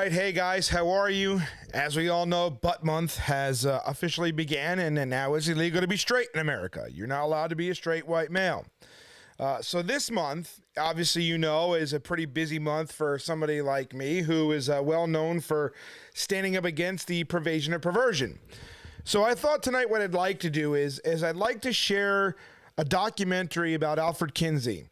right, hey guys, how are you? As we all know, butt month has officially began, and now it's illegal to be straight in America. You're not allowed to be a straight white male. So this month, obviously you know, is a pretty busy month for somebody like me who is well known for standing up against the pervasion of perversion. So I thought tonight what I'd like to do is I'd like to share a documentary about Alfred Kinsey.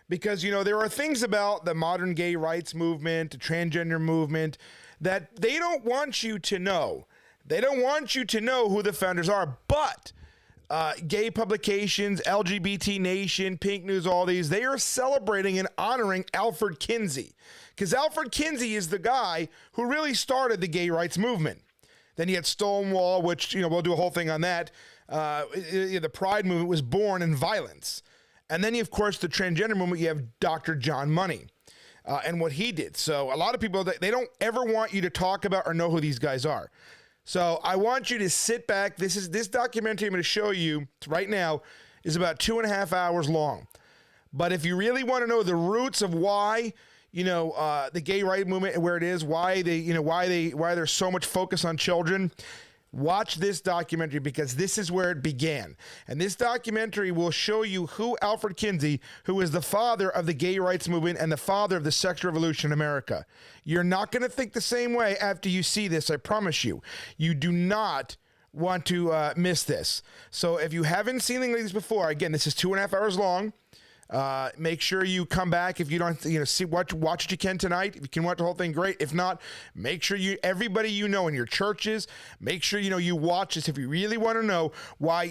Because, you know, there are things about the modern gay rights movement, the transgender movement, that they don't want you to know. They don't want you to know who the founders are. But gay publications, LGBT Nation, Pink News, all these, they are celebrating and honoring Alfred Kinsey. Because Alfred Kinsey is the guy who really started the gay rights movement. Then you had Stonewall, which, you know, we'll do a whole thing on that. The Pride movement was born in violence. And then, of course, the transgender movement, you have Dr. John Money and what he did. So a lot of people, they don't ever want you to talk about or know who these guys are. So I want you to sit back. This documentary I'm going to show you right now is about 2.5 hours long. But if you really want to know the roots of why, you know, the gay rights movement and where it is, why there's so much focus on children, watch this documentary, because this is where it began. And this documentary will show you who Alfred Kinsey, who is the father of the gay rights movement and the father of the sexual revolution in America. You're not going to think the same way after you see this, I promise you. You do not want to miss this. So if you haven't seen anything like this before, again, this is 2.5 hours long. Make sure you come back. If you don't, watch what you can tonight. If you can watch the whole thing, great. If not, make sure everybody you know in your churches, make sure you watch this if you really want to know why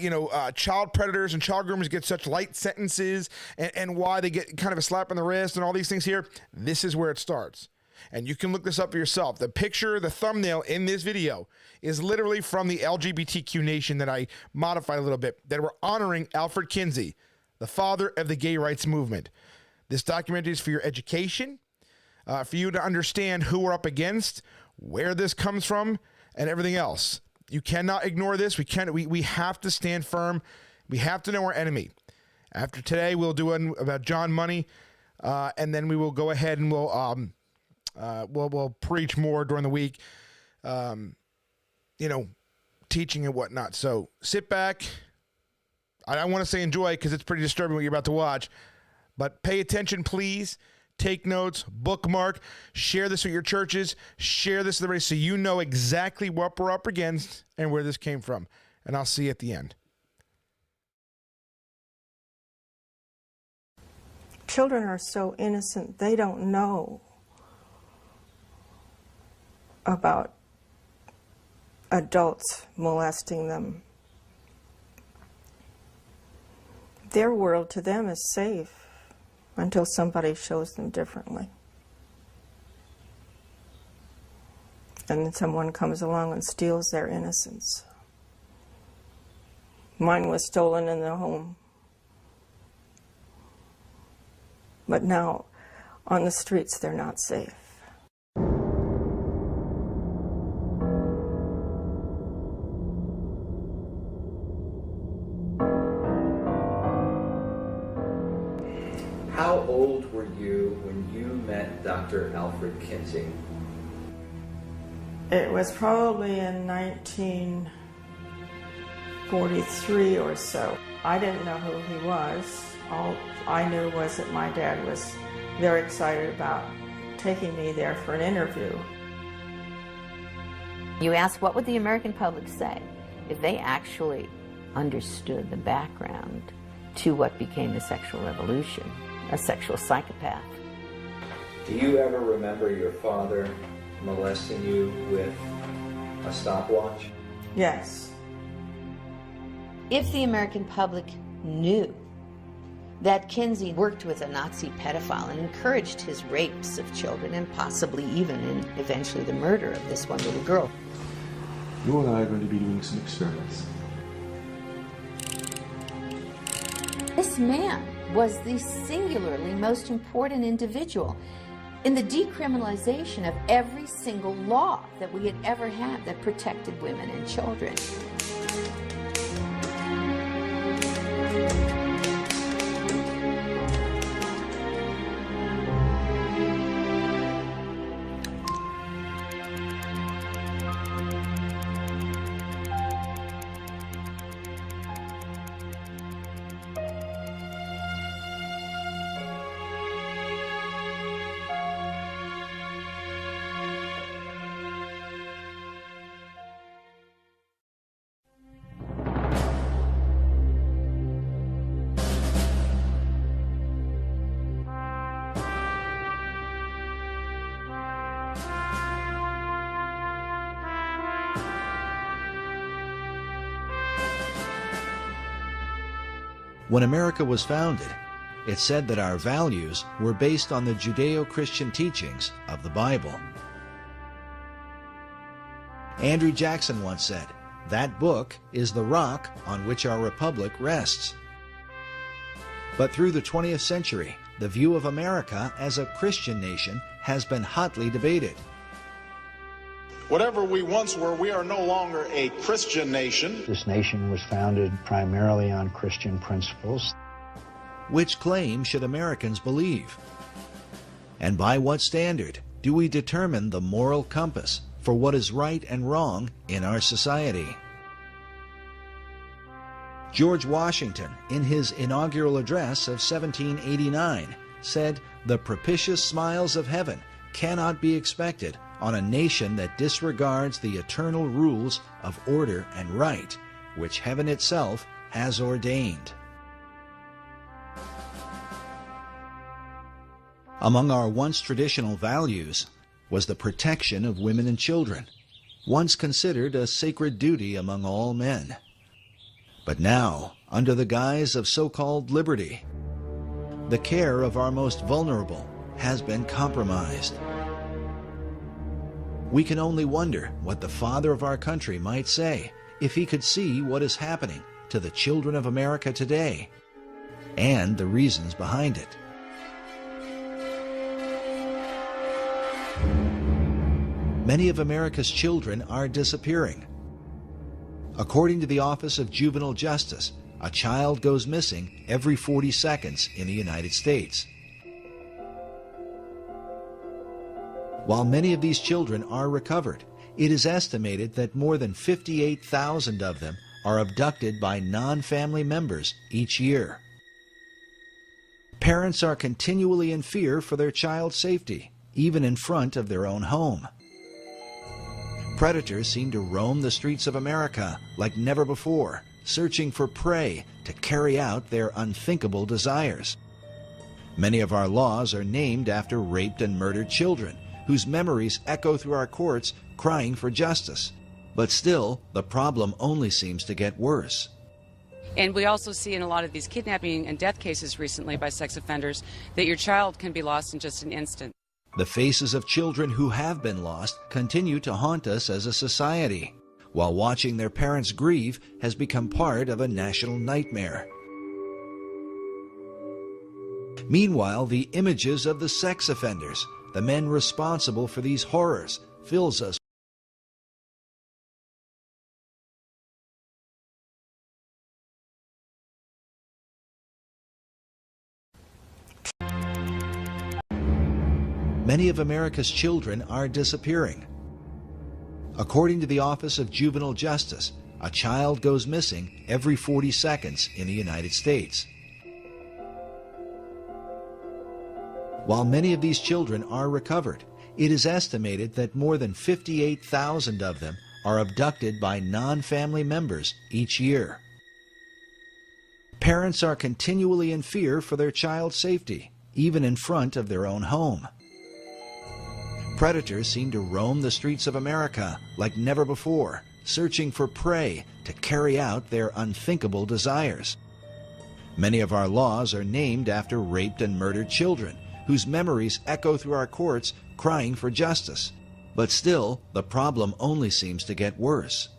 child predators and child groomers get such light sentences and why they get kind of a slap on the wrist and all these things here. This is where it starts. And you can look this up for yourself. The picture, the thumbnail in this video is literally from the LGBTQ Nation that I modified a little bit, that we're honoring Alfred Kinsey, the father of the gay rights movement. This documentary is for your education, for you to understand who we're up against, where this comes from, and everything else. You cannot ignore this. We have to stand firm. We have to know our enemy. After today, we'll do one about John Money, and then we will go ahead and we'll preach more during the week, teaching and whatnot. So sit back. I don't want to say enjoy, because it's pretty disturbing what you're about to watch, but pay attention, please. Take notes, bookmark, share this with your churches, share this with everybody so you know exactly what we're up against and where this came from. And I'll see you at the end. Children are so innocent, they don't know about adults molesting them. Their world to them is safe until somebody shows them differently. And then someone comes along and steals their innocence. Mine was stolen in the home. But now, on the streets, they're not safe. How old were you when you met Dr. Alfred Kinsey? It was probably in 1943 or so. I didn't know who he was. All I knew was that my dad was very excited about taking me there for an interview. You ask, what would the American public say if they actually understood the background to what became the sexual revolution? A sexual psychopath. Do you ever remember your father molesting you with a stopwatch? Yes. If the American public knew that Kinsey worked with a Nazi pedophile and encouraged his rapes of children and possibly even and eventually the murder of this one little girl. You and I are going to be doing some experiments. This man was the singularly most important individual in the decriminalization of every single law that we had ever had that protected women and children. When America was founded, it said that our values were based on the Judeo-Christian teachings of the Bible. Andrew Jackson once said, "That book is the rock on which our republic rests." But through the 20th century, the view of America as a Christian nation has been hotly debated. Whatever we once were, we are no longer a Christian nation. This nation was founded primarily on Christian principles. Which claim should Americans believe? And by what standard do we determine the moral compass for what is right and wrong in our society? George Washington, in his inaugural address of 1789, said, "The propitious smiles of heaven cannot be expected on a nation that disregards the eternal rules of order and right, which heaven itself has ordained." Among our once traditional values was the protection of women and children, once considered a sacred duty among all men. But now, under the guise of so-called liberty, the care of our most vulnerable has been compromised. We can only wonder what the father of our country might say if he could see what is happening to the children of America today and the reasons behind it. Many of America's children are disappearing. According to the Office of Juvenile Justice, a child goes missing every 40 seconds in the United States. While many of these children are recovered, it is estimated that more than 58,000 of them are abducted by non-family members each year. Parents are continually in fear for their child's safety, even in front of their own home. Predators seem to roam the streets of America like never before, searching for prey to carry out their unthinkable desires. Many of our laws are named after raped and murdered children, whose memories echo through our courts crying for justice. But still, the problem only seems to get worse. And we also see in a lot of these kidnapping and death cases recently by sex offenders that your child can be lost in just an instant. The faces of children who have been lost continue to haunt us as a society, while watching their parents grieve has become part of a national nightmare. Meanwhile, the images of the sex offenders, the men responsible for these horrors, fills us. Many of America's children are disappearing. According to the Office of Juvenile Justice, a child goes missing every 40 seconds in the United States. While many of these children are recovered, it is estimated that more than 58,000 of them are abducted by non-family members each year. Parents are continually in fear for their child's safety, even in front of their own home. Predators seem to roam the streets of America like never before, searching for prey to carry out their unthinkable desires. Many of our laws are named after raped and murdered children, whose memories echo through our courts crying for justice. But still, the problem only seems to get worse.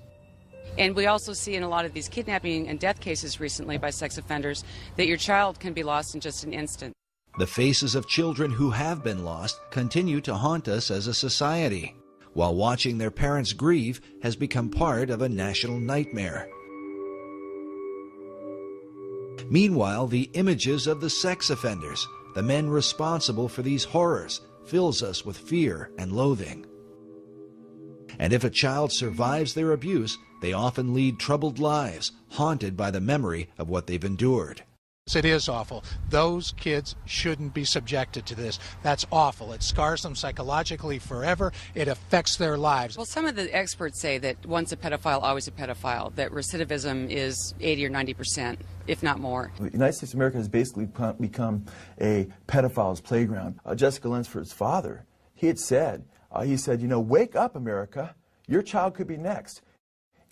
And we also see in a lot of these kidnapping and death cases recently by sex offenders that your child can be lost in just an instant. The faces of children who have been lost continue to haunt us as a society, while watching their parents grieve has become part of a national nightmare. Meanwhile, the images of the sex offenders, the men responsible for these horrors, fills us with fear and loathing. And if a child survives their abuse, they often lead troubled lives, haunted by the memory of what they've endured. It is awful. Those kids shouldn't be subjected to this. That's awful. It scars them psychologically forever. It affects their lives. Well, some of the experts say that once a pedophile, always a pedophile, that recidivism is 80 or 90%, if not more. The United States of America has basically become a pedophile's playground. Jessica Lunsford's father, he said, you know, wake up, America. Your child could be next.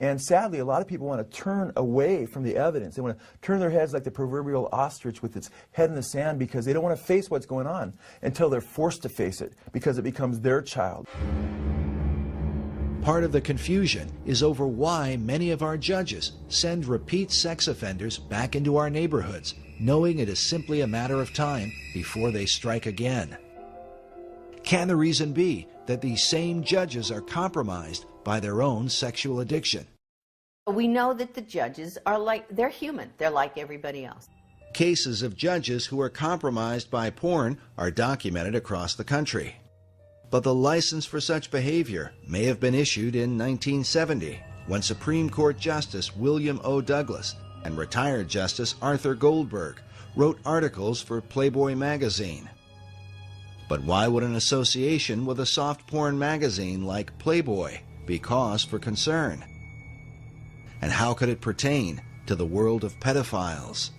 And sadly, a lot of people want to turn away from the evidence. They want to turn their heads like the proverbial ostrich with its head in the sand because they don't want to face what's going on until they're forced to face it because it becomes their child. Part of the confusion is over why many of our judges send repeat sex offenders back into our neighborhoods, knowing it is simply a matter of time before they strike again. Can the reason be that these same judges are compromised by their own sexual addiction? We know that the judges are they're human. They're like everybody else. Cases of judges who are compromised by porn are documented across the country. But the license for such behavior may have been issued in 1970, when Supreme Court Justice William O. Douglas and retired Justice Arthur Goldberg wrote articles for Playboy magazine. But why would an association with a soft porn magazine like Playboy be cause for concern? And how could it pertain to the world of pedophiles?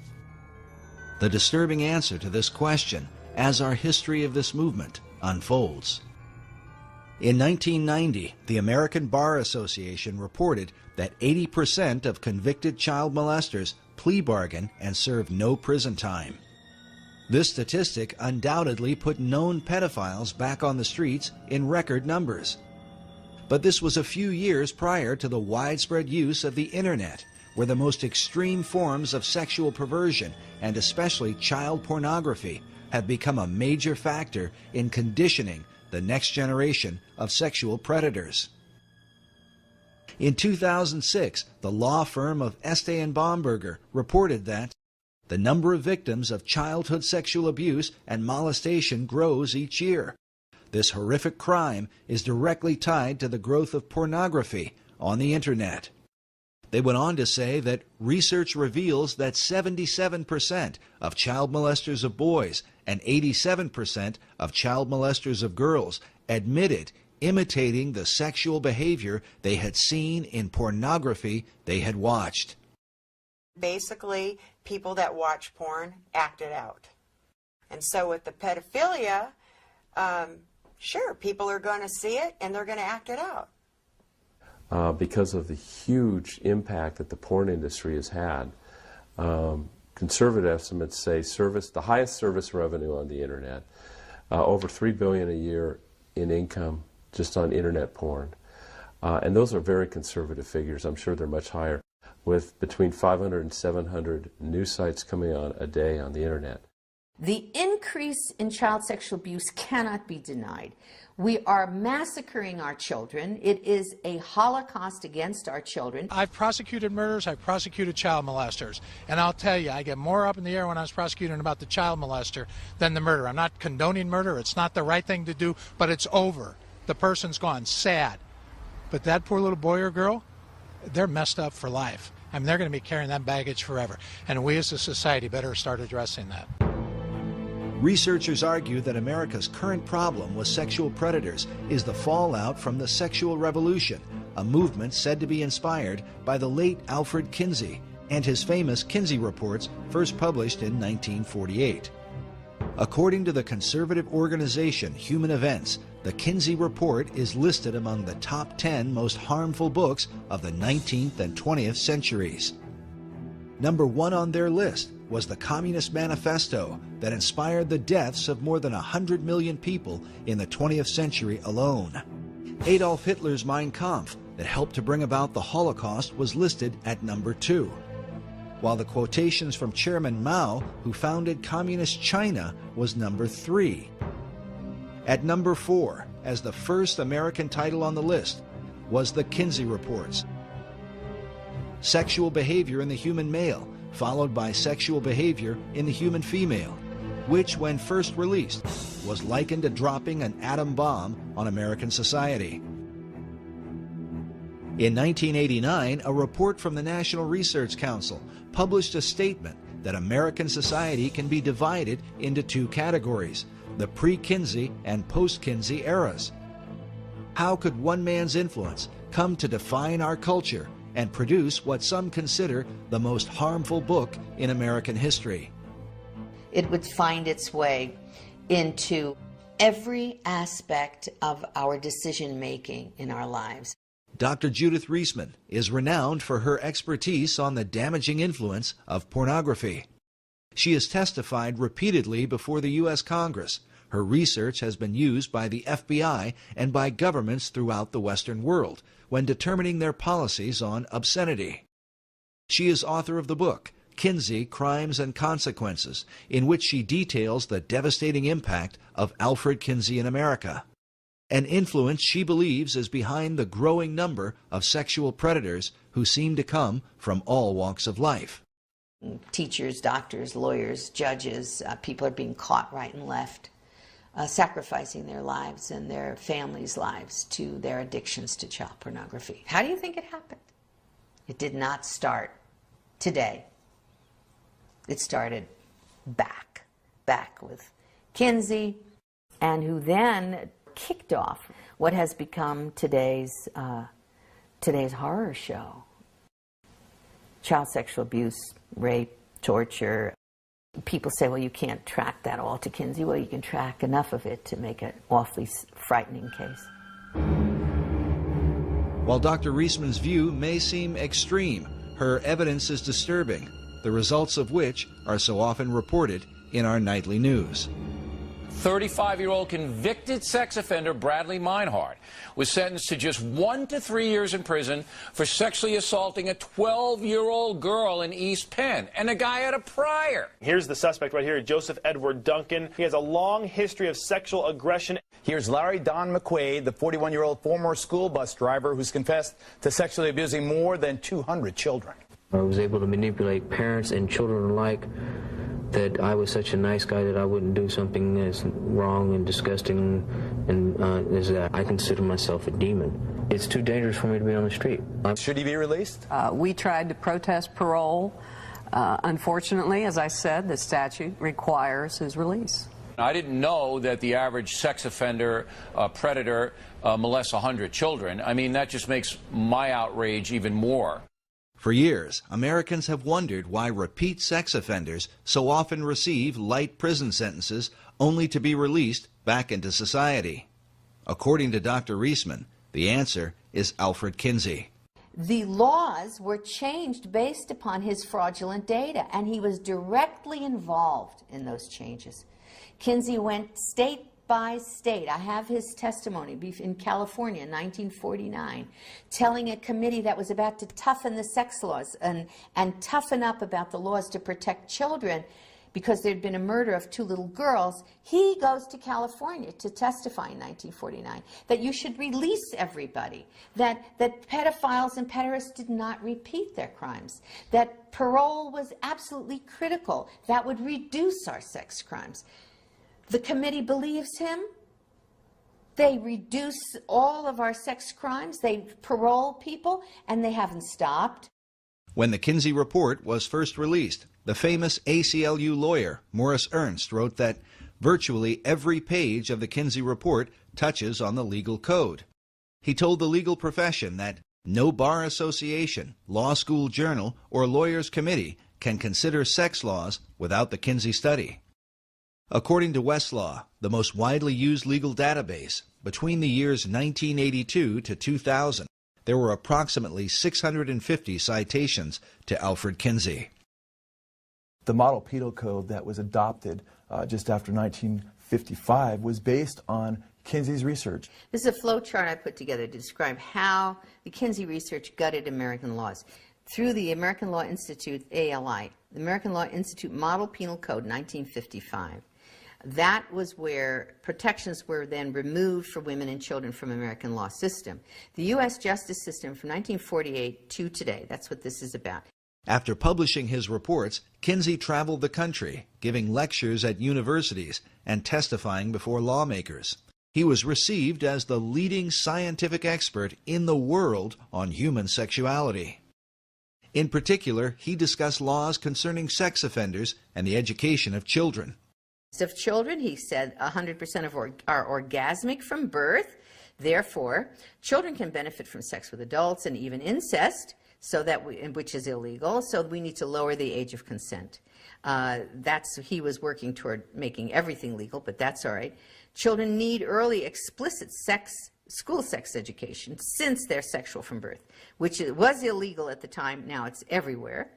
The disturbing answer to this question as our history of this movement unfolds. In 1990, the American Bar Association reported that 80% of convicted child molesters plea bargain and serve no prison time. This statistic undoubtedly put known pedophiles back on the streets in record numbers. But this was a few years prior to the widespread use of the internet, where the most extreme forms of sexual perversion, and especially child pornography, have become a major factor in conditioning the next generation of sexual predators. In 2006, the law firm of Estee and Bomberger reported that the number of victims of childhood sexual abuse and molestation grows each year. This horrific crime is directly tied to the growth of pornography on the internet. They went on to say that research reveals that 77% of child molesters of boys and 87% of child molesters of girls admitted imitating the sexual behavior they had seen in pornography they had watched. Basically, people that watch porn act it out. And so with the pedophilia, sure, people are going to see it and they're going to act it out. Because of the huge impact that the porn industry has had, conservative estimates say the highest service revenue on the internet, over $3 billion a year in income just on internet porn. And those are very conservative figures. I'm sure they're much higher, with between 500 and 700 new sites coming on a day on the internet. The increase in child sexual abuse cannot be denied. We are massacring our children. It is a holocaust against our children. I've prosecuted murders, I've prosecuted child molesters, and I'll tell you, I get more up in the air when I was prosecuting about the child molester than the murder. I'm not condoning murder, it's not the right thing to do, but it's over. The person's gone, sad. But that poor little boy or girl, they're messed up for life. I mean, they're going to be carrying that baggage forever, and we as a society better start addressing that. Researchers argue that America's current problem with sexual predators is the fallout from the sexual revolution, a movement said to be inspired by the late Alfred Kinsey and his famous Kinsey reports, first published in 1948. According to the conservative organization Human Events, the Kinsey report is listed among the top 10 most harmful books of the 19th and 20th centuries. Number 1 on their list was the Communist Manifesto that inspired the deaths of more than 100 million people in the 20th century alone. Adolf Hitler's Mein Kampf that helped to bring about the Holocaust was listed at number 2, while the quotations from Chairman Mao, who founded Communist China, was number 3. At number 4, as the first American title on the list, was the Kinsey Reports. Sexual behavior in the human male, followed by sexual behavior in the human female, which, when first released, was likened to dropping an atom bomb on American society. In 1989, a report from the National Research Council published a statement that American society can be divided into 2 categories, the pre-Kinsey and post-Kinsey eras. How could one man's influence come to define our culture and produce what some consider the most harmful book in American history? It would find its way into every aspect of our decision-making in our lives. Dr. Judith Reisman is renowned for her expertise on the damaging influence of pornography. She has testified repeatedly before the U.S. Congress. Her research has been used by the FBI and by governments throughout the Western world when determining their policies on obscenity. She is author of the book, Kinsey, Crimes and Consequences, in which she details the devastating impact of Alfred Kinsey in America, an influence she believes is behind the growing number of sexual predators who seem to come from all walks of life. Teachers, doctors, lawyers, judges, people are being caught right and left, sacrificing their lives and their families' lives to their addictions to child pornography. How do you think it happened? It did not start today. It started back with Kinsey, and who then kicked off what has become today's horror show. Child sexual abuse, rape, torture. People say, well, you can't track that all to Kinsey. Well, you can track enough of it to make an awfully frightening case. While Dr. Reisman's view may seem extreme, her evidence is disturbing, the results of which are so often reported in our nightly news. 35-year-old convicted sex offender Bradley Meinhardt was sentenced to just 1 to 3 years in prison for sexually assaulting a 12-year-old girl in East Penn, and the guy had a prior. Here's the suspect right here, Joseph Edward Duncan. He has a long history of sexual aggression. Here's Larry Don McQuaid, the 41-year-old former school bus driver who's confessed to sexually abusing more than 200 children. I was able to manipulate parents and children alike, that I was such a nice guy that I wouldn't do something as wrong and disgusting and as that. I consider myself a demon. It's too dangerous for me to be on the street. Should he be released? We tried to protest parole. Unfortunately, as I said, the statute requires his release. I didn't know that the average sex offender predator molests 100 children. I mean, that just makes my outrage even more. For years, Americans have wondered why repeat sex offenders so often receive light prison sentences only to be released back into society. According to Dr. Reisman, the answer is Alfred Kinsey. The laws were changed based upon his fraudulent data, and he was directly involved in those changes. Kinsey went state by state. I have his testimony in California in 1949, telling a committee that was about to toughen the sex laws and toughen up about the laws to protect children because there'd been a murder of 2 little girls. He goes to California to testify in 1949 that you should release everybody, that pedophiles and pederasts did not repeat their crimes, that parole was absolutely critical, that would reduce our sex crimes. The committee believes him. They reduce all of our sex crimes. They parole people, and they haven't stopped. When the Kinsey report was first released, the famous ACLU lawyer, Morris Ernst, wrote that virtually every page of the Kinsey report touches on the legal code. He told the legal profession that no bar association, law school journal, or lawyers' committee can consider sex laws without the Kinsey study. According to Westlaw, the most widely used legal database, between the years 1982 to 2000, there were approximately 650 citations to Alfred Kinsey. The model penal code that was adopted just after 1955 was based on Kinsey's research. This is a flow chart I put together to describe how the Kinsey research gutted American laws. Through the American Law Institute, ALI, the American Law Institute Model Penal Code, 1955. That was where protections were then removed for women and children from American law system. The U.S. justice system from 1948 to today, that's what this is about. After publishing his reports, Kinsey traveled the country, giving lectures at universities and testifying before lawmakers. He was received as the leading scientific expert in the world on human sexuality. In particular, he discussed laws concerning sex offenders and the education of children. Of children, he said 100% are orgasmic from birth. Therefore, children can benefit from sex with adults and even incest, which is illegal. So we need to lower the age of consent. He was working toward making everything legal, but that's all right. Children need early explicit sex school sex education since they're sexual from birth, which was illegal at the time. Now it's everywhere.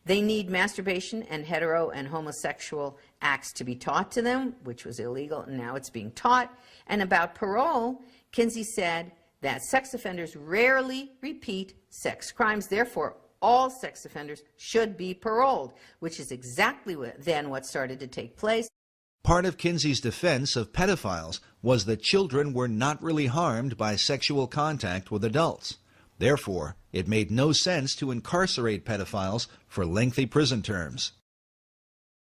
They need masturbation and hetero and homosexual acts to be taught to them, which was illegal, and now it's being taught. And about parole, Kinsey said that sex offenders rarely repeat sex crimes. Therefore, all sex offenders should be paroled, which is exactly what started to take place. Part of Kinsey's defense of pedophiles was that children were not really harmed by sexual contact with adults. Therefore, it made no sense to incarcerate pedophiles for lengthy prison terms.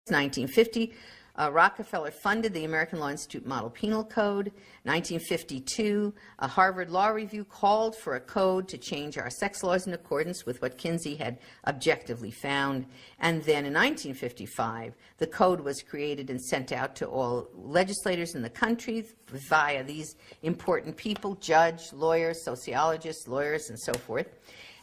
1950, Rockefeller funded the American Law Institute Model Penal Code. 1952, a Harvard Law Review called for a code to change our sex laws in accordance with what Kinsey had objectively found. And then in 1955, the code was created and sent out to all legislators in the country via these important people, judge, lawyers, sociologists, lawyers, and so forth.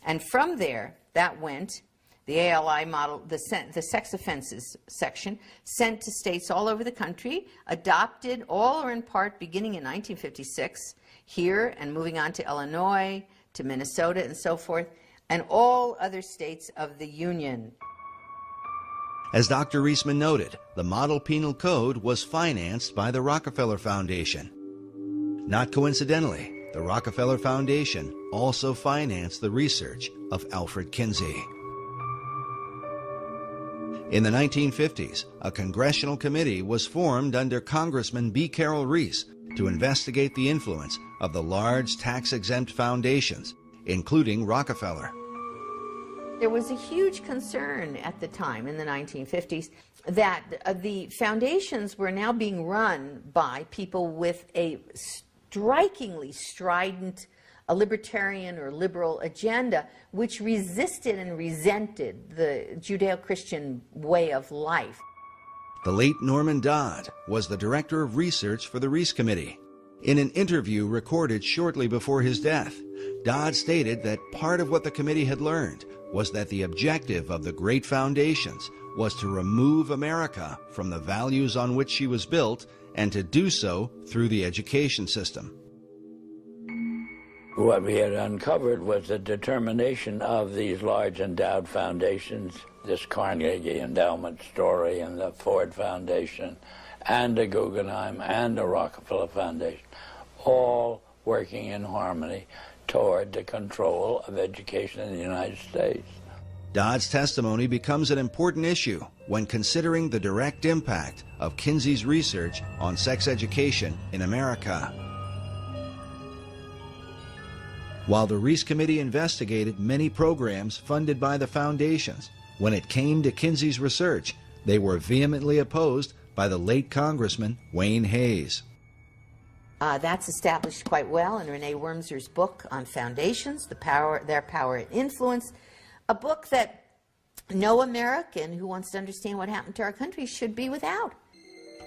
And from there, that went the ALI model, the sex offenses section, sent to states all over the country, adopted all or in part beginning in 1956 here and moving on to Illinois, to Minnesota and so forth, and all other states of the Union. As Dr. Reisman noted, the Model Penal Code was financed by the Rockefeller Foundation. Not coincidentally, the Rockefeller Foundation also financed the research of Alfred Kinsey. In the 1950s, a congressional committee was formed under Congressman B. Carroll Reese to investigate the influence of the large tax-exempt foundations, including Rockefeller. There was a huge concern at the time, in the 1950s, that the foundations were now being run by people with a strikingly strident a libertarian or liberal agenda, which resisted and resented the Judeo-Christian way of life. The late Norman Dodd was the director of research for the Reese Committee. In an interview recorded shortly before his death, Dodd stated that part of what the committee had learned was that the objective of the great foundations was to remove America from the values on which she was built, and to do so through the education system. What we had uncovered was the determination of these large endowed foundations, this Carnegie Endowment story and the Ford Foundation and the Guggenheim and the Rockefeller Foundation, all working in harmony toward the control of education in the United States. Dodd's testimony becomes an important issue when considering the direct impact of Kinsey's research on sex education in America. While the Reese Committee investigated many programs funded by the foundations, when it came to Kinsey's research, they were vehemently opposed by the late Congressman Wayne Hayes. That's established quite well in Renee Wormser's book on foundations, Their Power and Influence, a book that no American who wants to understand what happened to our country should be without.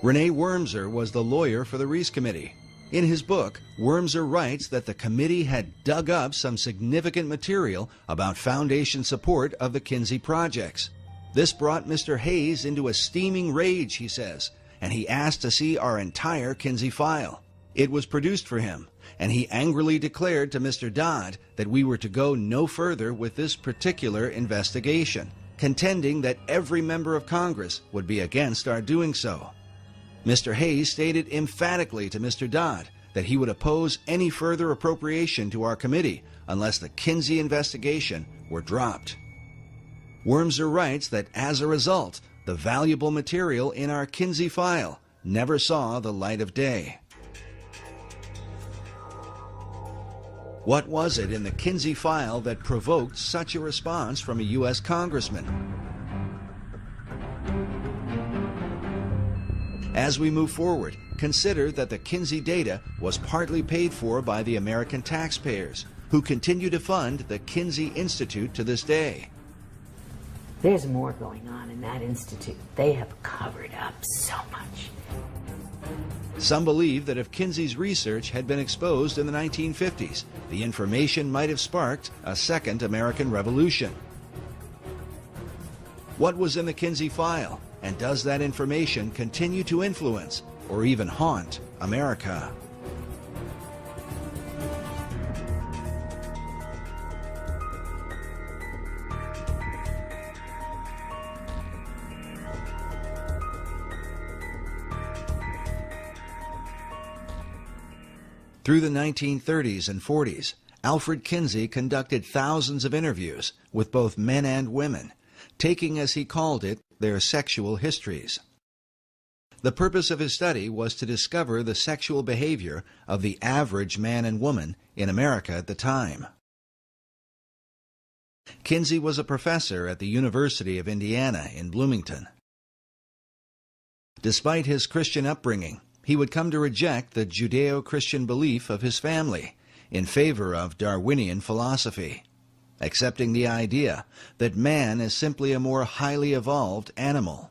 Renee Wormser was the lawyer for the Reese Committee. In his book, Wormser writes that the committee had dug up some significant material about foundation support of the Kinsey projects. This brought Mr. Hayes into a steaming rage, he says, and he asked to see our entire Kinsey file. It was produced for him, and he angrily declared to Mr. Dodd that we were to go no further with this particular investigation, contending that every member of Congress would be against our doing so. Mr. Hayes stated emphatically to Mr. Dodd that he would oppose any further appropriation to our committee unless the Kinsey investigation were dropped. Wormser writes that as a result, the valuable material in our Kinsey file never saw the light of day. What was it in the Kinsey file that provoked such a response from a U.S. congressman? As we move forward, consider that the Kinsey data was partly paid for by the American taxpayers, who continue to fund the Kinsey Institute to this day. There's more going on in that institute. They have covered up so much. Some believe that if Kinsey's research had been exposed in the 1950s, the information might have sparked a second American Revolution. What was in the Kinsey file? And does that information continue to influence or even haunt America? Through the 1930s and 40s, Alfred Kinsey conducted thousands of interviews with both men and women, taking, as he called it, their sexual histories. The purpose of his study was to discover the sexual behavior of the average man and woman in America at the time. Kinsey was a professor at the University of Indiana in Bloomington. Despite his Christian upbringing, he would come to reject the Judeo-Christian belief of his family in favor of Darwinian philosophy, accepting the idea that man is simply a more highly evolved animal.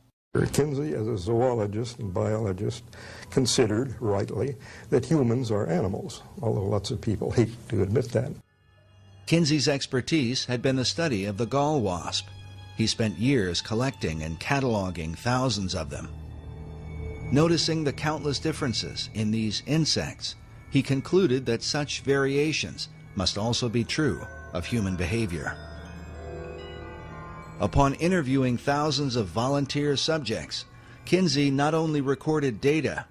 Kinsey, as a zoologist and biologist, considered, rightly, that humans are animals, although lots of people hate to admit that. Kinsey's expertise had been the study of the gall wasp. He spent years collecting and cataloging thousands of them. Noticing the countless differences in these insects, he concluded that such variations must also be true of human behavior. Upon interviewing thousands of volunteer subjects, Kinsey not only recorded data,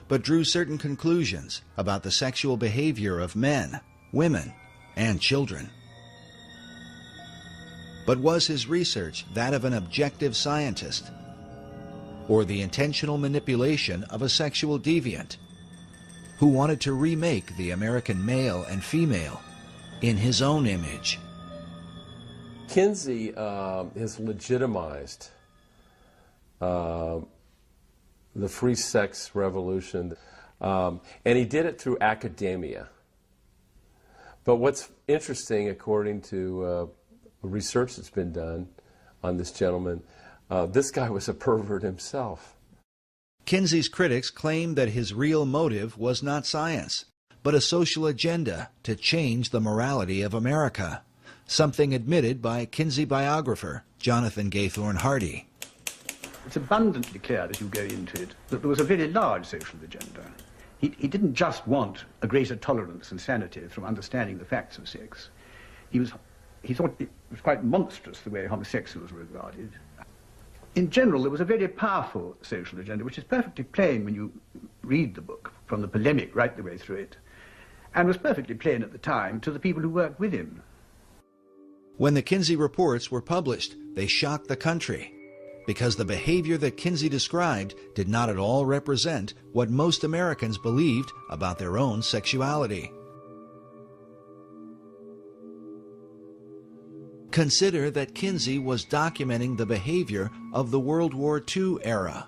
but drew certain conclusions about the sexual behavior of men, women, and children. But was his research that of an objective scientist, or the intentional manipulation of a sexual deviant who wanted to remake the American male and female in his own image? Kinsey has legitimized the free sex revolution, and he did it through academia. But what's interesting, according to research that's been done on this gentleman, this guy was a pervert himself. Kinsey's critics claim that his real motive was not science, but a social agenda to change the morality of America, something admitted by Kinsey biographer Jonathan Gaythorne Hardy. It's abundantly clear as you go into it that there was a very large social agenda. He didn't just want a greater tolerance and sanity from understanding the facts of sex. He thought it was quite monstrous the way homosexuals were regarded. In general, there was a very powerful social agenda, which is perfectly plain when you read the book, from the polemic right the way through it, and was perfectly plain at the time to the people who worked with him. When the Kinsey reports were published, they shocked the country, because the behavior that Kinsey described did not at all represent what most Americans believed about their own sexuality. Consider that Kinsey was documenting the behavior of the World War II era,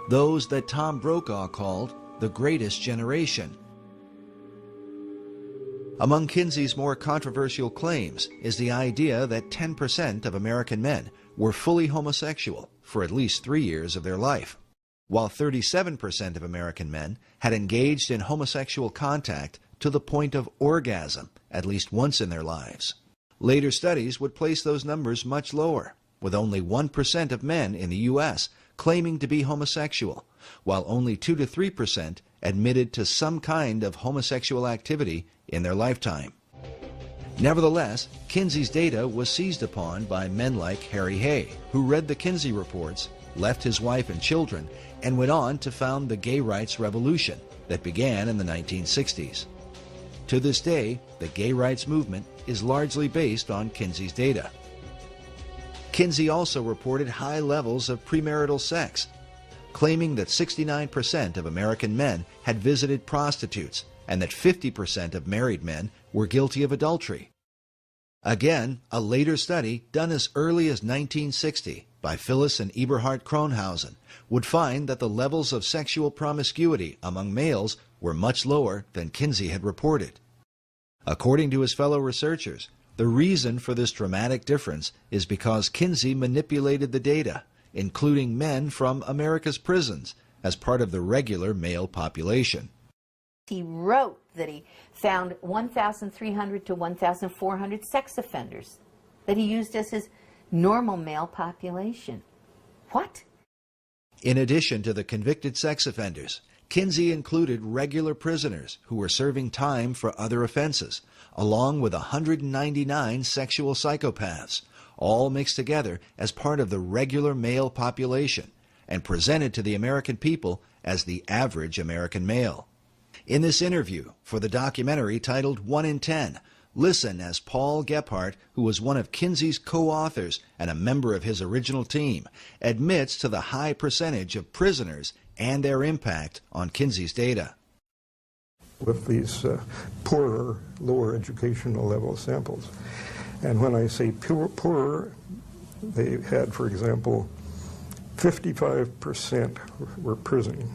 those that Tom Brokaw called the greatest generation. Among Kinsey's more controversial claims is the idea that 10% of American men were fully homosexual for at least 3 years of their life, while 37% of American men had engaged in homosexual contact to the point of orgasm at least once in their lives. Later studies would place those numbers much lower, with only 1% of men in the U.S. claiming to be homosexual, while only 2 to 3% admitted to some kind of homosexual activity in their lifetime. Nevertheless, Kinsey's data was seized upon by men like Harry Hay, who read the Kinsey reports, left his wife and children, and went on to found the gay rights revolution that began in the 1960s. To this day, the gay rights movement is largely based on Kinsey's data. Kinsey also reported high levels of premarital sex, claiming that 69% of American men had visited prostitutes and that 50% of married men were guilty of adultery. Again, a later study done as early as 1960 by Phyllis and Eberhard Kronhausen would find that the levels of sexual promiscuity among males were much lower than Kinsey had reported. According to his fellow researchers, the reason for this dramatic difference is because Kinsey manipulated the data, including men from America's prisons, as part of the regular male population. He wrote that he found 1,300 to 1,400 sex offenders that he used as his normal male population. What? In addition to the convicted sex offenders, Kinsey included regular prisoners who were serving time for other offenses, along with 199 sexual psychopaths, all mixed together as part of the regular male population and presented to the American people as the average American male. In this interview for the documentary titled 1 in 10, listen as Paul Gephardt, who was one of Kinsey's co-authors and a member of his original team, admits to the high percentage of prisoners and their impact on Kinsey's data. With these poorer, lower educational level samples. And when I say poorer, they had, for example, 55% were prison.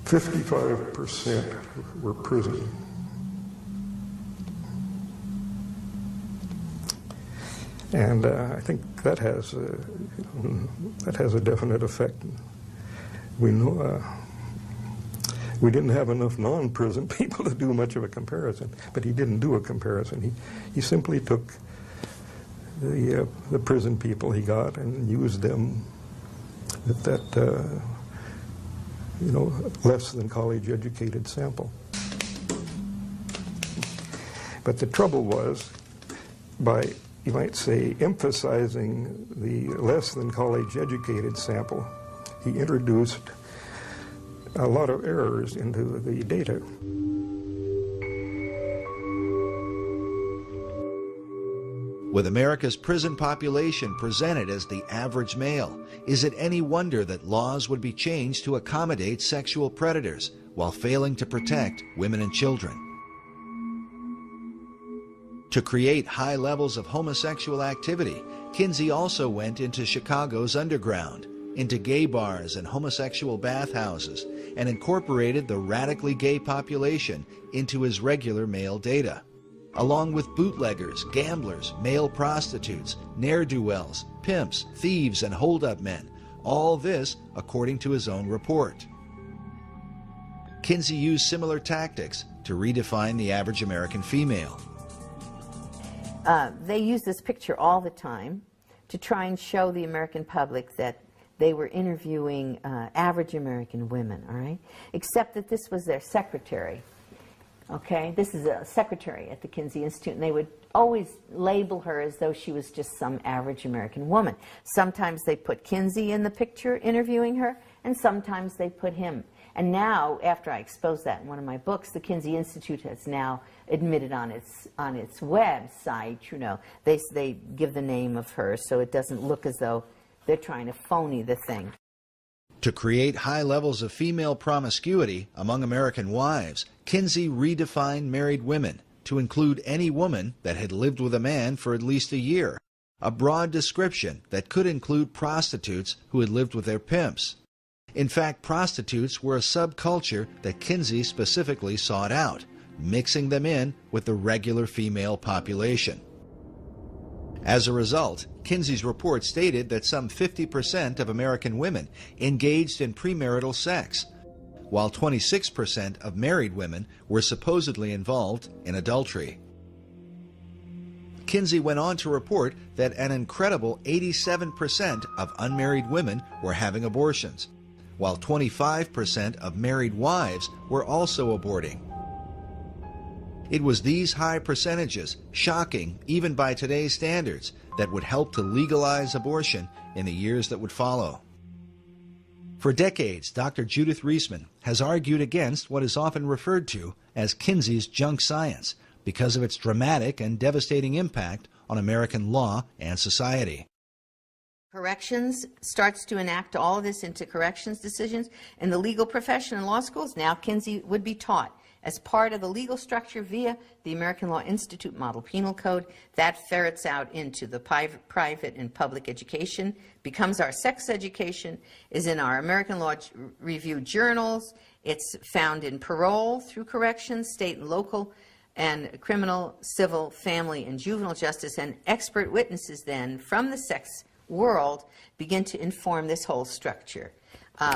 55% were prison. And I think that has a definite effect. We know we didn't have enough non-prison people to do much of a comparison, but he didn't do a comparison. He simply took the prison people he got and used them with that less than college educated sample. But the trouble was, by, you might say, emphasizing the less than college educated sample, he introduced a lot of errors into the data. With America's prison population presented as the average male, is it any wonder that laws would be changed to accommodate sexual predators while failing to protect women and children? To create high levels of homosexual activity, Kinsey also went into Chicago's underground, into gay bars and homosexual bathhouses, and incorporated the radically gay population into his regular male data, along with bootleggers, gamblers, male prostitutes, ne'er-do-wells, pimps, thieves, and hold-up men, all this according to his own report. Kinsey used similar tactics to redefine the average American female. They use this picture all the time to try and show the American public that they were interviewing average American women, all right? Except that this was their secretary, okay? This is a secretary at the Kinsey Institute, and they would always label her as though she was just some average American woman. Sometimes they put Kinsey in the picture interviewing her, and sometimes they put him. And now, after I exposed that in one of my books, the Kinsey Institute has now admitted on its website, they give the name of her so it doesn't look as though they're trying to phony the thing. To create high levels of female promiscuity among American wives, Kinsey redefined married women to include any woman that had lived with a man for at least a year, a broad description that could include prostitutes who had lived with their pimps. In fact, prostitutes were a subculture that Kinsey specifically sought out, mixing them in with the regular female population. As a result, Kinsey's report stated that some 50% of American women engaged in premarital sex, while 26% of married women were supposedly involved in adultery. Kinsey went on to report that an incredible 87% of unmarried women were having abortions, while 25% of married wives were also aborting. It was these high percentages, shocking even by today's standards, that would help to legalize abortion in the years that would follow. For decades, Dr. Judith Reisman has argued against what is often referred to as Kinsey's junk science because of its dramatic and devastating impact on American law and society. Corrections starts to enact all of this into corrections decisions. In the legal profession and law schools, now Kinsey would be taught as part of the legal structure via the American Law Institute Model Penal Code. That ferrets out into the private and public education, becomes our sex education, is in our American Law Review journals. It's found in parole through corrections, state and local, and criminal, civil, family, and juvenile justice. And expert witnesses then from the sex world begin to inform this whole structure.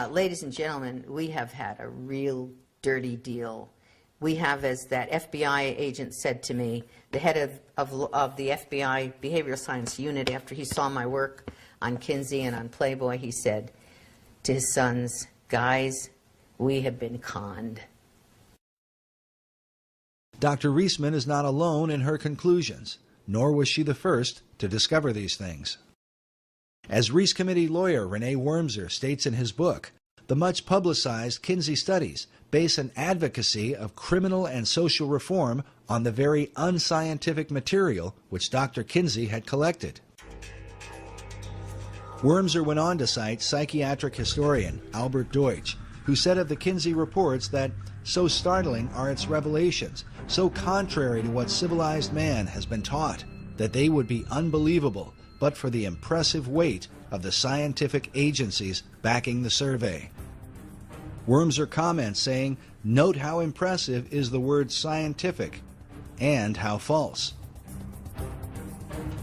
Ladies and gentlemen, we have had a real dirty deal. We have, as that FBI agent said to me, the head of the FBI Behavioral Science Unit, after he saw my work on Kinsey and on Playboy, he said to his sons, "Guys, we have been conned." Dr. Reisman is not alone in her conclusions, nor was she the first to discover these things. As Reese Committee lawyer Renee Wormser states in his book, the much publicized Kinsey studies base an advocacy of criminal and social reform on the very unscientific material which Dr. Kinsey had collected. Wormser went on to cite psychiatric historian Albert Deutsch, who said of the Kinsey reports that so startling are its revelations, so contrary to what civilized man has been taught, that they would be unbelievable but for the impressive weight of the scientific agencies backing the survey. Wormser comments saying, "Note how impressive is the word scientific and how false."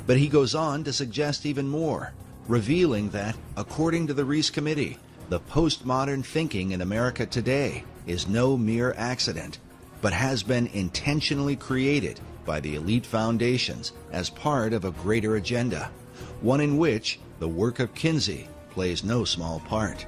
But he goes on to suggest even more, revealing that, according to the Reece Committee, the postmodern thinking in America today is no mere accident, but has been intentionally created by the elite foundations as part of a greater agenda, one in which the work of Kinsey plays no small part.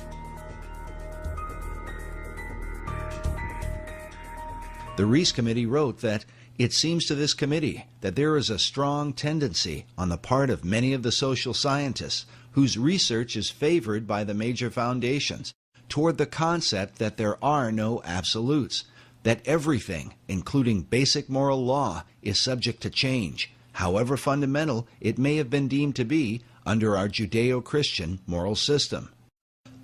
The Reece Committee wrote that it seems to this committee that there is a strong tendency on the part of many of the social scientists whose research is favored by the major foundations toward the concept that there are no absolutes, that everything, including basic moral law, is subject to change, however fundamental it may have been deemed to be under our Judeo-Christian moral system.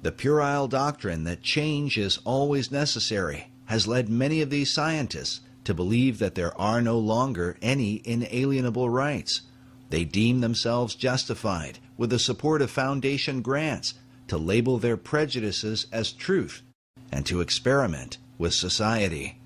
The puerile doctrine that change is always necessary has led many of these scientists to believe that there are no longer any inalienable rights. They deem themselves justified, with the support of foundation grants, to label their prejudices as truth and to experiment with society.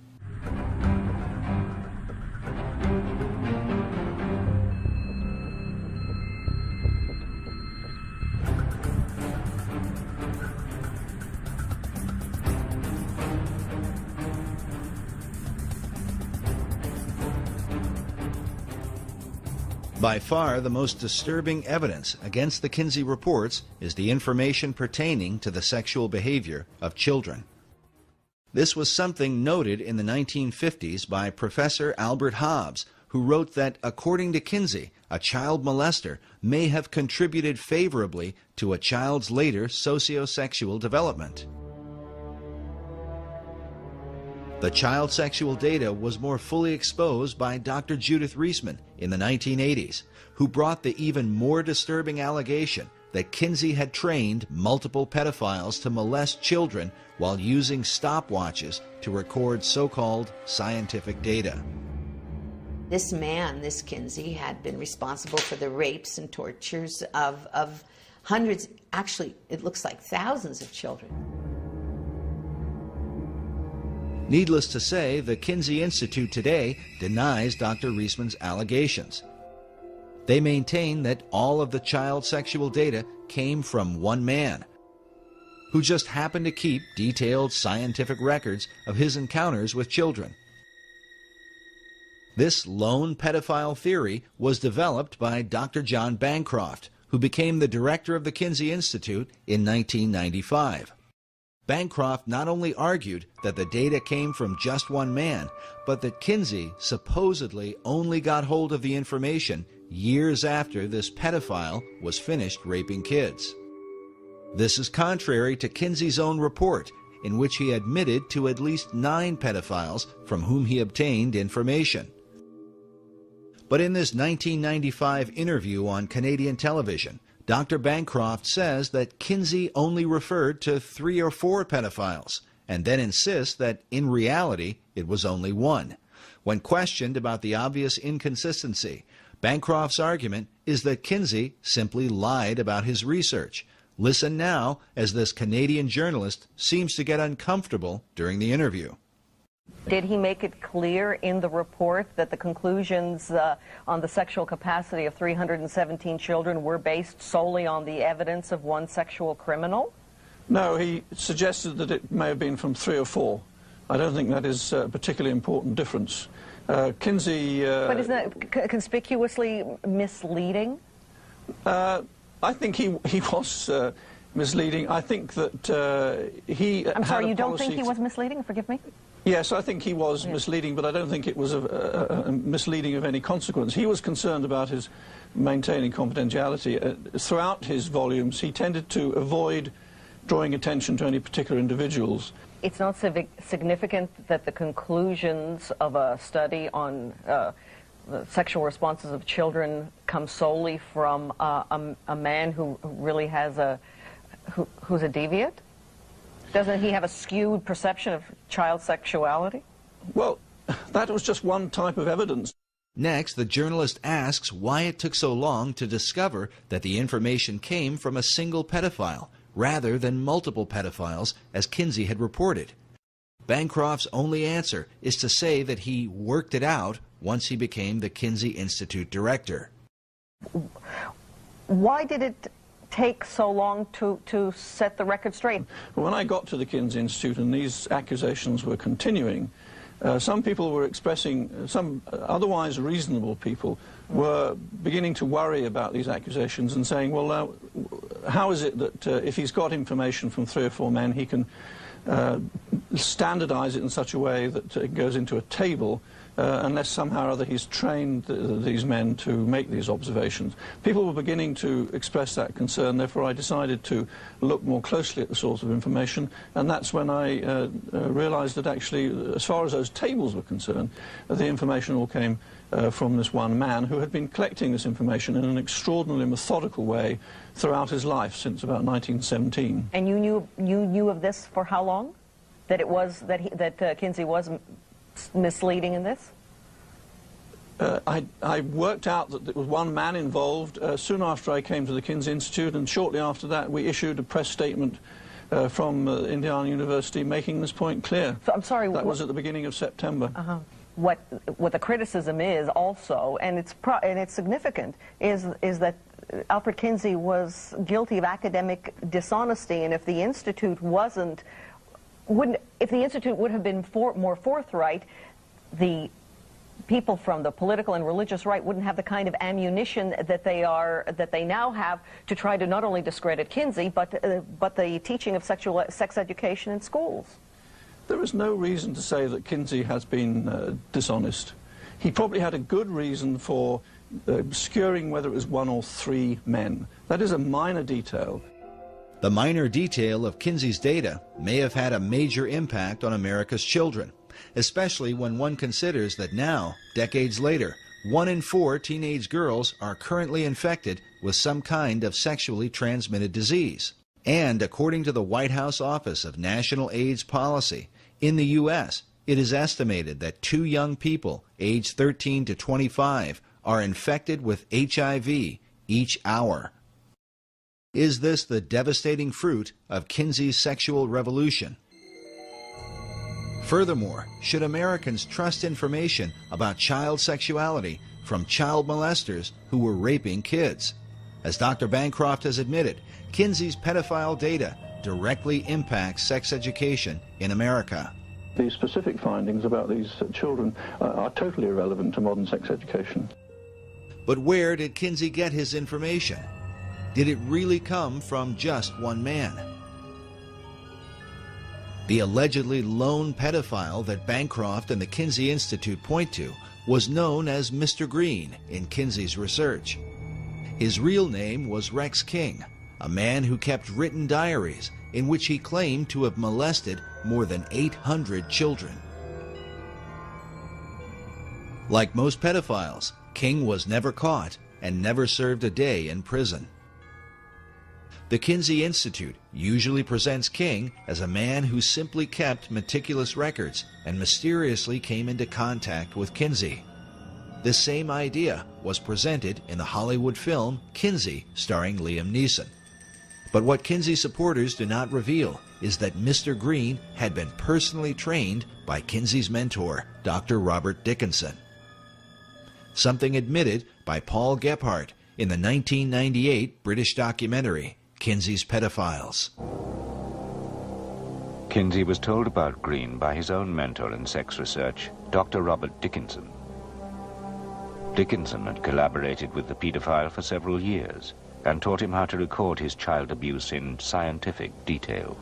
By far, the most disturbing evidence against the Kinsey reports is the information pertaining to the sexual behavior of children. This was something noted in the 1950s by Professor Albert Hobbs, who wrote that, according to Kinsey, a child molester may have contributed favorably to a child's later sociosexual development. The child sexual data was more fully exposed by Dr. Judith Reisman in the 1980s, who brought the even more disturbing allegation that Kinsey had trained multiple pedophiles to molest children while using stopwatches to record so-called scientific data. This man, this Kinsey, had been responsible for the rapes and tortures of hundreds, actually it looks like thousands of children. Needless to say, the Kinsey Institute today denies Dr. Reisman's allegations. They maintain that all of the child sexual data came from one man, who just happened to keep detailed scientific records of his encounters with children. This lone pedophile theory was developed by Dr. John Bancroft, who became the director of the Kinsey Institute in 1995. Bancroft not only argued that the data came from just one man, but that Kinsey supposedly only got hold of the information years after this pedophile was finished raping kids. This is contrary to Kinsey's own report, in which he admitted to at least 9 pedophiles from whom he obtained information. But in this 1995 interview on Canadian television, Dr. Bancroft says that Kinsey only referred to 3 or 4 pedophiles, and then insists that in reality it was only 1. When questioned about the obvious inconsistency, Bancroft's argument is that Kinsey simply lied about his research. Listen now as this Canadian journalist seems to get uncomfortable during the interview. Did he make it clear in the report that the conclusions on the sexual capacity of 317 children were based solely on the evidence of one sexual criminal? No, he suggested that it may have been from 3 or 4. I don't think that is a particularly important difference. Kinsey... But isn't that conspicuously misleading? I think he was misleading. I think that he I'm sorry, you don't think he was misleading? Forgive me? Yes, I think he was misleading, but I don't think it was a misleading of any consequence. He was concerned about his maintaining confidentiality. Throughout his volumes, he tended to avoid drawing attention to any particular individuals. it's not significant that the conclusions of a study on the sexual responses of children come solely from a man who really has who's a deviant? Doesn't he have a skewed perception of child sexuality? Well, that was just one type of evidence. Next, the journalist asks why it took so long to discover that the information came from a single pedophile, rather than multiple pedophiles, as Kinsey had reported. Bancroft's only answer is to say that he worked it out once he became the Kinsey Institute director. Why did it take so long to set the record straight? When I got to the Kinsey Institute and these accusations were continuing, some people were expressing, some otherwise reasonable people were beginning to worry about these accusations and saying, well, how is it that if he's got information from 3 or 4 men, he can standardize it in such a way that it goes into a table, unless somehow or other he's trained these men to make these observations. People were beginning to express that concern, therefore I decided to look more closely at the source of information, and that's when I realized that actually, as far as those tables were concerned, the information all came from this one man who had been collecting this information in an extraordinarily methodical way throughout his life since about 1917. And you knew of this for how long? That it was that Kinsey was misleading in this? I worked out that there was one man involved soon after I came to the Kinsey Institute, and shortly after that we issued a press statement from Indiana University making this point clear. So, I'm sorry. That was at the beginning of September. What the criticism is also, and it's significant, is that Alfred Kinsey was guilty of academic dishonesty, and if the Institute if the Institute would have been more forthright, the people from the political and religious right wouldn't have the kind of ammunition that they now have to try to not only discredit Kinsey, but the teaching of sex education in schools. There is no reason to say that Kinsey has been dishonest. He probably had a good reason for obscuring whether it was 1 or 3 men. That is a minor detail. The minor detail of Kinsey's data may have had a major impact on America's children, especially when one considers that now, decades later, 1 in 4 teenage girls are currently infected with some kind of sexually transmitted disease. And according to the White House Office of National AIDS Policy, in the U.S., it is estimated that 2 young people, aged 13 to 25, are infected with HIV each hour. Is this the devastating fruit of Kinsey's sexual revolution? Furthermore, should Americans trust information about child sexuality from child molesters who were raping kids? As Dr. Bancroft has admitted, Kinsey's pedophile data directly impacts sex education in America. The specific findings about these children are totally irrelevant to modern sex education. But where did Kinsey get his information? Did it really come from just one man? The allegedly lone pedophile that Bancroft and the Kinsey Institute point to was known as Mr. Green in Kinsey's research. His real name was Rex King, a man who kept written diaries in which he claimed to have molested more than 800 children. Like most pedophiles, King was never caught and never served a day in prison. The Kinsey Institute usually presents King as a man who simply kept meticulous records and mysteriously came into contact with Kinsey. This same idea was presented in the Hollywood film Kinsey, starring Liam Neeson. But what Kinsey supporters do not reveal is that Mr. Green had been personally trained by Kinsey's mentor, Dr. Robert Dickinson. Something admitted by Paul Gephardt in the 1998 British documentary, Kinsey's Pedophiles. Kinsey was told about Green by his own mentor in sex research, Dr. Robert Dickinson. Dickinson had collaborated with the pedophile for several years and taught him how to record his child abuse in scientific detail.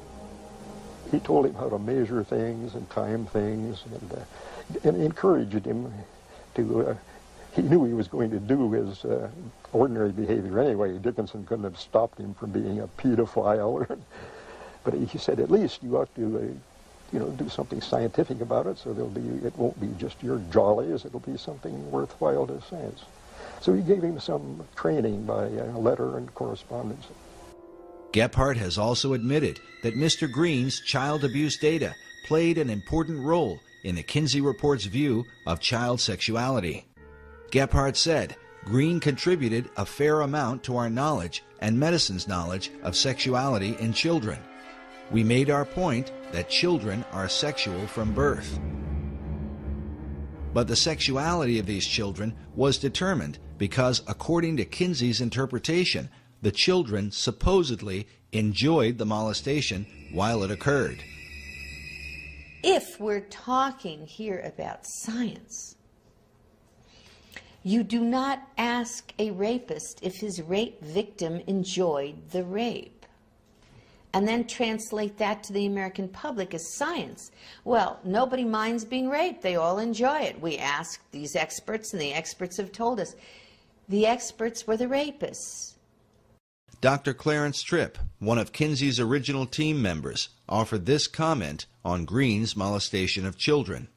He told him how to measure things and time things and encouraged him to, he knew he was going to do his ordinary behavior anyway. Dickinson couldn't have stopped him from being a pedophile. But he said, at least you ought to do something scientific about it, so it won't be just your jollies, it'll be something worthwhile to science. So he gave him some training by letter and correspondence. Gephardt has also admitted that Mr. Green's child abuse data played an important role in the Kinsey Report's view of child sexuality. Gephardt said, Green contributed a fair amount to our knowledge and medicine's knowledge of sexuality in children. We made our point that children are sexual from birth. But the sexuality of these children was determined because, according to Kinsey's interpretation, the children supposedly enjoyed the molestation while it occurred. If we're talking here about science, you do not ask a rapist if his rape victim enjoyed the rape, and then translate that to the American public as science. Well, nobody minds being raped. They all enjoy it. We asked these experts, and the experts have told us the experts were the rapists. Dr. Clarence Tripp, one of Kinsey's original team members, offered this comment on Green's molestation of children.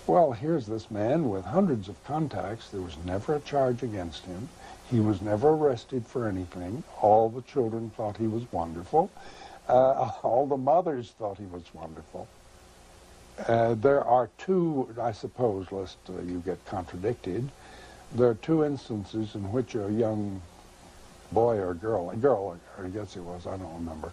Well, here's this man with hundreds of contacts. There was never a charge against him. He was never arrested for anything. All the children thought he was wonderful. All the mothers thought he was wonderful. There are two, I suppose, lest you get contradicted, there are two instances in which a young boy or girl, I guess it was, I don't remember,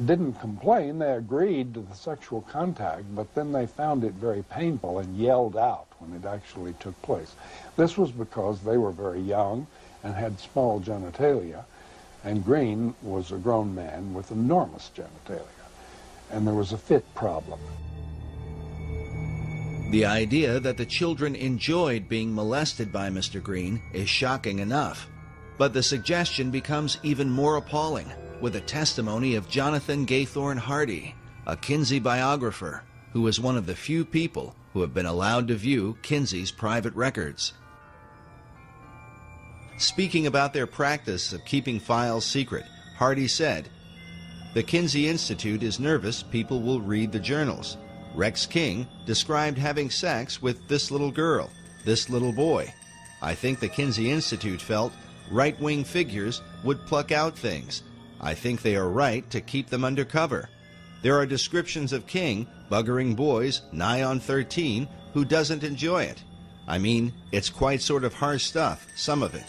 didn't complain. They agreed to the sexual contact, but then they found it very painful and yelled out when it actually took place. This was because they were very young and had small genitalia, and Green was a grown man with enormous genitalia, and there was a fit problem. The idea that the children enjoyed being molested by Mr. Green is shocking enough, but the suggestion becomes even more appalling with the testimony of Jonathan Gaythorne Hardy, a Kinsey biographer who was one of the few people who have been allowed to view Kinsey's private records. Speaking about their practice of keeping files secret, Hardy said, "The Kinsey Institute is nervous people will read the journals. Rex King described having sex with this little girl, this little boy. I think the Kinsey Institute felt right-wing figures would pluck out things. I think they are right to keep them under cover. There are descriptions of King buggering boys nigh on 13 who doesn't enjoy it. I mean, it's quite sort of harsh stuff, some of it."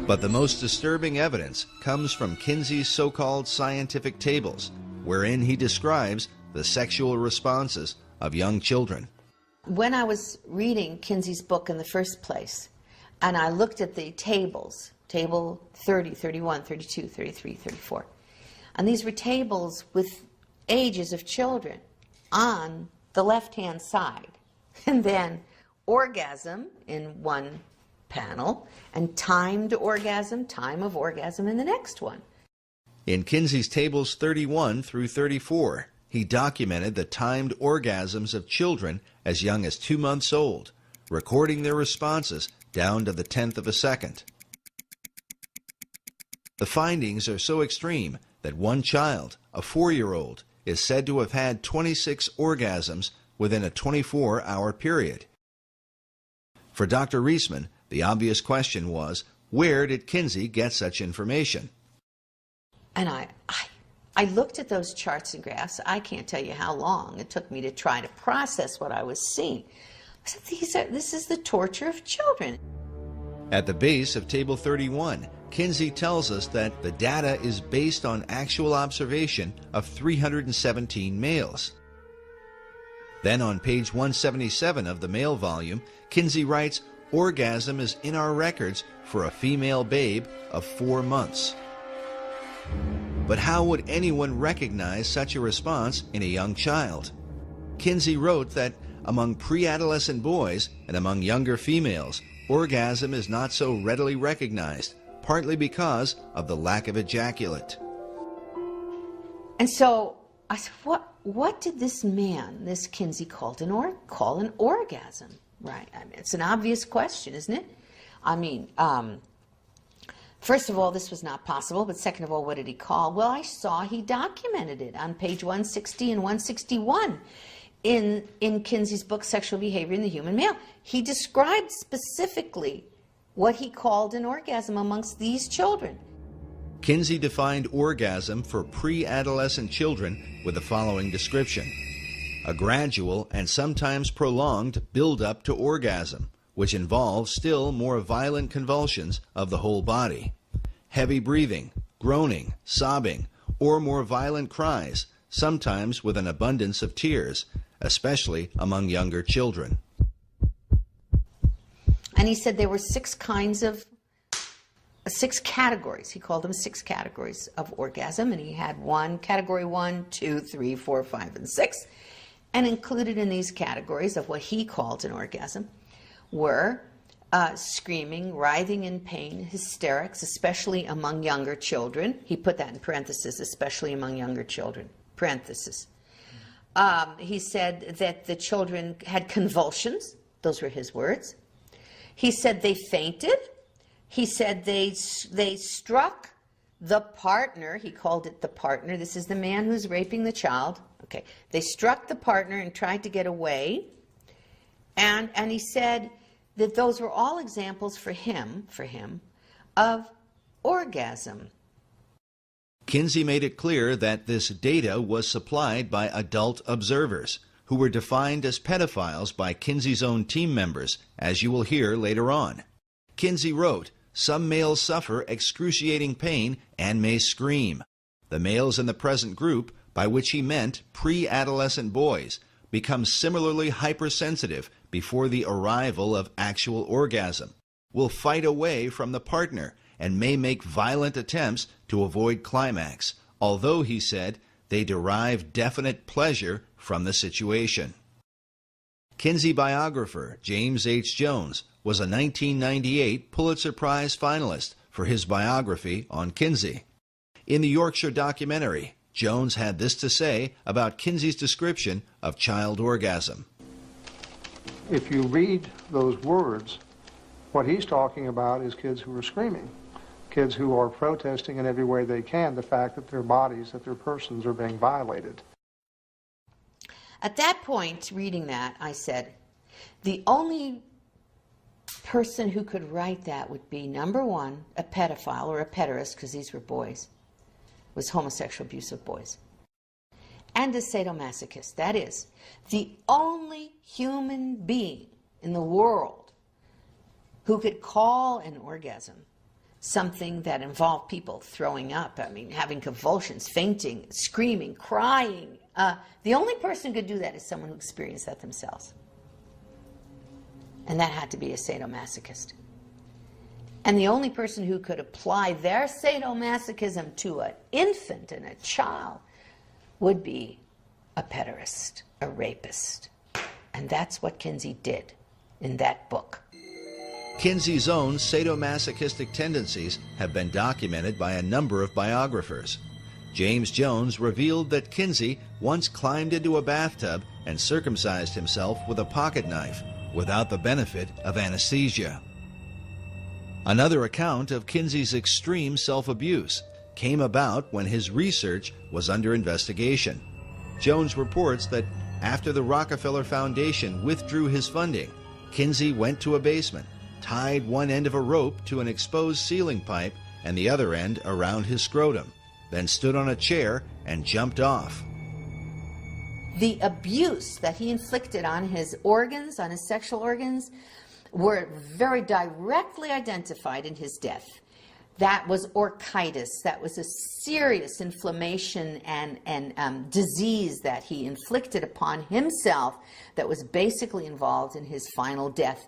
But the most disturbing evidence comes from Kinsey's so-called scientific tables, wherein he describes the sexual responses of young children. When I was reading Kinsey's book in the first place, and I looked at the tables, table 30, 31, 32, 33, 34, and these were tables with ages of children on the left-hand side, and then orgasm in one panel, and timed orgasm, time of orgasm in the next one. In Kinsey's tables 31 through 34, he documented the timed orgasms of children as young as 2 months old, recording their responses down to the 10th of a second. The findings are so extreme that one child, a 4-year-old, is said to have had 26 orgasms within a 24-hour period. For Dr. Reisman, the obvious question was, where did Kinsey get such information? And I looked at those charts and graphs. I can't tell you how long it took me to try to process what I was seeing. I said, this is the torture of children. At the base of Table 31, Kinsey tells us that the data is based on actual observation of 317 males. Then on page 177 of the male volume, Kinsey writes, "Orgasm is in our records for a female babe of 4 months." But how would anyone recognize such a response in a young child? Kinsey wrote that among pre-adolescent boys and among younger females, orgasm is not so readily recognized, partly because of the lack of ejaculate. And so I said, what did this man, this Kinsey, call an orgasm? Right. I mean, it's an obvious question, isn't it? I mean, First of all, this was not possible, but second of all, what did he call? Well, I saw he documented it on page 160 and 161 in Kinsey's book, Sexual Behavior in the Human Male. He described specifically what he called an orgasm amongst these children. Kinsey defined orgasm for pre-adolescent children with the following description: a gradual and sometimes prolonged build-up to orgasm, which involves still more violent convulsions of the whole body, heavy breathing, groaning, sobbing, or more violent cries, sometimes with an abundance of tears, especially among younger children. And he said there were six categories. He called them 6 categories of orgasm, and he had category 1, 2, 3, 4, 5, and 6. And included in these categories of what he called an orgasm were screaming, writhing in pain, hysterics, especially among younger children. He put that in parentheses, especially among younger children, parentheses. He said that the children had convulsions. Those were his words. He said they fainted. He said they struck the partner. He called it the partner. This is the man who's raping the child. Okay. They struck the partner and tried to get away. And he said that those were all examples for him, of orgasm. Kinsey made it clear that this data was supplied by adult observers, who were defined as pedophiles by Kinsey's own team members, as you will hear later on. Kinsey wrote, "Some males suffer excruciating pain and may scream. The males in the present group, by which he meant pre-adolescent boys, become similarly hypersensitive before the arrival of actual orgasm, will fight away from the partner, and may make violent attempts to avoid climax, although, he said, they derive definite pleasure from the situation." Kinsey biographer James H. Jones was a 1998 Pulitzer Prize finalist for his biography on Kinsey. In the Yorkshire documentary, Jones had this to say about Kinsey's description of child orgasm. If you read those words, what he's talking about is kids who are screaming, kids who are protesting in every way they can the fact that their bodies, that their persons are being violated. At that point, reading that, I said, the only person who could write that would be, number one, a pedophile or a pederast, because these were boys, was homosexual abuse of boys, and a sadomasochist. That is, the only human being in the world who could call an orgasm something that involved people throwing up, having convulsions, fainting, screaming, crying. The only person who could do that is someone who experienced that themselves. And that had to be a sadomasochist. And the only person who could apply their sadomasochism to an infant and a child would be a pederast, a rapist. And that's what Kinsey did in that book. Kinsey's own sadomasochistic tendencies have been documented by a number of biographers. James Jones revealed that Kinsey once climbed into a bathtub and circumcised himself with a pocket knife without the benefit of anesthesia. Another account of Kinsey's extreme self-abuse came about when his research was under investigation. Jones reports that after the Rockefeller Foundation withdrew his funding, Kinsey went to a basement, tied one end of a rope to an exposed ceiling pipe and the other end around his scrotum, then stood on a chair and jumped off. The abuse that he inflicted on his organs, on his sexual organs, were very directly identified in his death. That was orchitis. That was a serious inflammation and disease that he inflicted upon himself that was basically involved in his final death.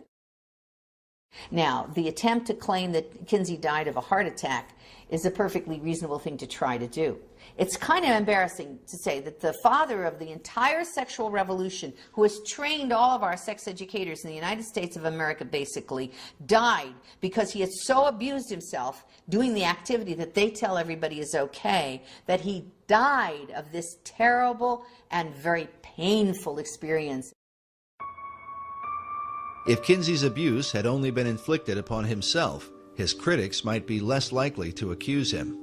Now, the attempt to claim that Kinsey died of a heart attack is a perfectly reasonable thing to try to do. It's kind of embarrassing to say that the father of the entire sexual revolution, who has trained all of our sex educators in the United States of America basically, died because he had so abused himself doing the activity that they tell everybody is okay, that he died of this terrible and very painful experience. If Kinsey's abuse had only been inflicted upon himself, his critics might be less likely to accuse him.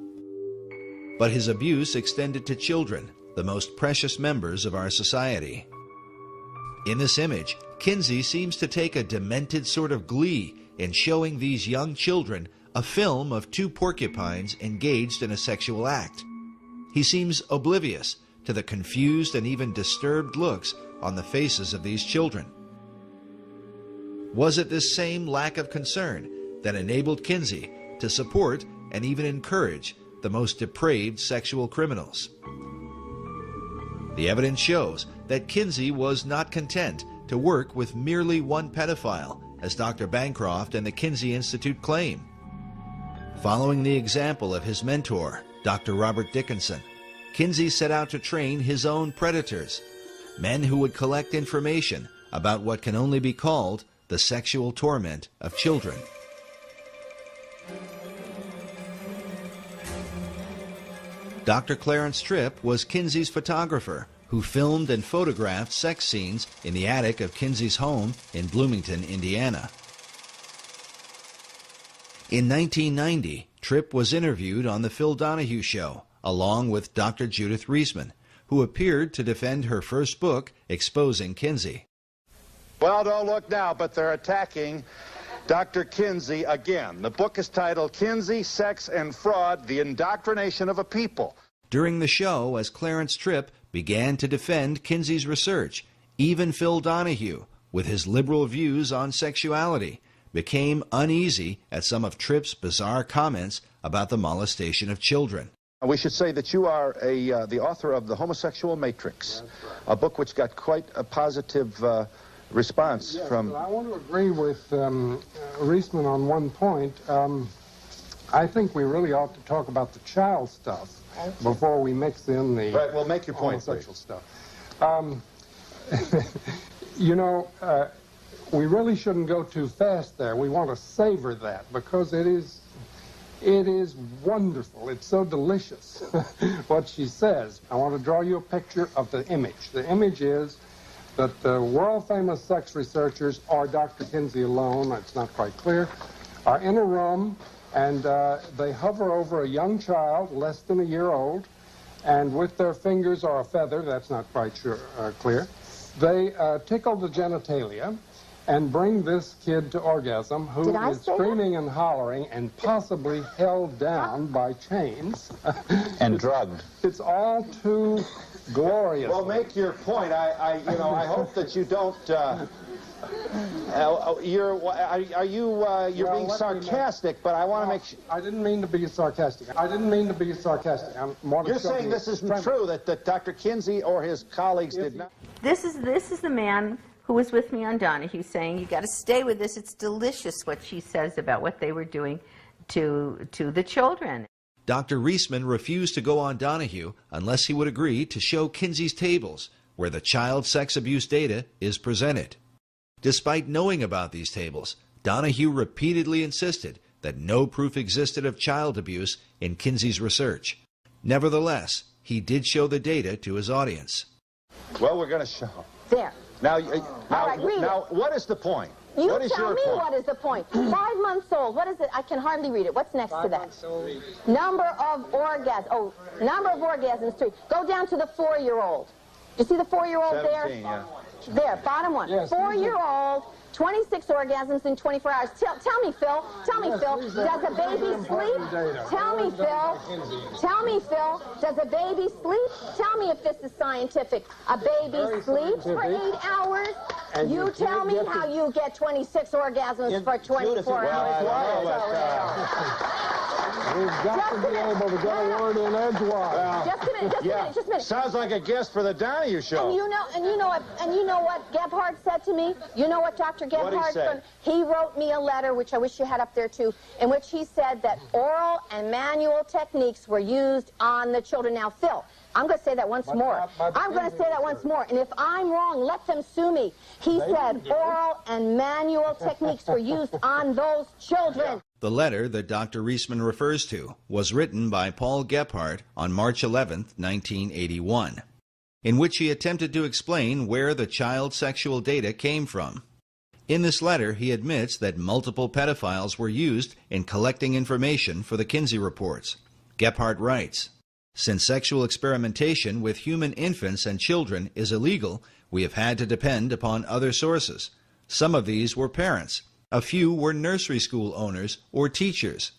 But his abuse extended to children, the most precious members of our society. In this image, Kinsey seems to take a demented sort of glee in showing these young children a film of two porcupines engaged in a sexual act. He seems oblivious to the confused and even disturbed looks on the faces of these children. Was it this same lack of concern that enabled Kinsey to support and even encourage the most depraved sexual criminals? The evidence shows that Kinsey was not content to work with merely one pedophile, as Dr. Bancroft and the Kinsey Institute claim. Following the example of his mentor, Dr. Robert Dickinson, Kinsey set out to train his own predators, men who would collect information about what can only be called the sexual torment of children. Dr. Clarence Tripp was Kinsey's photographer, who filmed and photographed sex scenes in the attic of Kinsey's home in Bloomington, Indiana. In 1990, Tripp was interviewed on The Phil Donahue Show, along with Dr. Judith Reisman, who appeared to defend her first book, exposing Kinsey. Well, don't look now, but they're attacking Dr. Kinsey again. The book is titled Kinsey, Sex and Fraud, The Indoctrination of a People. During the show, as Clarence Tripp began to defend Kinsey's research, even Phil Donahue, with his liberal views on sexuality, became uneasy at some of Tripp's bizarre comments about the molestation of children. We should say that you are the author of The Homosexual Matrix, a book which got quite a positive response from... I want to agree with Reisman on one point. I think we really ought to talk about the child stuff before we mix in the right, well, make your point, homosexual stuff. You know, we really shouldn't go too fast there. We want to savor that because it is wonderful. It's so delicious what she says. I want to draw you a picture of the image. The image is that the world-famous sex researchers, or Dr. Kinsey alone, that's not quite clear, are in a room, and they hover over a young child, less than a year old, and with their fingers or a feather, that's not quite clear, they tickle the genitalia and bring this kid to orgasm, who is screaming and hollering and possibly held down by chains. And drugged. It's all too glorious. Well, make your point. I hope that you don't. You're being sarcastic, but I want to make sure. I didn't mean to be sarcastic. You're saying this isn't true, that Dr. Kinsey or his colleagues did not. This is the man who was with me on Donahue saying, you got to stay with this. It's delicious what she says about what they were doing to the children. Dr. Reisman refused to go on Donahue unless he would agree to show Kinsey's tables, where the child sex abuse data is presented. Despite knowing about these tables, Donahue repeatedly insisted that no proof existed of child abuse in Kinsey's research. Nevertheless, he did show the data to his audience. Well, we're going to show. There. Now, what is the point? You what is tell your me point? What is the point. 5 months old. What is it? I can hardly read it. What's next to that? Number of orgasms. Oh, number of orgasms, 3. Go down to the 4-year-old. Do you see the 4-year-old there? Yeah. There, bottom one. Yes, 4-year-old, 26 orgasms in 24 hours. Tell me, Phil. Does a baby sleep? Tell me, Phil. Does a baby sleep? Tell me if this is scientific. A baby sleeps for 8 hours? And you tell me how you get 26 orgasms for 24 hours. We've got to be able to get a word in edgewise. Just a minute. Sounds like a guest for the Donahue Show. And you know what Gebhardt said to me? You know what Dr. Gebhardt said? He wrote me a letter, which I wish you had up there too, in which he said that oral and manual techniques were used on the children. Now, Phil, I'm going to say that once more. And if I'm wrong, let them sue me. He said oral and manual techniques were used on those children. The letter that Dr. Reisman refers to was written by Paul Gebhardt on March 11, 1981, in which he attempted to explain where the child sexual data came from. In this letter, he admits that multiple pedophiles were used in collecting information for the Kinsey reports. Gephardt writes, "Since sexual experimentation with human infants and children is illegal, we have had to depend upon other sources. Some of these were parents. A few were nursery school owners or teachers.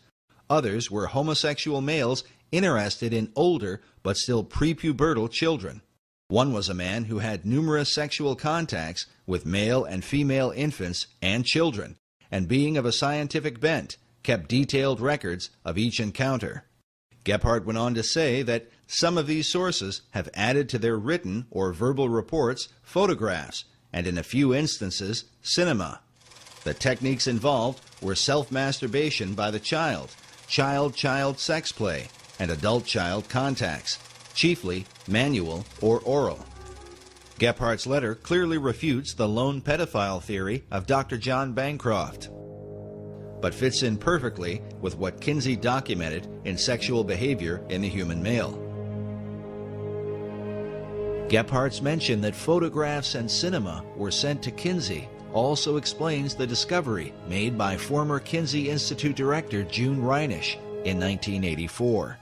Others were homosexual males interested in older but still prepubertal children. One was a man who had numerous sexual contacts with male and female infants and children, and being of a scientific bent, kept detailed records of each encounter." Gephardt went on to say that some of these sources have added to their written or verbal reports photographs, and in a few instances, cinema. The techniques involved were self-masturbation by the child, child-child sex play, and adult-child contacts, chiefly manual or oral. Gephardt's letter clearly refutes the lone pedophile theory of Dr. John Bancroft, but fits in perfectly with what Kinsey documented in sexual behavior in the human male. Gephardt's mention that photographs and cinema were sent to Kinsey also explains the discovery made by former Kinsey Institute director June Reinisch in 1984.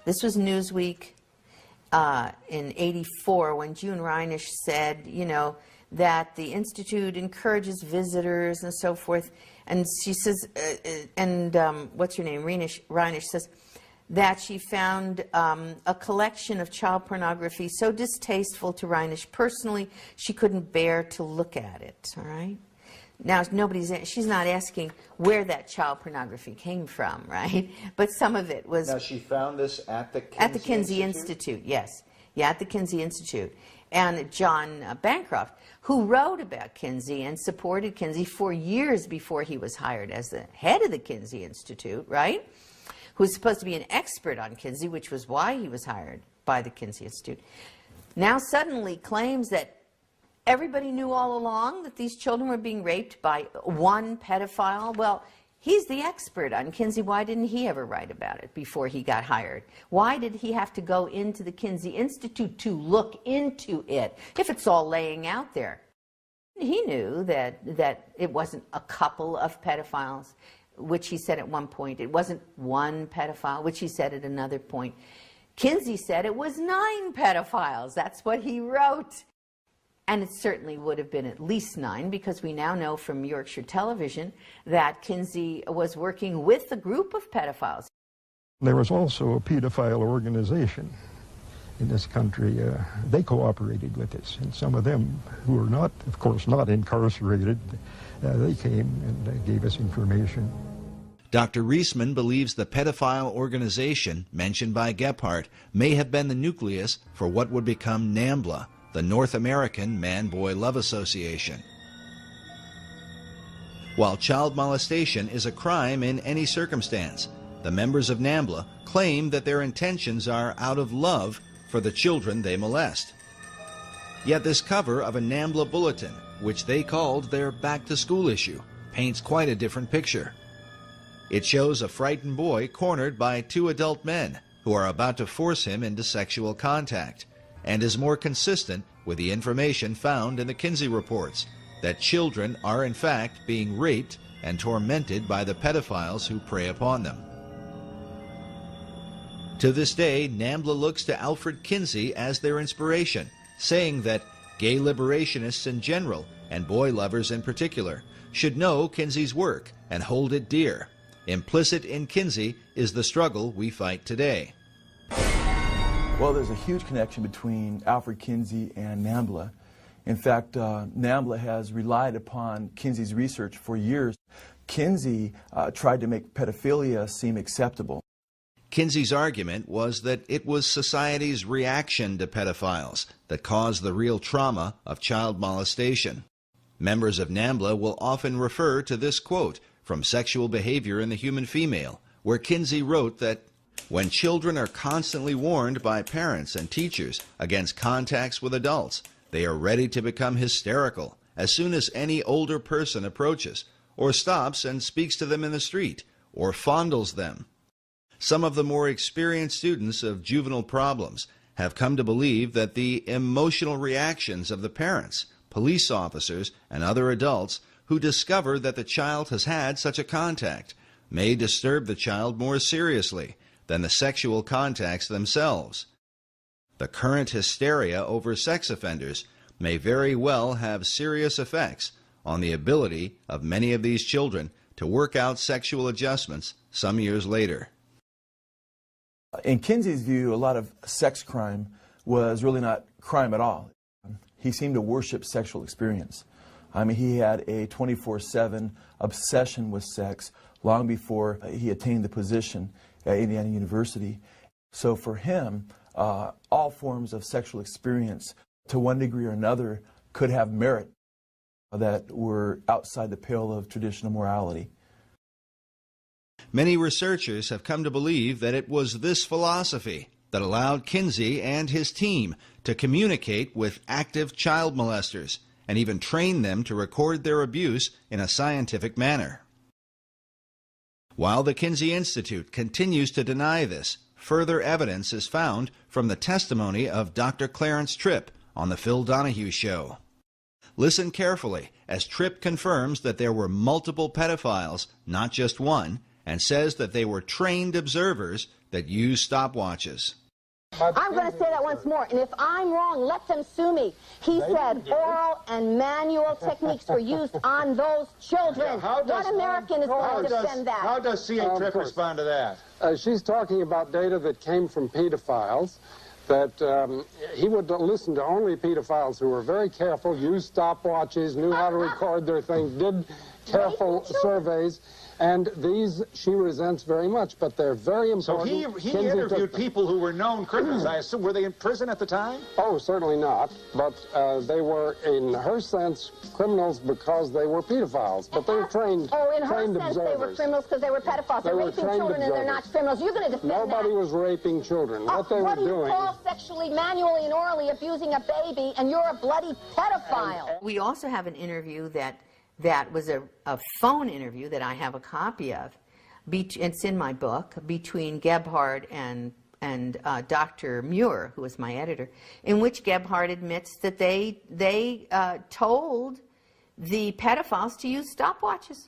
This was Newsweek in '84 when June Reinisch said, you know, that the Institute encourages visitors and so forth. And she says, what's her name? Reinisch says that she found a collection of child pornography so distasteful to Reinisch personally, she couldn't bear to look at it, all right? Now, she's not asking where that child pornography came from, right? But some of it was... Now, she found this at the Kinsey Institute, yes. Yeah, at the Kinsey Institute. And John Bancroft, who wrote about Kinsey and supported Kinsey for years before he was hired as the head of the Kinsey Institute, right? Who's supposed to be an expert on Kinsey, which was why he was hired by the Kinsey Institute, now suddenly claims that everybody knew all along that these children were being raped by one pedophile. Well, he's the expert on Kinsey. Why didn't he ever write about it before he got hired? Why did he have to go into the Kinsey Institute to look into it if it's all laying out there? He knew that it wasn't a couple of pedophiles, which he said at one point. It wasn't one pedophile, which he said at another point. Kinsey said it was 9 pedophiles. That's what he wrote. And it certainly would have been at least 9, because we now know from Yorkshire Television that Kinsey was working with a group of pedophiles. There was also a pedophile organization in this country. They cooperated with us, and some of them who were not, of course, not incarcerated, they came and gave us information. Dr. Reisman believes the pedophile organization mentioned by Gephardt may have been the nucleus for what would become NAMBLA, the North American Man-Boy Love Association. While child molestation is a crime in any circumstance, the members of NAMBLA claim that their intentions are out of love for the children they molest. Yet this cover of a NAMBLA bulletin, which they called their back-to-school issue, paints quite a different picture. It shows a frightened boy cornered by 2 adult men who are about to force him into sexual contact, and is more consistent with the information found in the Kinsey reports, that children are in fact being raped and tormented by the pedophiles who prey upon them. To this day, NAMBLA looks to Alfred Kinsey as their inspiration, saying that gay liberationists in general, and boy lovers in particular, should know Kinsey's work and hold it dear. Implicit in Kinsey is the struggle we fight today. Well, there's a huge connection between Alfred Kinsey and NAMBLA. In fact, NAMBLA has relied upon Kinsey's research for years. Kinsey tried to make pedophilia seem acceptable. Kinsey's argument was that it was society's reaction to pedophiles that caused the real trauma of child molestation. Members of NAMBLA will often refer to this quote from Sexual Behavior in the Human Female, where Kinsey wrote that when children are constantly warned by parents and teachers against contacts with adults, they are ready to become hysterical as soon as any older person approaches, or stops and speaks to them in the street, or fondles them. Some of the more experienced students of juvenile problems have come to believe that the emotional reactions of the parents police officers, and other adults who discover that the child has had such a contact may disturb the child more seriously than the sexual contacts themselves. The current hysteria over sex offenders may very well have serious effects on the ability of many of these children to work out sexual adjustments some years later. In Kinsey's view, a lot of sex crime was really not crime at all. He seemed to worship sexual experience. I mean, he had a 24/7 obsession with sex long before he attained the position at Indiana University. So for him, all forms of sexual experience, to one degree or another, could have merit that were outside the pale of traditional morality. Many researchers have come to believe that it was this philosophy that allowed Kinsey and his team to communicate with active child molesters and even train them to record their abuse in a scientific manner. While the Kinsey Institute continues to deny this, further evidence is found from the testimony of Dr. Clarence Tripp on The Phil Donahue Show. Listen carefully as Tripp confirms that there were multiple pedophiles, not just one, and says that they were trained observers that used stopwatches. I'm going to say that once more, and if I'm wrong, let them sue me. He said oral and manual techniques were used on those children. What American is going to defend that? How does C.A. Tripp respond to that? She's talking about data that came from pedophiles, that he would listen to only pedophiles who were very careful, used stopwatches, knew how to record their things, did careful surveys. And these she resents very much, but they're very important. So he interviewed people who were known criminals. I assume, were they in prison at the time? Oh, certainly not. But they were, in her sense, criminals because they were pedophiles. But they were trained Oh, in her trained sense, observers. they were criminals because they were pedophiles. They're raping children and they're not criminals. You're going to defend Nobody that. was raping children. What they were do you doing... call sexually, manually, and orally abusing a baby, and you're a bloody pedophile? We also have an interview that was a phone interview that I have a copy of. It's in my book, between Gebhard and Dr. Muir, who was my editor, in which Gebhard admits that they told the pedophiles to use stopwatches.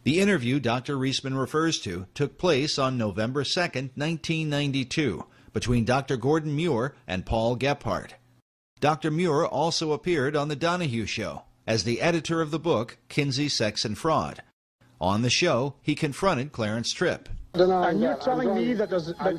The interview Dr. Reisman refers to took place on November 2nd, 1992, between Dr. Gordon Muir and Paul Gebhard. Dr. Muir also appeared on The Donahue Show as the editor of the book, Kinsey, Sex and Fraud. On the show, he confronted Clarence Tripp. And you're telling me that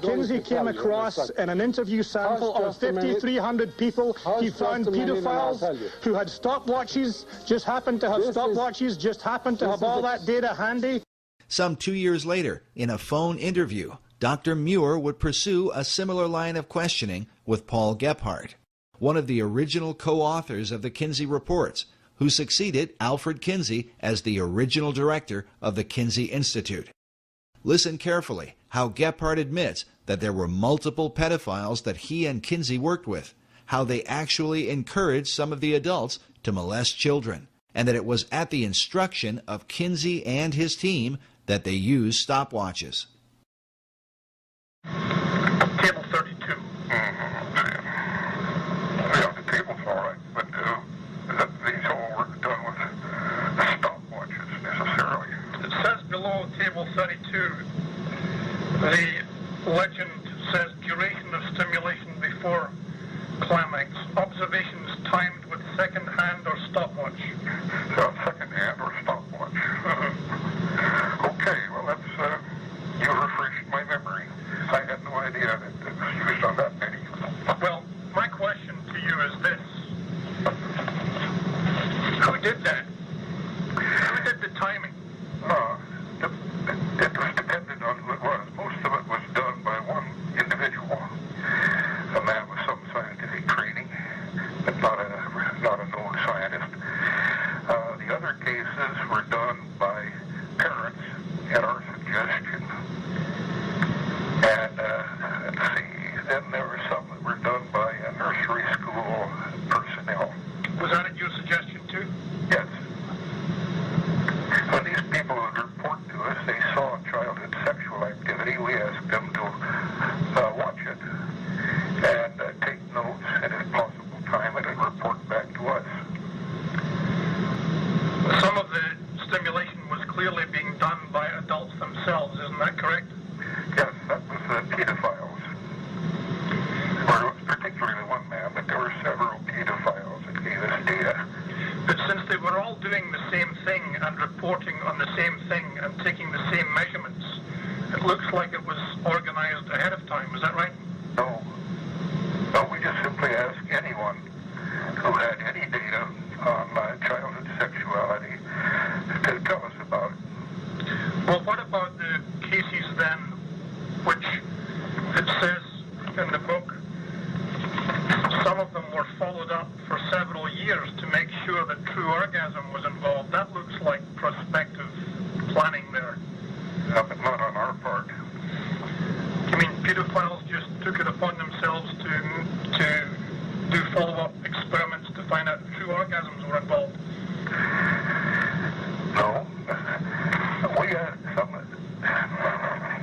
Kinsey came across in an interview sample of 5,300 people, he found pedophiles who had stopwatches, just happened to have stopwatches, just happened to have all that data handy? Some 2 years later, in a phone interview, Dr. Muir would pursue a similar line of questioning with Paul Gebhard, one of the original co-authors of the Kinsey reports, who succeeded Alfred Kinsey as the original director of the Kinsey Institute. Listen carefully how Gebhard admits that there were multiple pedophiles that he and Kinsey worked with, how they actually encouraged some of the adults to molest children, and that it was at the instruction of Kinsey and his team that they used stopwatches. Table 32. Yeah, the table's all right, but these all were done with stopwatches necessarily. It says below table 32, the legend says duration of stimulation before climax. Observations timed with second hand or stopwatch. So second hand or stopwatch. Okay, well that's, you reporting on the same thing and taking the same measurements. It looks like it was organized ahead of time. Is that right? No. No, we just simply asked anyone who had any data on childhood sexuality to tell us about it. Well, what about the cases then, which it says in the book, some of them were followed up for several years to make sure that true orgasm was involved. That looks like prospective planning there. Yeah, but not on our part. You mean pedophiles just took it upon themselves to do follow-up experiments to find out if true orgasms were involved? No. We had some.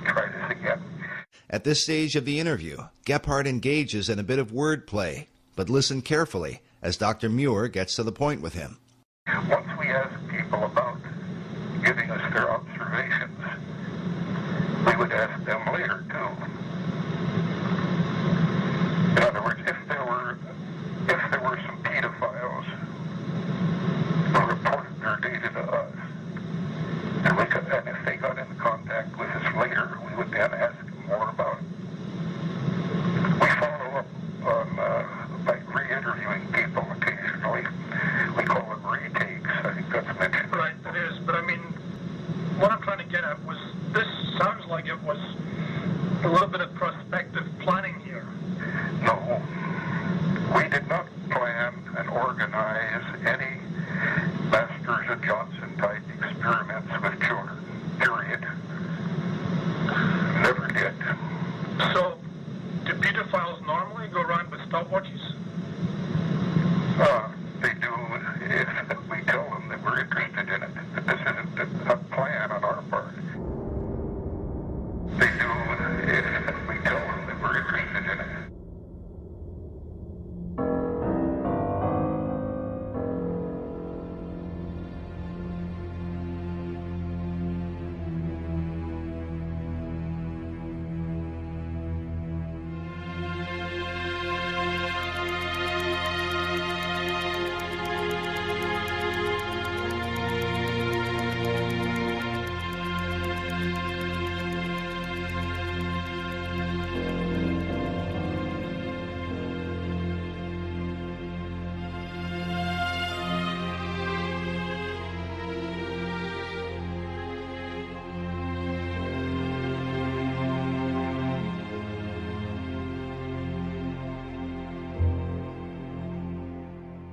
Try this again. At this stage of the interview, Gephardt engages in a bit of wordplay, but listen carefully as Dr. Muir gets to the point with him. Once we asked people about giving us their observations, we would ask them later, too. In other words, if there were some pedophiles who reported their data to us, and if they got in contact with us later, we would then ask them more about it. We follow up on, by re-interviewing people occasionally. We call them retakes. I think that's mentioned. Right, it is. But I mean, what I'm trying to get at was, this sounds like it was a little bit of prospective planning here. No. We did not plan and organize any Masters and Johnson-type experiments with children, period. Never did. So, do pedophiles normally go around with stopwatches? They do if we tell them that we're interested in it. But this isn't a plan on our part. They do if we tell them that we're interested in it.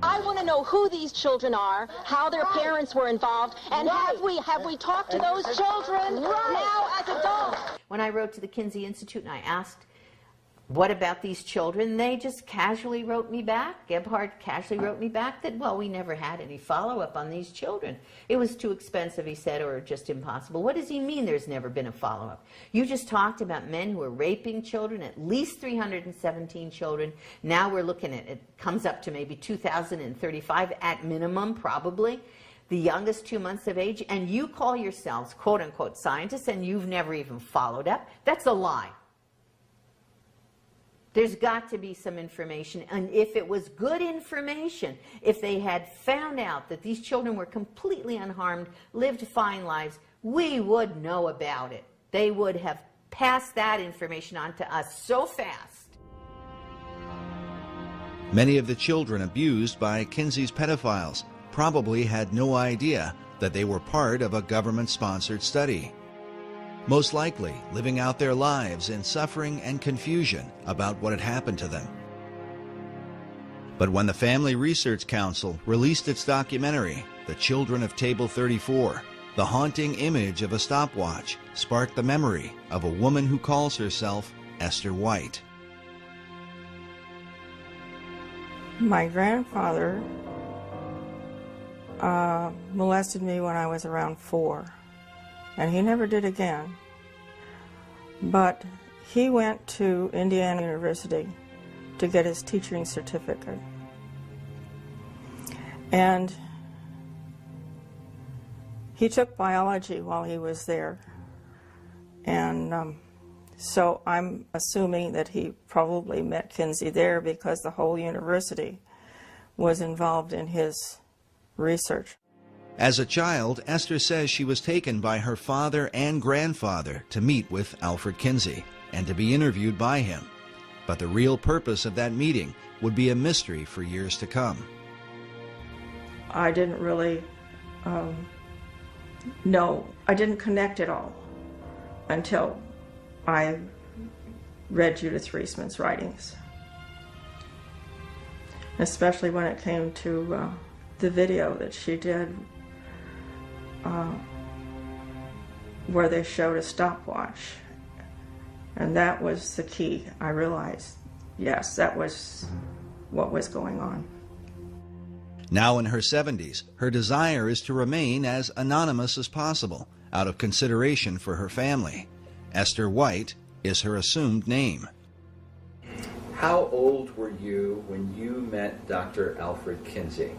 I want to know who these children are, how their parents were involved, and have we talked to those children now as adults? When I wrote to the Kinsey Institute and I asked, what about these children? They just casually wrote me back. Gephardt casually wrote me back that, well, we never had any follow-up on these children. It was too expensive, he said, or just impossible. What does he mean there's never been a follow-up? You just talked about men who are raping children, at least 317 children. Now we're looking at, it comes up to maybe 2,035 at minimum, probably. The youngest 2 months of age, and you call yourselves, quote-unquote, scientists, and you've never even followed up. That's a lie. There's got to be some information, and if it was good information, if they had found out that these children were completely unharmed, lived fine lives, we would know about it. They would have passed that information on to us so fast. Many of the children abused by Kinsey's pedophiles probably had no idea that they were part of a government-sponsored study. Most likely living out their lives in suffering and confusion about what had happened to them. But when the Family Research Council released its documentary, The Children of Table 34, the haunting image of a stopwatch sparked the memory of a woman who calls herself Esther White. My grandfather molested me when I was around 4. And he never did again. But he went to Indiana University to get his teaching certificate. And he took biology while he was there. And so I'm assuming that he probably met Kinsey there because the whole university was involved in his research. As a child, Esther says she was taken by her father and grandfather to meet with Alfred Kinsey and to be interviewed by him. But the real purpose of that meeting would be a mystery for years to come. I didn't really know. I didn't connect it all until I read Judith Reisman's writings, especially when it came to the video that she did where they showed a stopwatch. And that was the key. I realized, yes, that was what was going on. Now in her 70s, her desire is to remain as anonymous as possible, out of consideration for her family. Esther White is her assumed name. How old were you when you met Dr. Alfred Kinsey?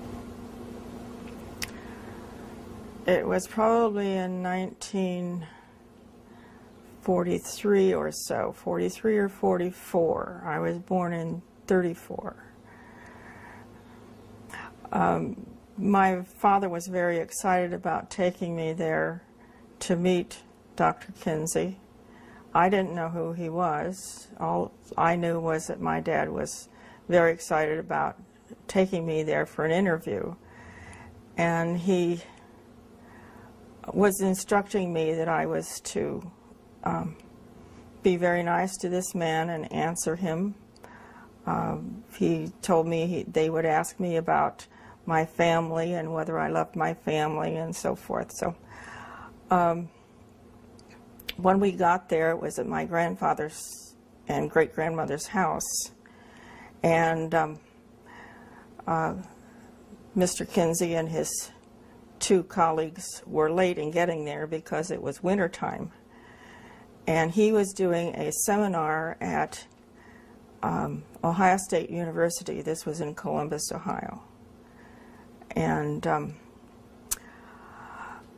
It was probably in 1943 or so, 43 or 44. I was born in 34. My father was very excited about taking me there to meet Dr. Kinsey. I didn't know who he was. All I knew was that my dad was very excited about taking me there for an interview. And he was instructing me that I was to be very nice to this man and answer him. He told me they would ask me about my family and whether I loved my family and so forth. So when we got there, it was at my grandfather's and great-grandmother's house, and Mr. Kinsey and his two colleagues were late in getting there because it was wintertime, and he was doing a seminar at Ohio State University. This was in Columbus, Ohio. And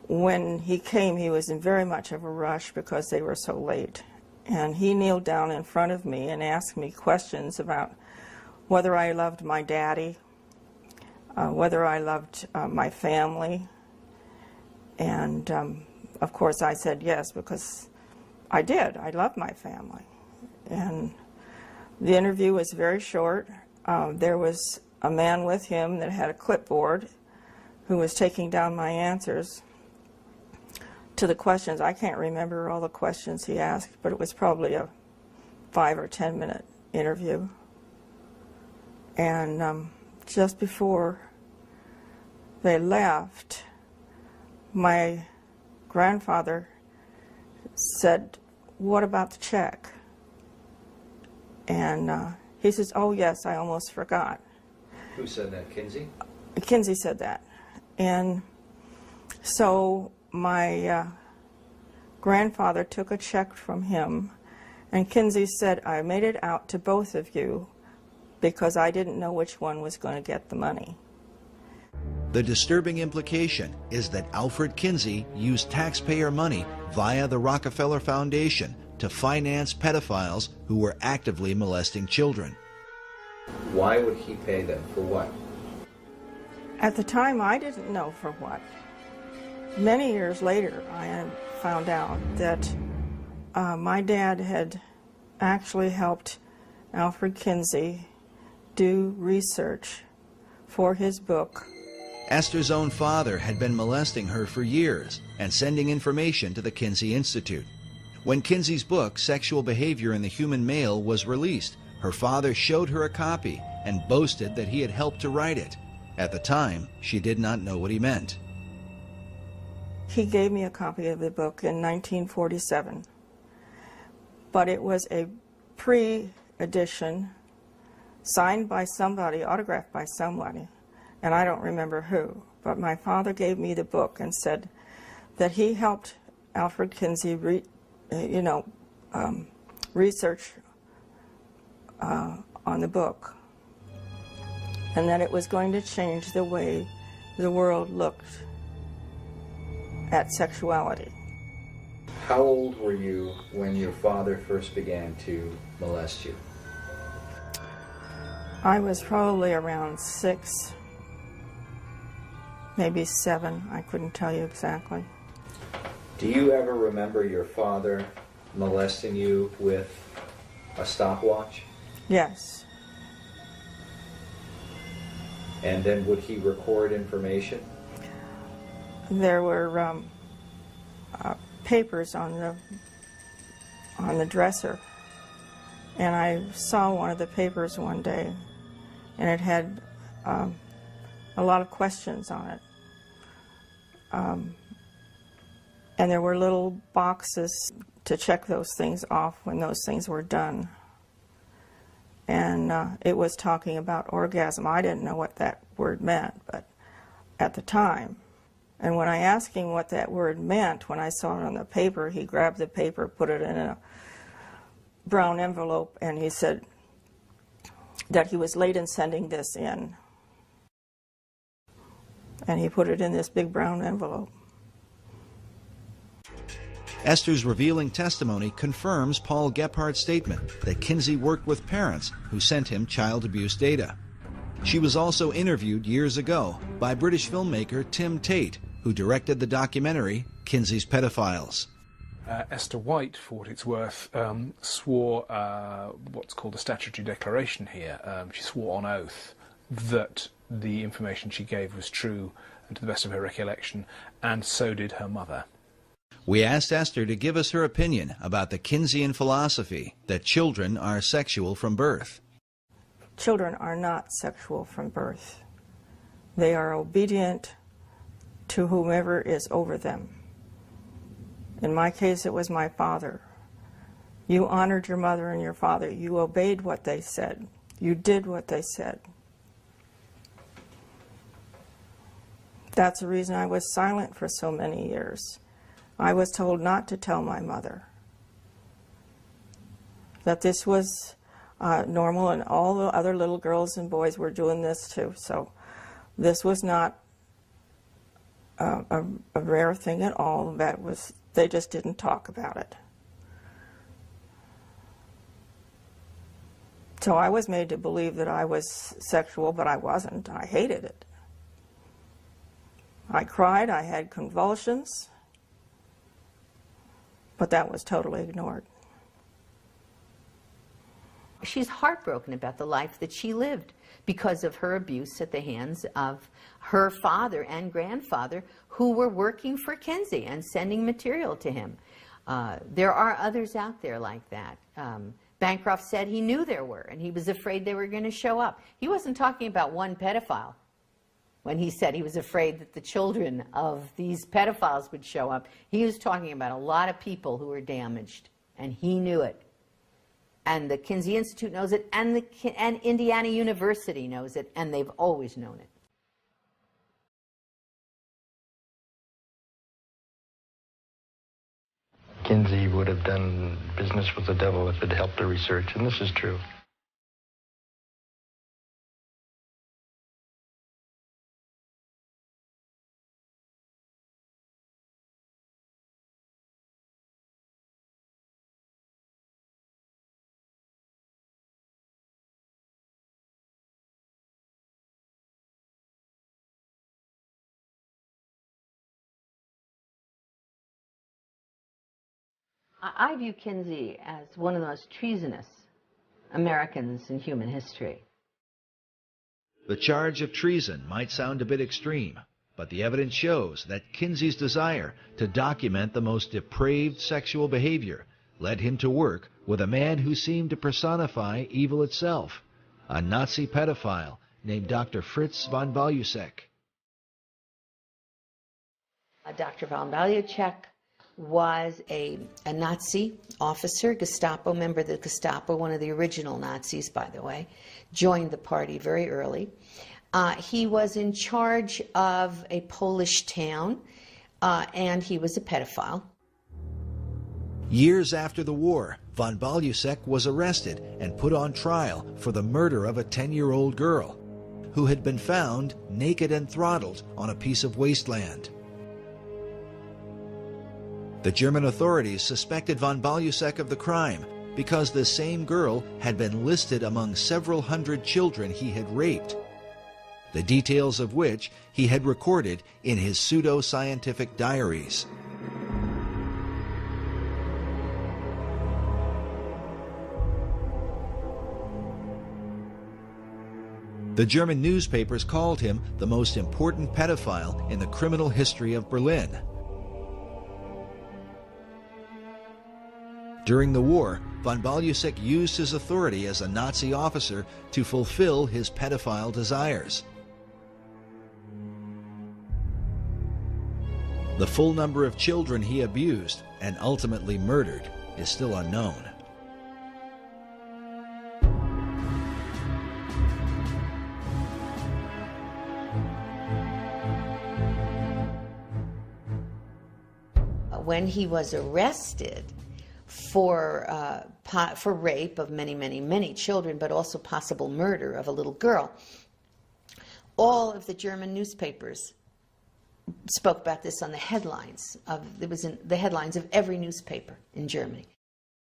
when he came, he was in very much of a rush because they were so late. And he kneeled down in front of me and asked me questions about whether I loved my daddy, whether I loved my family. And of course I said yes, because I did. I loved my family. And the interview was very short. There was a man with him that had a clipboard who was taking down my answers to the questions. I can't remember all the questions he asked, but it was probably a 5 or 10 minute interview. And just before they left, my grandfather said, "What about the check?" And he says, "Oh yes, I almost forgot." Who said that, Kinsey? Kinsey said that. And so my grandfather took a check from him, and Kinsey said, "I made it out to both of you because I didn't know which one was going to get the money." The disturbing implication is that Alfred Kinsey used taxpayer money via the Rockefeller Foundation to finance pedophiles who were actively molesting children. Why would he pay them? For what? At the time, I didn't know for what. Many years later, I found out that my dad had actually helped Alfred Kinsey do research for his book. Esther's own father had been molesting her for years and sending information to the Kinsey Institute. When Kinsey's book, Sexual Behavior in the Human Male, was released, her father showed her a copy and boasted that he had helped to write it. At the time, she did not know what he meant. He gave me a copy of the book in 1947, but it was a pre-edition signed by somebody, autographed by somebody, and I don't remember who, but my father gave me the book and said that he helped Alfred Kinsey research on the book, and that it was going to change the way the world looked at sexuality. How old were you when your father first began to molest you? I was probably around 6. Maybe 7. I couldn't tell you exactly. Do you ever remember your father molesting you with a stopwatch? Yes. And then would he record information? There were papers on the dresser, and I saw one of the papers one day, and it had a lot of questions on it. And there were little boxes to check those things off when those things were done. And it was talking about orgasm. I didn't know what that word meant, but at the time. And when I asked him what that word meant, when I saw it on the paper, he grabbed the paper, put it in a brown envelope, and he said that he was late in sending this in. And he put it in this big brown envelope. Esther's revealing testimony confirms Paul Gephardt's statement that Kinsey worked with parents who sent him child abuse data. She was also interviewed years ago by British filmmaker Tim Tate, who directed the documentary Kinsey's Pedophiles. Esther White, for what it's worth, swore what's called a statutory declaration here. She swore on oath that the information she gave was true and to the best of her recollection, and so did her mother. We asked Esther to give us her opinion about the Kinseyan philosophy that children are sexual from birth. Children are not sexual from birth. They are obedient to whomever is over them. In my case, it was my father. You honored your mother and your father. You obeyed what they said. You did what they said. That's the reason I was silent for so many years. I was told not to tell my mother that this was normal, and all the other little girls and boys were doing this too. So this was not a rare thing at all. That was, they just didn't talk about it. So I was made to believe that I was sexual, but I wasn't. I hated it. I cried, I had convulsions, but that was totally ignored. She's heartbroken about the life that she lived because of her abuse at the hands of her father and grandfather, who were working for Kinsey and sending material to him. There are others out there like that. Bancroft said he knew there were, and he was afraid they were going to show up. He wasn't talking about one pedophile when he said he was afraid that the children of these pedophiles would show up. He was talking about a lot of people who were damaged, and he knew it. And the Kinsey Institute knows it, and Indiana University knows it, and they've always known it. Kinsey would have done business with the devil if it helped her research, and this is true. I view Kinsey as one of the most treasonous Americans in human history. The charge of treason might sound a bit extreme, but the evidence shows that Kinsey's desire to document the most depraved sexual behavior led him to work with a man who seemed to personify evil itself, a Nazi pedophile named Dr. Fritz von Balusek. Dr. von Balusek was a Nazi officer, Gestapo member of the Gestapo, one of the original Nazis, by the way, joined the party very early. He was in charge of a Polish town, and he was a pedophile. Years after the war, von Balusek was arrested and put on trial for the murder of a 10-year-old girl who had been found naked and throttled on a piece of wasteland. The German authorities suspected von Balusek of the crime because the same girl had been listed among several hundred children he had raped. the details of which he had recorded in his pseudo-scientific diaries. The German newspapers called him the most important pedophile in the criminal history of Berlin. During the war, von Balusek used his authority as a Nazi officer to fulfill his pedophile desires. The full number of children he abused and ultimately murdered is still unknown. When he was arrested for rape of many children, but also possible murder of a little girl, all of the German newspapers spoke about this on the headlines. It was in the headlines of every newspaper in Germany.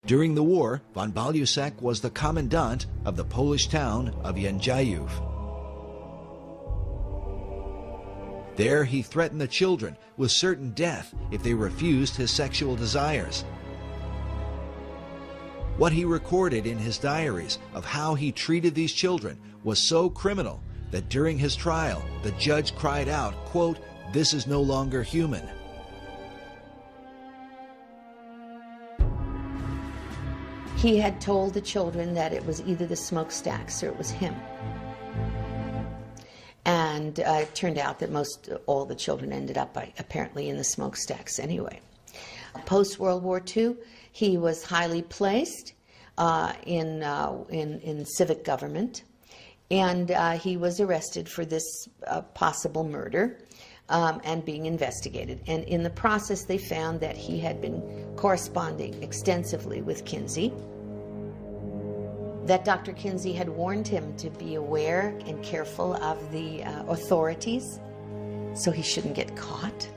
During the war, von Balusek was the commandant of the Polish town of Jędrzejów. There he threatened the children with certain death if they refused his sexual desires. What he recorded in his diaries of how he treated these children was so criminal that during his trial, the judge cried out, quote, "This is no longer human." He had told the children that it was either the smokestacks or it was him. And it turned out that all the children ended up apparently in the smokestacks anyway. Post-World War II, he was highly placed in civic government, and he was arrested for this possible murder and being investigated. And in the process, they found that he had been corresponding extensively with Kinsey, that Dr. Kinsey had warned him to be aware and careful of the authorities so he shouldn't get caught.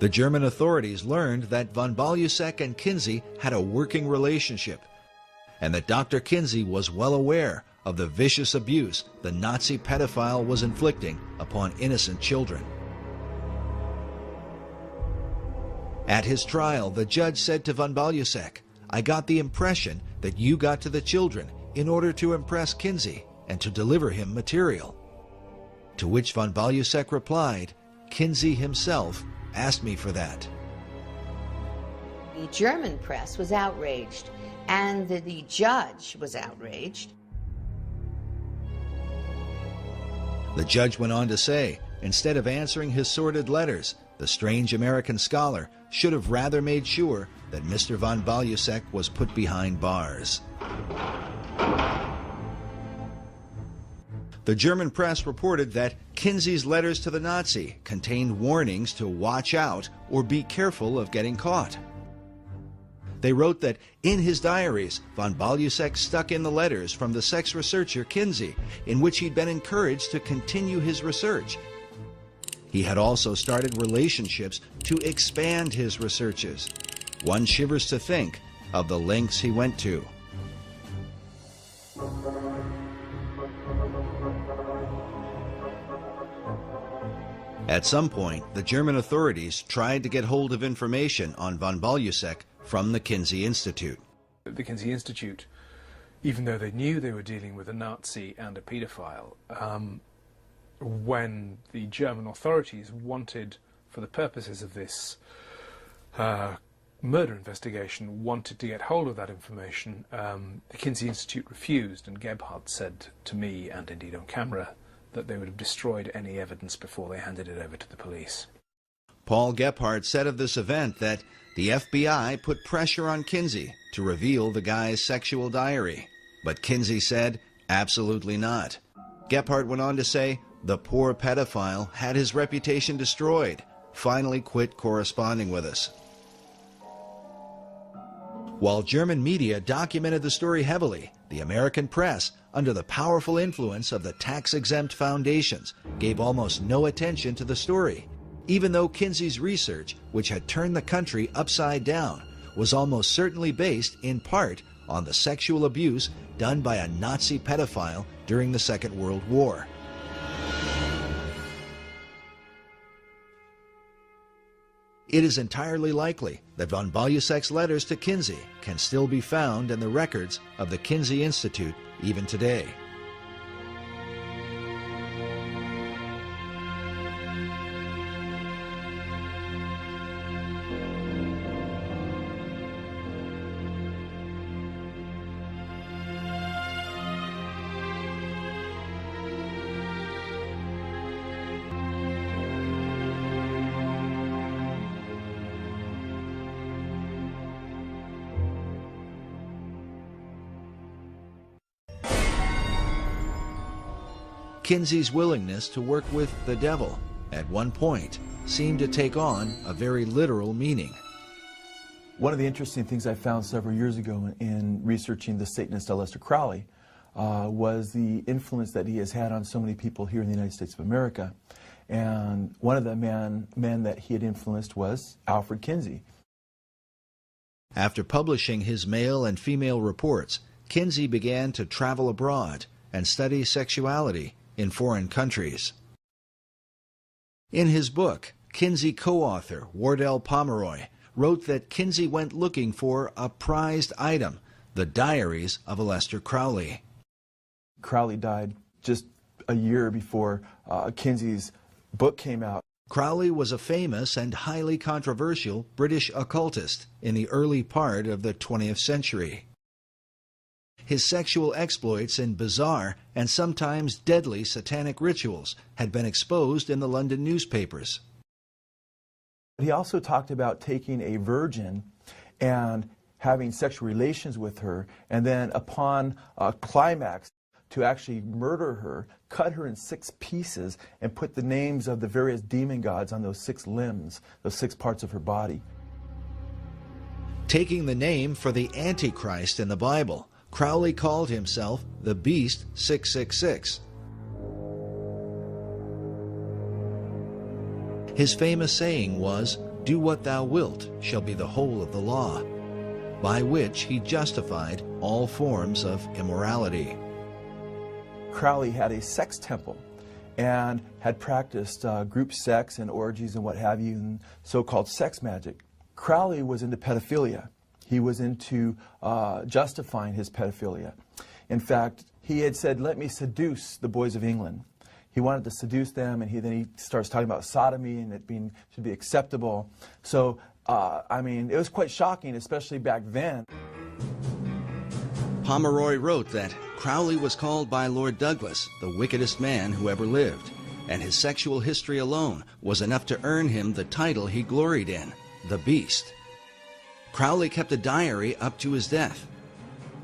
The German authorities learned that von Balusek and Kinsey had a working relationship, and that Dr. Kinsey was well aware of the vicious abuse the Nazi pedophile was inflicting upon innocent children. At his trial, the judge said to von Balusek, "I got the impression that you got to the children in order to impress Kinsey and to deliver him material." To which von Balusek replied, "Kinsey himself asked me for that." The German press was outraged, and the judge was outraged. The judge went on to say, instead of answering his sordid letters, the strange American scholar should have rather made sure that Mr. von Balusek was put behind bars. The German press reported that Kinsey's letters to the Nazi contained warnings to watch out or be careful of getting caught. They wrote that in his diaries, von Balusek stuck in the letters from the sex researcher Kinsey, in which he'd been encouraged to continue his research. He had also started relationships to expand his researches. One shivers to think of the lengths he went to. At some point, the German authorities tried to get hold of information on von Balusek from the Kinsey Institute. The Kinsey Institute, even though they knew they were dealing with a Nazi and a paedophile, when the German authorities wanted, for the purposes of this murder investigation, wanted to get hold of that information, the Kinsey Institute refused, and Gebhardt said to me, and indeed on camera, that they would have destroyed any evidence before they handed it over to the police. Paul Gebhardt said of this event that the FBI put pressure on Kinsey to reveal the guy's sexual diary, but Kinsey said, absolutely not. Gebhardt went on to say, the poor pedophile had his reputation destroyed, finally quit corresponding with us. While German media documented the story heavily, the American press, under the powerful influence of the tax-exempt foundations, gave almost no attention to the story, even though Kinsey's research, which had turned the country upside down, was almost certainly based in part on the sexual abuse done by a Nazi pedophile during the Second World War. It is entirely likely that von Balusec's letters to Kinsey can still be found in the records of the Kinsey Institute even today. Kinsey's willingness to work with the devil at one point seemed to take on a very literal meaning. One of the interesting things I found several years ago in researching the Satanist Aleister Crowley was the influence that he has had on so many people here in the United States of America. And one of the men that he had influenced was Alfred Kinsey. After publishing his male and female reports, Kinsey began to travel abroad and study sexuality in foreign countries. In his book, Kinsey co-author Wardell Pomeroy wrote that Kinsey went looking for a prized item, the diaries of Aleister Crowley. Crowley died just a year before Kinsey's book came out. Crowley was a famous and highly controversial British occultist in the early part of the 20th century. His sexual exploits in bizarre and sometimes deadly satanic rituals had been exposed in the London newspapers. He also talked about taking a virgin and having sexual relations with her, and then upon a climax to actually murder her, cut her in 6 pieces, and put the names of the various demon gods on those 6 limbs, those 6 parts of her body. Taking the name for the Antichrist in the Bible, Crowley called himself the Beast 666. His famous saying was, "Do what thou wilt shall be the whole of the law," by which he justified all forms of immorality. Crowley had a sex temple and had practiced group sex and orgies and what have you, and so-called sex magic. Crowley was into pedophilia. He was into justifying his pedophilia. In fact, he had said, "Let me seduce the boys of England." He wanted to seduce them, and then he starts talking about sodomy and it should be acceptable. So, I mean, it was quite shocking, especially back then. Pomeroy wrote that Crowley was called by Lord Douglas the wickedest man who ever lived, and his sexual history alone was enough to earn him the title he gloried in, the Beast. Crowley kept a diary up to his death.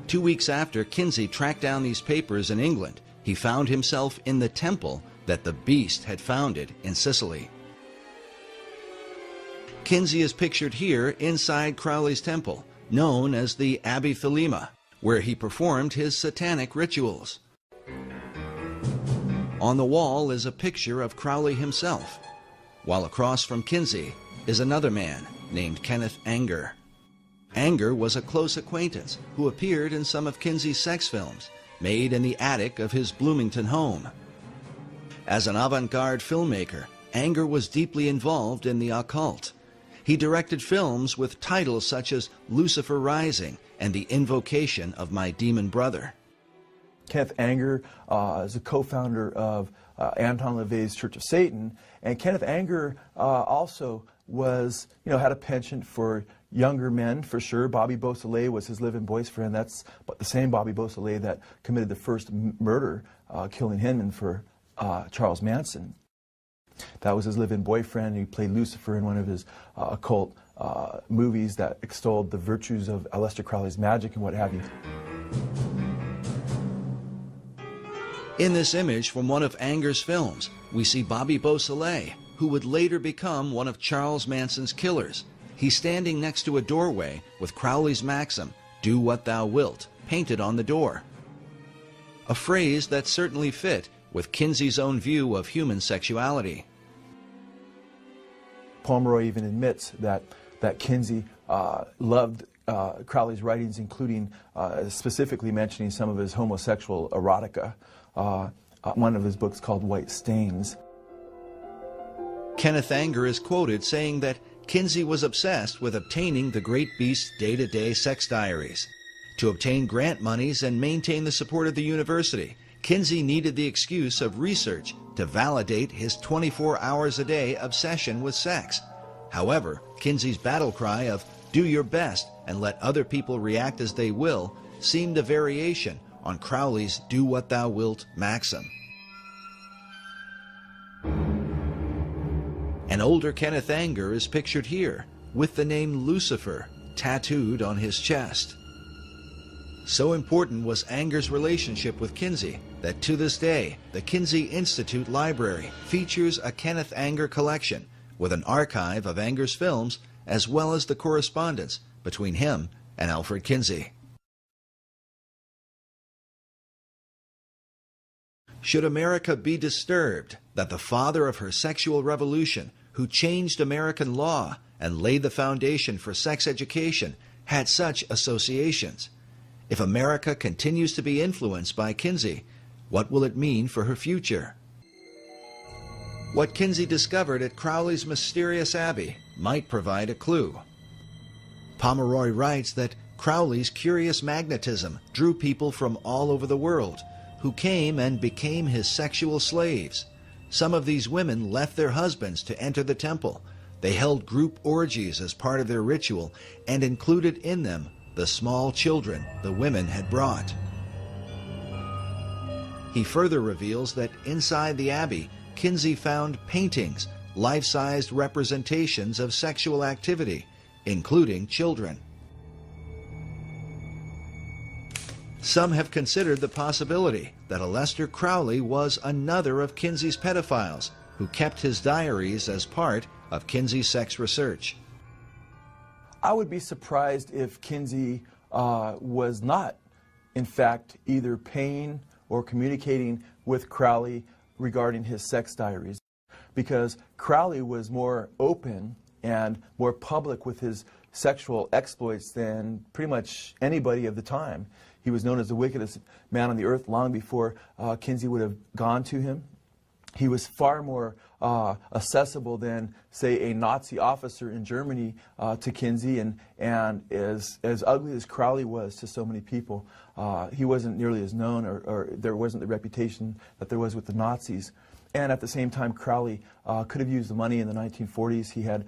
2 weeks after Kinsey tracked down these papers in England, he found himself in the temple that the Beast had founded in Sicily. Kinsey is pictured here inside Crowley's temple, known as the Abbey Thelema, where he performed his satanic rituals. On the wall is a picture of Crowley himself, while across from Kinsey is another man named Kenneth Anger. Anger was a close acquaintance who appeared in some of Kinsey's sex films, made in the attic of his Bloomington home. As an avant-garde filmmaker, Anger was deeply involved in the occult. He directed films with titles such as Lucifer Rising and The Invocation of My Demon Brother. Kenneth Anger is a co-founder of Anton LaVey's Church of Satan, and Kenneth Anger also was, had a penchant for younger men, for sure. Bobby Beausoleil was his live-in boyfriend. That's the same Bobby Beausoleil that committed the first murder, killing Hinman for Charles Manson. That was his live-in boyfriend. He played Lucifer in one of his occult movies that extolled the virtues of Aleister Crowley's magic and what have you. In this image from one of Anger's films, we see Bobby Beausoleil, who would later become one of Charles Manson's killers. He's standing next to a doorway with Crowley's maxim, "Do what thou wilt," painted on the door. A phrase that certainly fit with Kinsey's own view of human sexuality. Pomeroy even admits that Kinsey loved Crowley's writings, including specifically mentioning some of his homosexual erotica. One of his books called White Stains. Kenneth Anger is quoted saying that Kinsey was obsessed with obtaining the great beast's day-to-day sex diaries. To obtain grant monies and maintain the support of the university, Kinsey needed the excuse of research to validate his 24 hours a day obsession with sex. However, Kinsey's battle cry of "do your best and let other people react as they will" seemed a variation on Crowley's "do what thou wilt" maxim. An older Kenneth Anger is pictured here, with the name Lucifer tattooed on his chest. So important was Anger's relationship with Kinsey that to this day, the Kinsey Institute Library features a Kenneth Anger collection with an archive of Anger's films as well as the correspondence between him and Alfred Kinsey. Should America be disturbed that the father of her sexual revolution, who changed American law and laid the foundation for sex education, had such associations? If America continues to be influenced by Kinsey, what will it mean for her future? What Kinsey discovered at Crowley's mysterious abbey might provide a clue. Pomeroy writes that Crowley's curious magnetism drew people from all over the world, who came and became his sexual slaves. Some of these women left their husbands to enter the temple. They held group orgies as part of their ritual and included in them the small children the women had brought. He further reveals that inside the abbey, Kinsey found paintings, life-sized representations of sexual activity, including children. Some have considered the possibility that Aleister Crowley was another of Kinsey's pedophiles who kept his diaries as part of Kinsey's sex research. I would be surprised if Kinsey was not, in fact, either paying or communicating with Crowley regarding his sex diaries, because Crowley was more open and more public with his sexual exploits than pretty much anybody of the time. He was known as the wickedest man on the earth long before Kinsey would have gone to him. He was far more accessible than, say, a Nazi officer in Germany to Kinsey, and as ugly as Crowley was to so many people, he wasn't nearly as known, or there wasn't the reputation that there was with the Nazis. And at the same time, Crowley could have used the money in the 1940s. He had,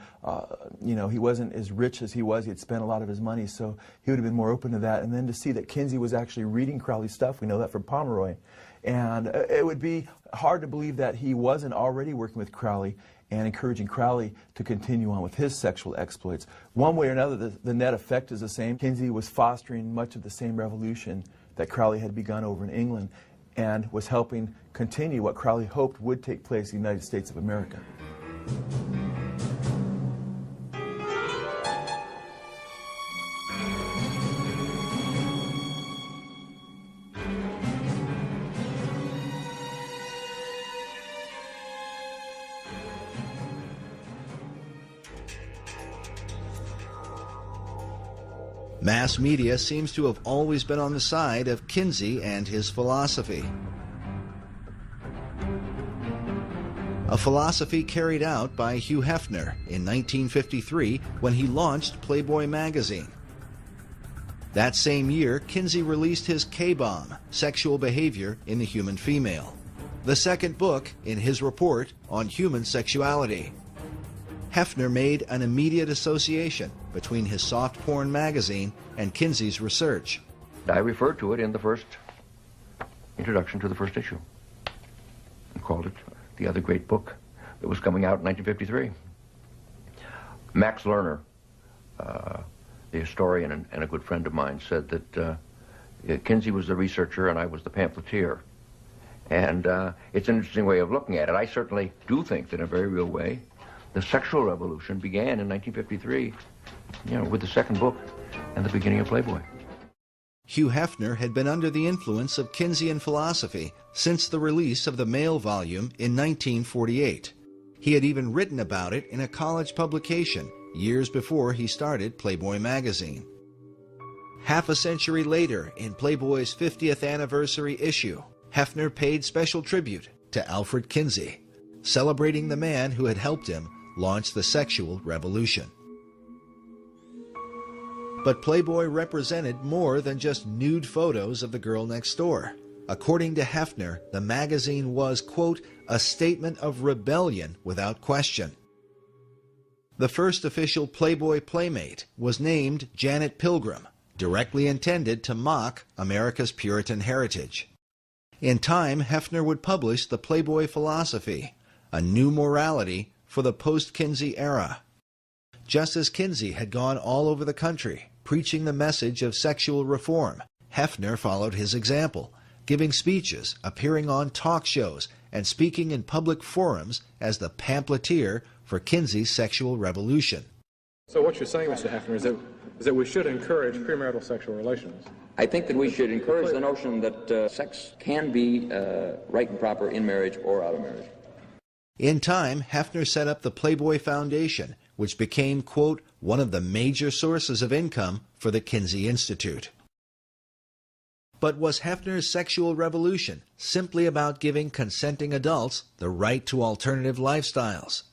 he wasn't as rich as he was. He had spent a lot of his money, so he would have been more open to that. And then to see that Kinsey was actually reading Crowley's stuff, we know that from Pomeroy. And it would be hard to believe that he wasn't already working with Crowley and encouraging Crowley to continue on with his sexual exploits. One way or another, the net effect is the same. Kinsey was fostering much of the same revolution that Crowley had begun over in England, and was helping continue what Crowley hoped would take place in the United States of America. Mass media seems to have always been on the side of Kinsey and his philosophy. A philosophy carried out by Hugh Hefner in 1953 when he launched Playboy magazine. That same year, Kinsey released his K-Bomb, Sexual Behavior in the Human Female, the second book in his report on human sexuality. Hefner made an immediate association between his soft porn magazine and Kinsey's research. I referred to it in the first introduction to the first issue and called it the other great book that was coming out in 1953. Max Lerner, the historian and a good friend of mine, said that Kinsey was the researcher and I was the pamphleteer. And it's an interesting way of looking at it. I certainly do think that in a very real way, the sexual revolution began in 1953, with the second book and the beginning of Playboy. Hugh Hefner had been under the influence of Kinseyan philosophy since the release of the male volume in 1948. He had even written about it in a college publication years before he started Playboy magazine. Half a century later, in Playboy's 50th anniversary issue, Hefner paid special tribute to Alfred Kinsey, celebrating the man who had helped him launched the sexual revolution. But Playboy represented more than just nude photos of the girl next door. According to Hefner, the magazine was, quote, a statement of rebellion without question. The first official Playboy playmate was named Janet Pilgrim, directly intended to mock America's Puritan heritage. In time, Hefner would publish the Playboy philosophy, a new morality for the post-Kinsey era. Just as Kinsey had gone all over the country, preaching the message of sexual reform, Hefner followed his example, giving speeches, appearing on talk shows, and speaking in public forums as the pamphleteer for Kinsey's sexual revolution. So what you're saying, Mr. Hefner, is that we should encourage premarital sexual relations? I think that we should encourage the notion that sex can be right and proper in marriage or out of marriage. In time, Hefner set up the Playboy Foundation, which became, quote, one of the major sources of income for the Kinsey Institute. But was Hefner's sexual revolution simply about giving consenting adults the right to alternative lifestyles?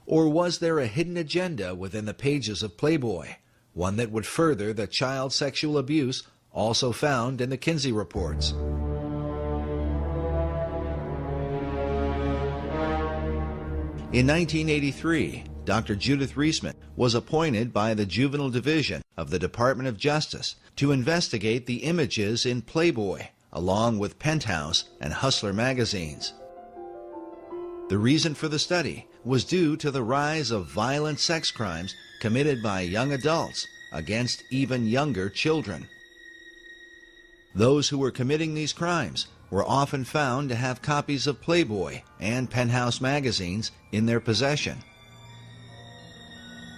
Or was there a hidden agenda within the pages of Playboy, one that would further the child sexual abuse also found in the Kinsey reports? In 1983, Dr. Judith Reisman was appointed by the Juvenile Division of the Department of Justice to investigate the images in Playboy, along with Penthouse and Hustler magazines. The reason for the study was due to the rise of violent sex crimes committed by young adults against even younger children. Those who were committing these crimes were often found to have copies of Playboy and Penthouse magazines in their possession.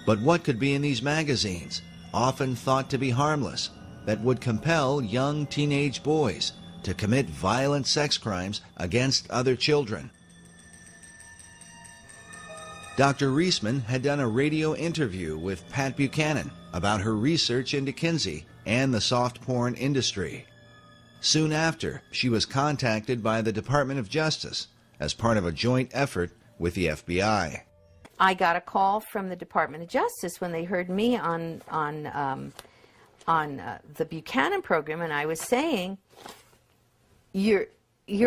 But what could be in these magazines, often thought to be harmless, that would compel young teenage boys to commit violent sex crimes against other children? Dr. Reisman had done a radio interview with Pat Buchanan about her research into Kinsey and the soft porn industry. Soon after, she was contacted by the Department of Justice as part of a joint effort with the FBI. I got a call from the Department of Justice when they heard me on the Buchanan program, and I was saying, you're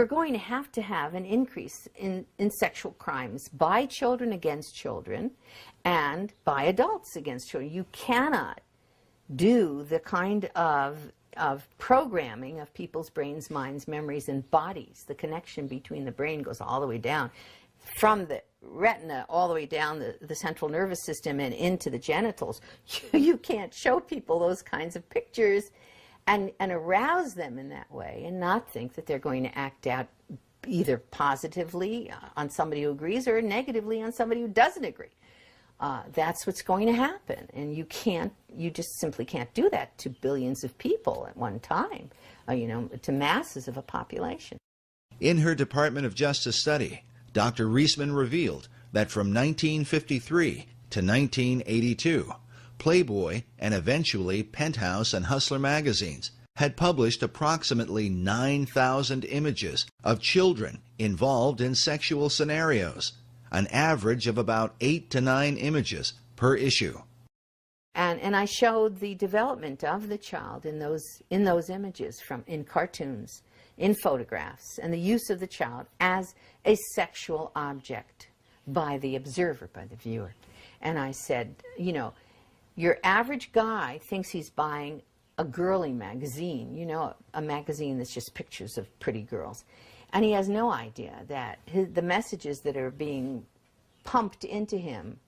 going to have an increase in sexual crimes by children against children and by adults against children. You cannot do the kind of programming of people's brains, minds, memories, and bodies. The connection between the brain goes all the way down from the retina all the way down the central nervous system and into the genitals. You can't show people those kinds of pictures and arouse them in that way and not think that they're going to act out either positively on somebody who agrees or negatively on somebody who doesn't agree. That's what's going to happen, and you just simply can't do that to billions of people at one time, to masses of a population. In her Department of Justice study, Dr. Reisman revealed that from 1953 to 1982, Playboy and eventually Penthouse and Hustler magazines had published approximately 9,000 images of children involved in sexual scenarios, an average of about 8 to 9 images per issue. And I showed the development of the child in those images, in cartoons, in photographs, and the use of the child as a sexual object by the observer, by the viewer. And I said, your average guy thinks he's buying a girly magazine, a magazine that's just pictures of pretty girls. And he has no idea that the messages that are being pumped into him,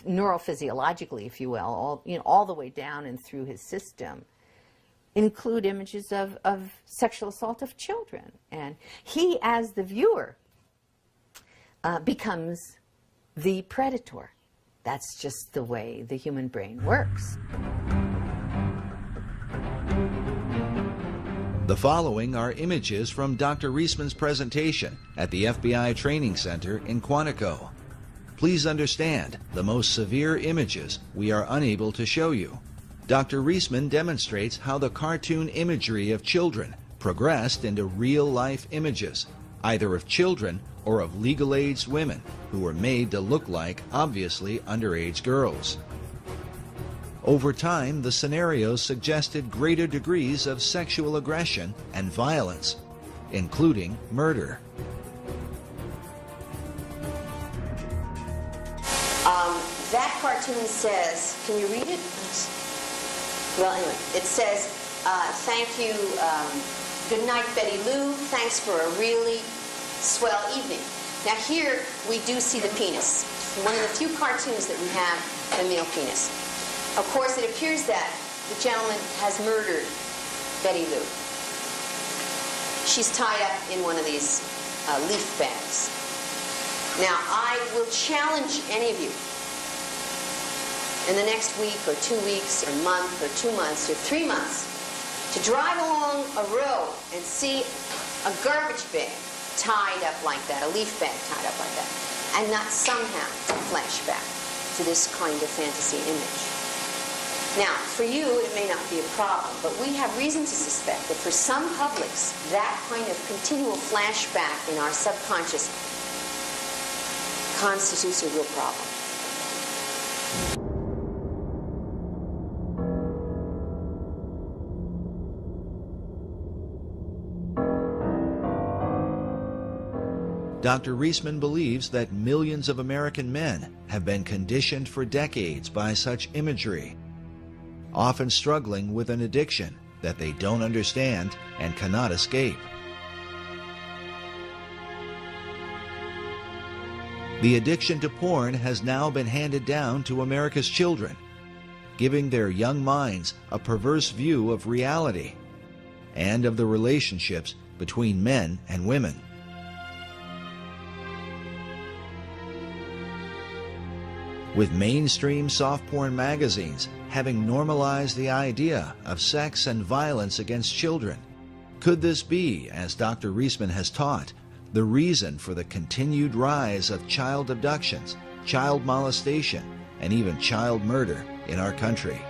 neurophysiologically, if you will, all the way down and through his system, include images of sexual assault of children. And he, as the viewer, becomes the predator. That's just the way the human brain works. The following are images from Dr. Reisman's presentation at the FBI Training Center in Quantico. Please understand, the most severe images we are unable to show you. Dr. Reisman demonstrates how the cartoon imagery of children progressed into real-life images, either of children or of legal-aged women who were made to look like obviously underage girls. Over time, the scenarios suggested greater degrees of sexual aggression and violence, including murder. That cartoon says, can you read it? Well, anyway, it says, thank you, good night, Betty Lou, thanks for a really swell evening. Now here, we do see the penis. One of the few cartoons that we have the male penis. Of course, it appears that the gentleman has murdered Betty Lou. She's tied up in one of these leaf bags. Now, I will challenge any of you in the next week or 2 weeks or month or 2 months or 3 months to drive along a road and see a garbage bag tied up like that, a leaf bag tied up like that, and not somehow flash back to this kind of fantasy image. Now, for you, it may not be a problem, but we have reason to suspect that for some publics, that kind of continual flashback in our subconscious constitutes a real problem. Dr. Reisman believes that millions of American men have been conditioned for decades by such imagery, often struggling with an addiction that they don't understand and cannot escape. The addiction to porn has now been handed down to America's children, giving their young minds a perverse view of reality and of the relationships between men and women. With mainstream soft porn magazines having normalized the idea of sex and violence against children, could this be, as Dr. Reisman has taught, the reason for the continued rise of child abductions, child molestation, and even child murder in our country?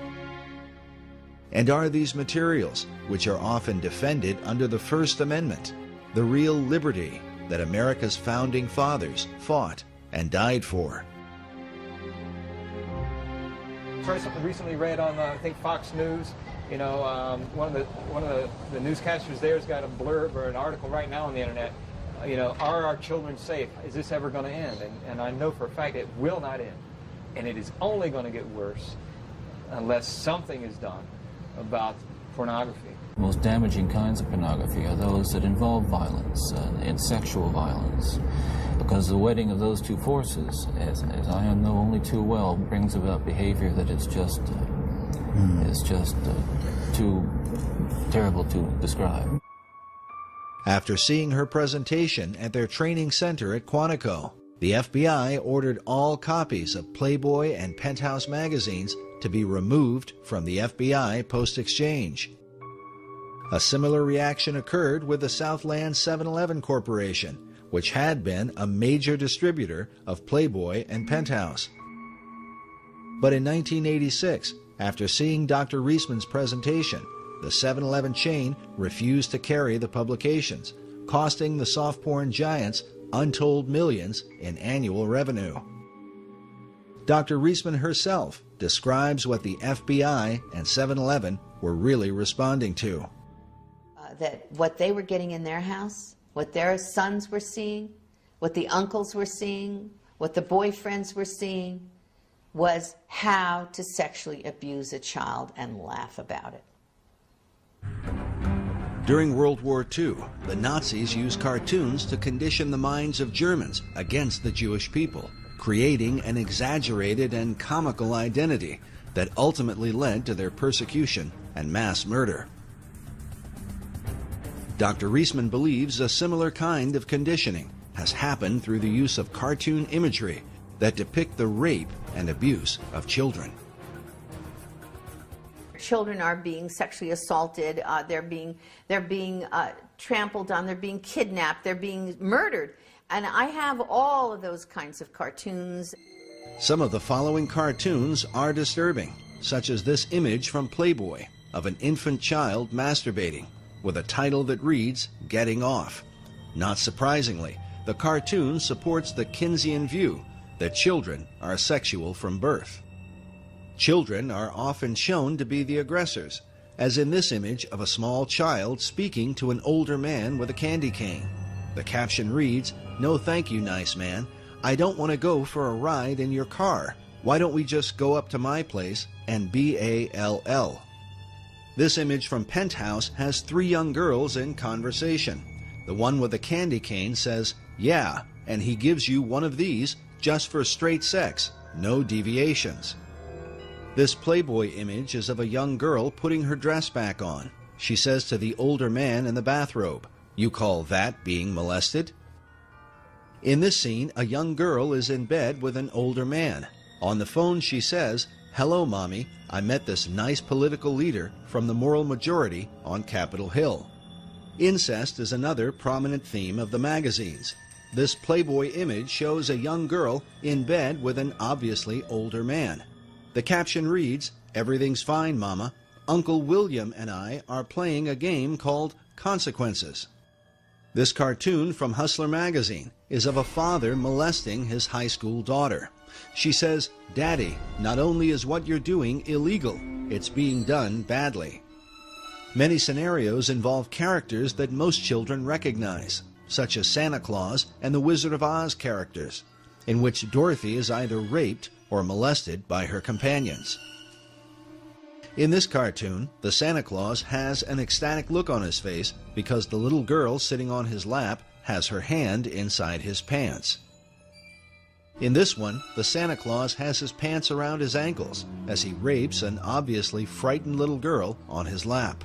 And are these materials, which are often defended under the First Amendment, the real liberty that America's founding fathers fought and died for? Something recently read on, I think, Fox News. You know, one of the newscasters there has got a blurb or an article right now on the internet. You know, are our children safe? Is this ever going to end? And I know for a fact it will not end. And it is only going to get worse unless something is done about pornography. The most damaging kinds of pornography are those that involve violence and sexual violence, because the wedding of those two forces, as I know only too well, brings about behavior that is just too terrible to describe. After seeing her presentation at their training center at Quantico, the FBI ordered all copies of Playboy and Penthouse magazines to be removed from the FBI Post-Exchange. A similar reaction occurred with the Southland 7-Eleven Corporation, which had been a major distributor of Playboy and Penthouse. But in 1986, after seeing Dr. Reisman's presentation, the 7-Eleven chain refused to carry the publications, costing the soft porn giants untold millions in annual revenue. Dr. Reisman herself describes what the FBI and 7-Eleven were really responding to. That what they were getting in their house, what their sons were seeing, what the uncles were seeing, what the boyfriends were seeing, was how to sexually abuse a child and laugh about it. During World War II, the Nazis used cartoons to condition the minds of Germans against the Jewish people, creating an exaggerated and comical identity that ultimately led to their persecution and mass murder. Dr. Reisman believes a similar kind of conditioning has happened through the use of cartoon imagery that depict the rape and abuse of children. Children are being sexually assaulted, they're being trampled on, they're being kidnapped, they're being murdered. And I have all of those kinds of cartoons. Some of the following cartoons are disturbing, such as this image from Playboy of an infant child masturbating with a title that reads, "Getting Off." Not surprisingly, the cartoon supports the Kinseyan view that children are sexual from birth. Children are often shown to be the aggressors, as in this image of a small child speaking to an older man with a candy cane. The caption reads, "No thank you, nice man. I don't want to go for a ride in your car. Why don't we just go up to my place and BALL?" This image from Penthouse has 3 young girls in conversation. The one with the candy cane says, "Yeah, and he gives you one of these just for straight sex, no deviations." This Playboy image is of a young girl putting her dress back on. She says to the older man in the bathrobe, "You call that being molested?" In this scene, a young girl is in bed with an older man. On the phone she says, "Hello, Mommy. I met this nice political leader from the moral majority on Capitol Hill." Incest is another prominent theme of the magazines. This Playboy image shows a young girl in bed with an obviously older man. The caption reads, "Everything's fine, Mama. Uncle William and I are playing a game called Consequences." This cartoon from Hustler magazine is of a father molesting his high school daughter. She says, "Daddy, not only is what you're doing illegal, it's being done badly." Many scenarios involve characters that most children recognize, such as Santa Claus and the Wizard of Oz characters, in which Dorothy is either raped or molested by her companions. In this cartoon, the Santa Claus has an ecstatic look on his face because the little girl sitting on his lap has her hand inside his pants. In this one, the Santa Claus has his pants around his ankles as he rapes an obviously frightened little girl on his lap.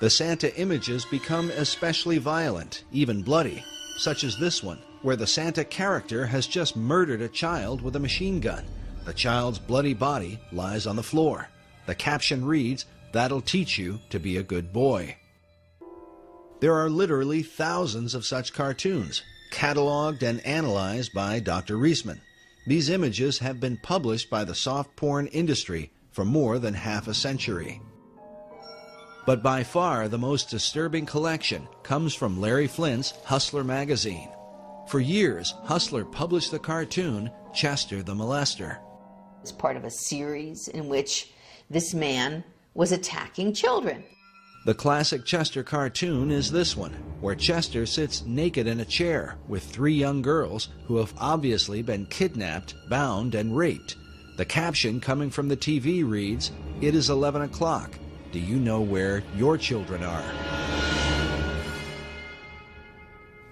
The Santa images become especially violent, even bloody, such as this one, where the Santa character has just murdered a child with a machine gun. The child's bloody body lies on the floor. The caption reads, "That'll teach you to be a good boy." There are literally thousands of such cartoons, cataloged and analyzed by Dr. Reisman. These images have been published by the soft porn industry for more than half a century. But by far the most disturbing collection comes from Larry Flint's Hustler magazine. For years, Hustler published the cartoon Chester the Molester. It's part of a series in which this man was attacking children. The classic Chester cartoon is this one, where Chester sits naked in a chair with 3 young girls who have obviously been kidnapped, bound, and raped. The caption coming from the TV reads, "It is 11 o'clock. Do you know where your children are?"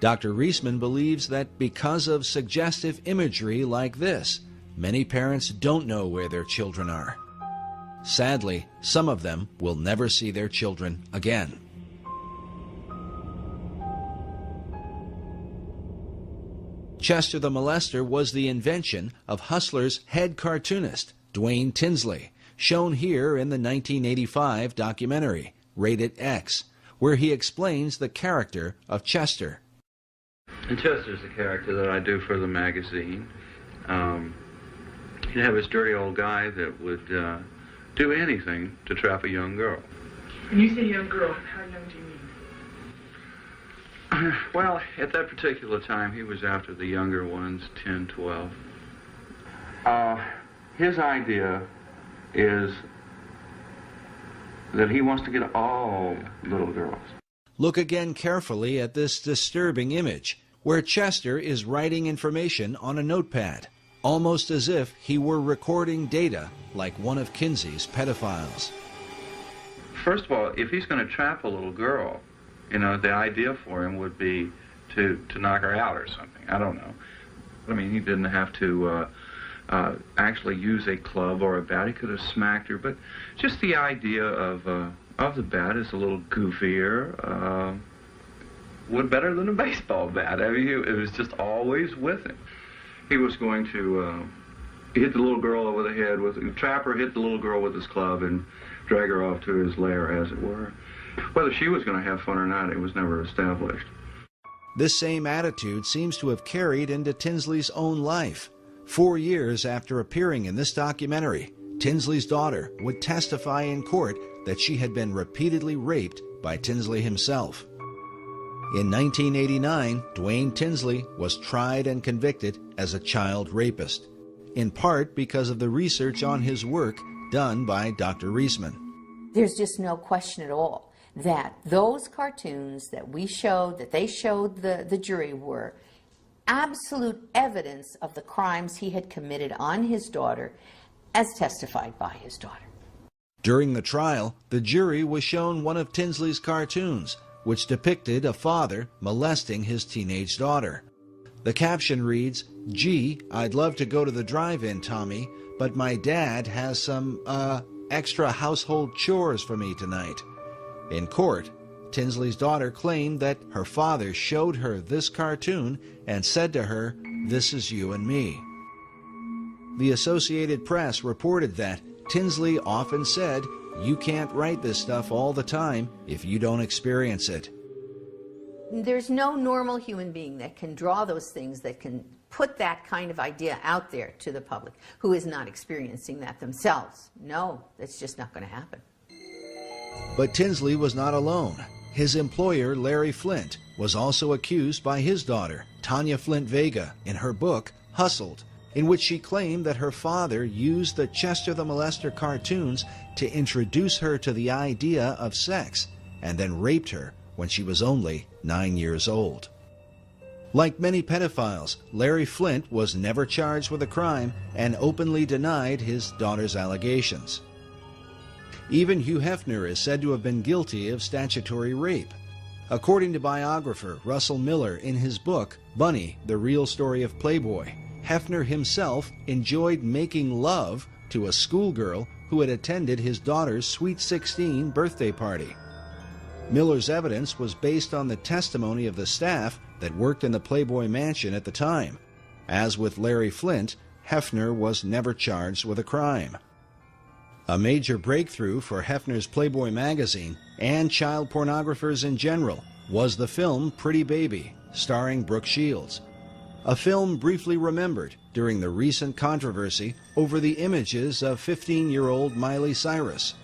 Dr. Reisman believes that because of suggestive imagery like this, many parents don't know where their children are. Sadly, some of them will never see their children again. Chester the Molester was the invention of Hustler's head cartoonist, Dwayne Tinsley, shown here in the 1985 documentary, Rated X, where he explains the character of Chester. And Chester's the character that I do for the magazine. You'd have this dirty old guy that would do anything to trap a young girl. When you say young girl, how young do you mean? Well, at that particular time, he was after the younger ones, 10, 12. His idea is that he wants to get all little girls. Look again carefully at this disturbing image, where Chester is writing information on a notepad, almost as if he were recording data like one of Kinsey's pedophiles. First of all, if he's going to trap a little girl, you know, the idea for him would be to knock her out or something. I don't know. I mean, he didn't have to actually use a club or a bat. He could have smacked her, but just the idea of the bat is a little goofier, would better than a baseball bat. I mean, it was just always with him. He was going to hit the little girl over the head with a trapper, hit the little girl with his club, and drag her off to his lair, as it were. Whether she was going to have fun or not, it was never established. This same attitude seems to have carried into Tinsley's own life. 4 years after appearing in this documentary, Tinsley's daughter would testify in court that she had been repeatedly raped by Tinsley himself. In 1989, Dwayne Tinsley was tried and convicted as a child rapist, in part because of the research on his work done by Dr. Reisman. There's just no question at all that those cartoons that we showed, that they showed the jury, were absolute evidence of the crimes he had committed on his daughter, as testified by his daughter. During the trial, the jury was shown one of Tinsley's cartoons, which depicted a father molesting his teenage daughter. The caption reads, "Gee, I'd love to go to the drive-in, Tommy, but my dad has some, extra household chores for me tonight." In court, Tinsley's daughter claimed that her father showed her this cartoon and said to her, "This is you and me." The Associated Press reported that Tinsley often said, "You can't write this stuff all the time if you don't experience it." There's no normal human being that can draw those things, that can put that kind of idea out there to the public, who is not experiencing that themselves. No, that's just not going to happen. But Tinsley was not alone. His employer, Larry Flynt, was also accused by his daughter, Tanya Flint Vega, in her book, Hustled, in which she claimed that her father used the Chester the Molester cartoons to introduce her to the idea of sex, and then raped her when she was only 9 years old. Like many pedophiles, Larry Flynt was never charged with a crime and openly denied his daughter's allegations. Even Hugh Hefner is said to have been guilty of statutory rape. According to biographer Russell Miller in his book, Bunny, The Real Story of Playboy, Hefner himself enjoyed making love to a schoolgirl who had attended his daughter's Sweet 16 birthday party. Miller's evidence was based on the testimony of the staff that worked in the Playboy mansion at the time. As with Larry Flynt, Hefner was never charged with a crime. A major breakthrough for Hefner's Playboy magazine and child pornographers in general was the film Pretty Baby, starring Brooke Shields, a film briefly remembered during the recent controversy over the images of 15-year-old Miley Cyrus.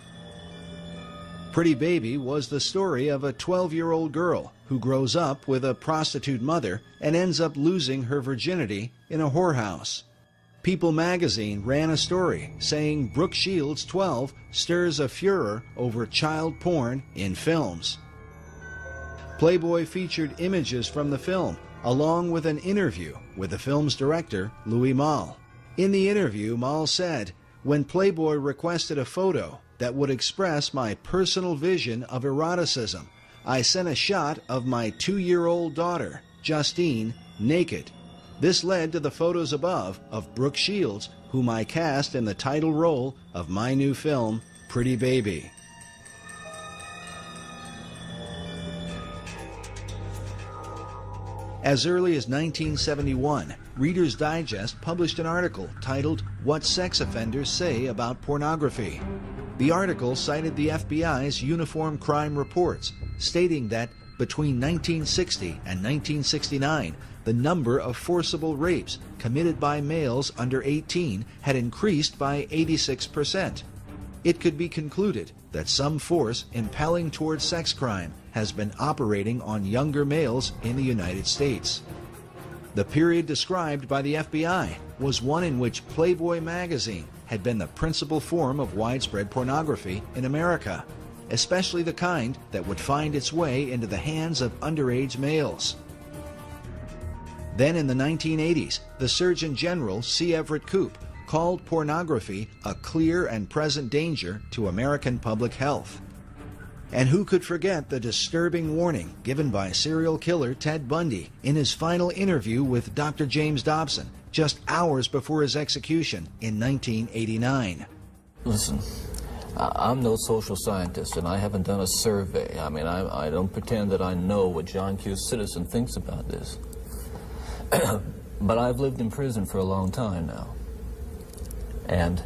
Pretty Baby was the story of a 12-year-old girl who grows up with a prostitute mother and ends up losing her virginity in a whorehouse. People magazine ran a story saying Brooke Shields, 12, stirs a furor over child porn in films. Playboy featured images from the film, along with an interview with the film's director, Louis Malle. In the interview, Malle said, "When Playboy requested a photo that would express my personal vision of eroticism, I sent a shot of my 2-year-old daughter, Justine, naked. This led to the photos above of Brooke Shields, whom I cast in the title role of my new film, Pretty Baby." As early as 1971, Reader's Digest published an article titled "What Sex Offenders Say About Pornography." The article cited the FBI's Uniform Crime Reports, stating that between 1960 and 1969, the number of forcible rapes committed by males under 18 had increased by 86%. It could be concluded that some force impelling towards sex crime has been operating on younger males in the United States. The period described by the FBI was one in which Playboy magazine had been the principal form of widespread pornography in America, especially the kind that would find its way into the hands of underage males. Then in the 1980s, the Surgeon General C. Everett Koop called pornography a clear and present danger to American public health. And who could forget the disturbing warning given by serial killer Ted Bundy in his final interview with Dr. James Dobson just hours before his execution in 1989. Listen, I'm no social scientist, and I haven't done a survey. I mean, I don't pretend that I know what John Q. Citizen thinks about this. But I've lived in prison for a long time now. And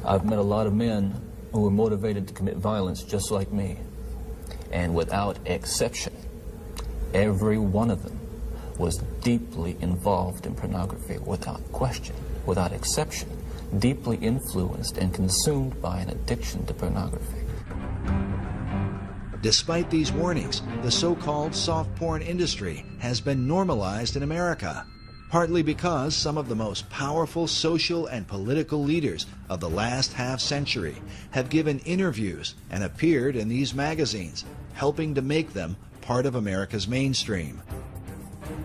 I've met a lot of men who were motivated to commit violence just like me. And without exception, every one of them was deeply involved in pornography, without question, without exception, deeply influenced and consumed by an addiction to pornography. Despite these warnings, the so-called soft porn industry has been normalized in America, partly because some of the most powerful social and political leaders of the last half-century have given interviews and appeared in these magazines, helping to make them part of America's mainstream.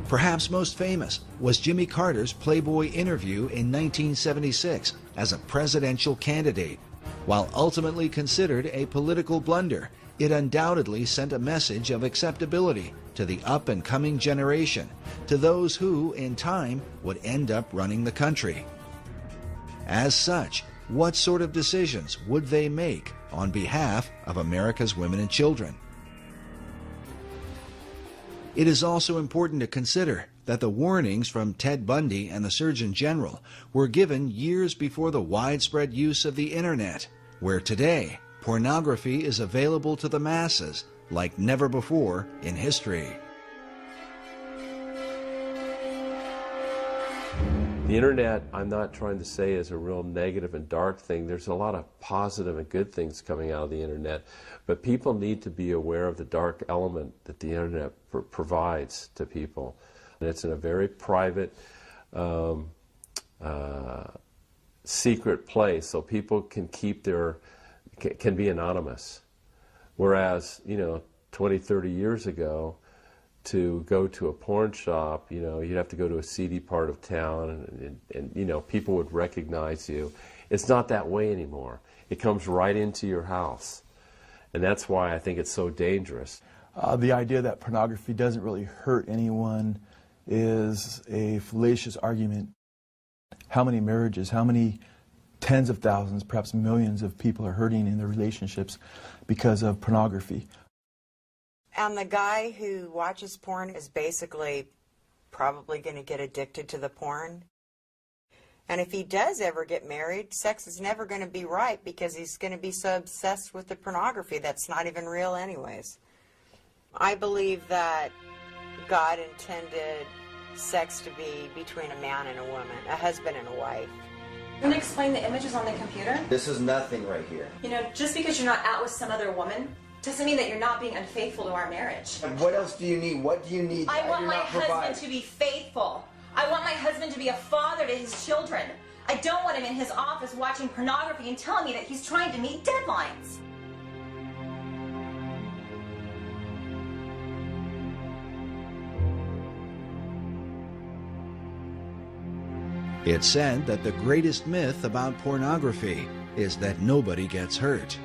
Perhaps most famous was Jimmy Carter's Playboy interview in 1976 as a presidential candidate. While ultimately considered a political blunder, it undoubtedly sent a message of acceptability to the up-and-coming generation, to those who, in time, would end up running the country. As such, what sort of decisions would they make on behalf of America's women and children? It is also important to consider that the warnings from Ted Bundy and the Surgeon General were given years before the widespread use of the Internet, where today pornography is available to the masses like never before in history. The Internet, I'm not trying to say is a real negative and dark thing. There's a lot of positive and good things coming out of the Internet, but people need to be aware of the dark element that the Internet provides to people. And it's in a very private, secret place, so people can keep can be anonymous. Whereas, 20, 30 years ago, to go to a porn shop, you'd have to go to a seedy part of town and people would recognize you. It's not that way anymore. It comes right into your house. And that's why I think it's so dangerous. The idea that pornography doesn't really hurt anyone is a fallacious argument. How many marriages, how many tens of thousands, perhaps millions of people are hurting in their relationships because of pornography? And the guy who watches porn is basically probably going to get addicted to the porn. And if he does ever get married, sex is never going to be right because he's going to be so obsessed with the pornography that's not even real anyways. I believe that God intended sex to be between a man and a woman, a husband and a wife. Can you explain the images on the computer? This is nothing right here. Just because you're not out with some other woman doesn't mean that you're not being unfaithful to our marriage. And what else do you need? What do you need? I want my husband to be faithful. I want my husband to be a father to his children. I don't want him in his office watching pornography and telling me that he's trying to meet deadlines. It's said that the greatest myth about pornography is that nobody gets hurt.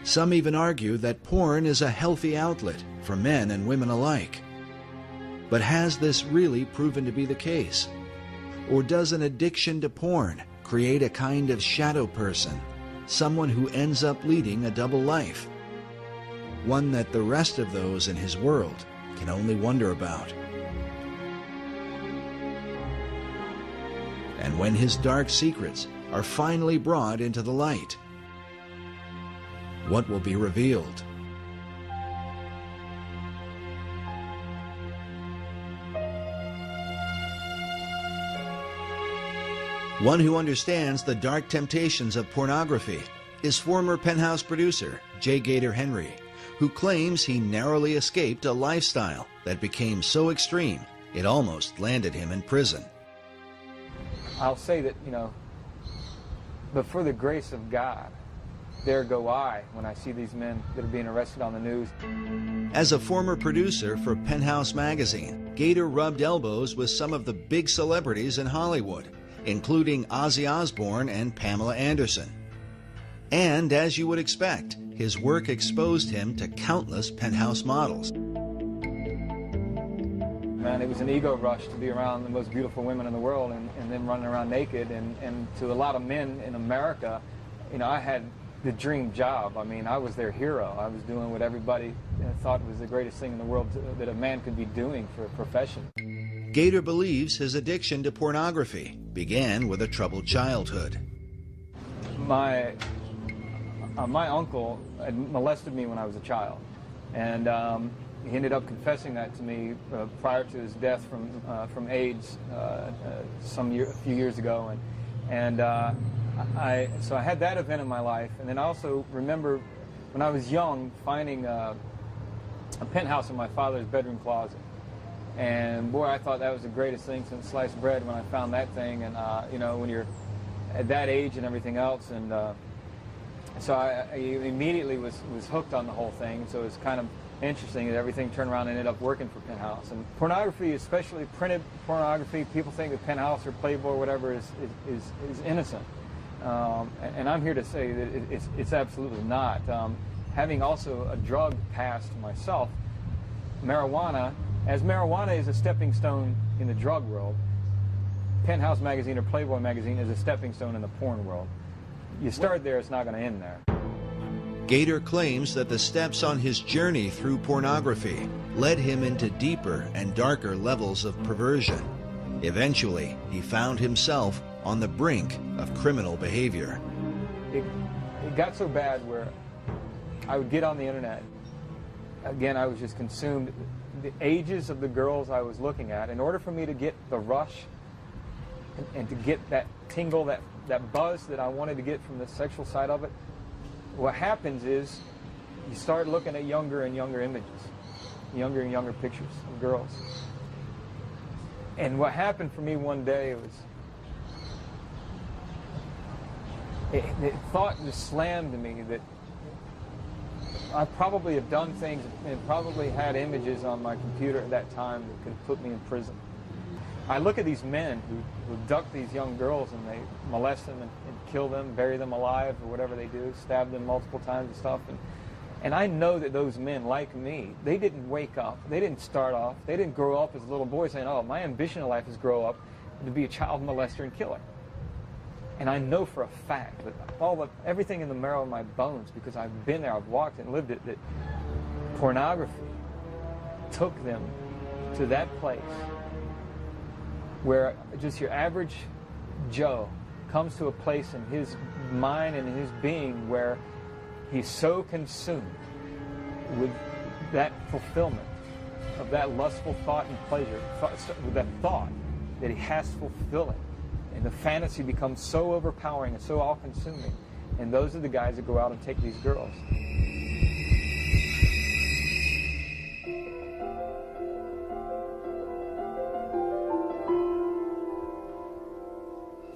Some even argue that porn is a healthy outlet for men and women alike. But has this really proven to be the case? Or does an addiction to porn create a kind of shadow person, someone who ends up leading a double life? One that the rest of those in his world can only wonder about. And when his dark secrets are finally brought into the light, what will be revealed? One who understands the dark temptations of pornography is former Penthouse producer J. Gator Henry, who claims he narrowly escaped a lifestyle that became so extreme it almost landed him in prison. I'll say that, but for the grace of God, there go I when I see these men that are being arrested on the news. As a former producer for Penthouse magazine, Gator rubbed elbows with some of the big celebrities in Hollywood, including Ozzy Osbourne and Pamela Anderson. And as you would expect, his work exposed him to countless Penthouse models. Man, it was an ego rush to be around the most beautiful women in the world and them running around naked. And to a lot of men in America, I had the dream job. I mean, I was their hero. I was doing what everybody thought was the greatest thing in the world that a man could be doing for a profession. Gator believes his addiction to pornography began with a troubled childhood. My uncle had molested me when I was a child, and he ended up confessing that to me prior to his death from AIDS a few years ago, so I had that event in my life, and then I also remember when I was young, finding a penthouse in my father's bedroom closet. And boy, I thought that was the greatest thing since sliced bread when I found that thing. And you know, when you're at that age and everything else, and so I immediately was hooked on the whole thing. So it's kind of interesting that everything turned around and ended up working for Penthouse. And pornography, especially printed pornography, people think that Penthouse or Playboy or whatever is innocent. And I'm here to say that it's absolutely not. Having also a drug past myself, marijuana, as marijuana is a stepping stone in the drug world, Penthouse magazine or Playboy magazine is a stepping stone in the porn world. You start there, it's not going to end there. Gator claims that the steps on his journey through pornography led him into deeper and darker levels of perversion. Eventually, he found himself on the brink of criminal behavior. It got so bad where I would get on the internet. Again, I was just consumed. The ages of the girls I was looking at, in order for me to get the rush and to get that tingle, that buzz that I wanted to get from the sexual side of it, what happens is you start looking at younger and younger images, younger and younger pictures of girls. And what happened for me one day was, the thought just slammed to me that I probably have done things and probably had images on my computer at that time that could put me in prison. I look at these men who abduct these young girls and they molest them and kill them, bury them alive or whatever they do, stab them multiple times and stuff. And I know that those men, like me, they didn't wake up. They didn't start off. They didn't grow up as little boys saying, oh, my ambition in life is grow up to be a child molester and killer. And I know for a fact that everything in the marrow of my bones, because I've been there, I've walked and lived it, that pornography took them to that place where just your average Joe comes to a place in his mind and in his being where he's so consumed with that fulfillment of that lustful thought and pleasure, with that thought that he has to fulfill it. And the fantasy becomes so overpowering and so all-consuming. And those are the guys that go out and take these girls.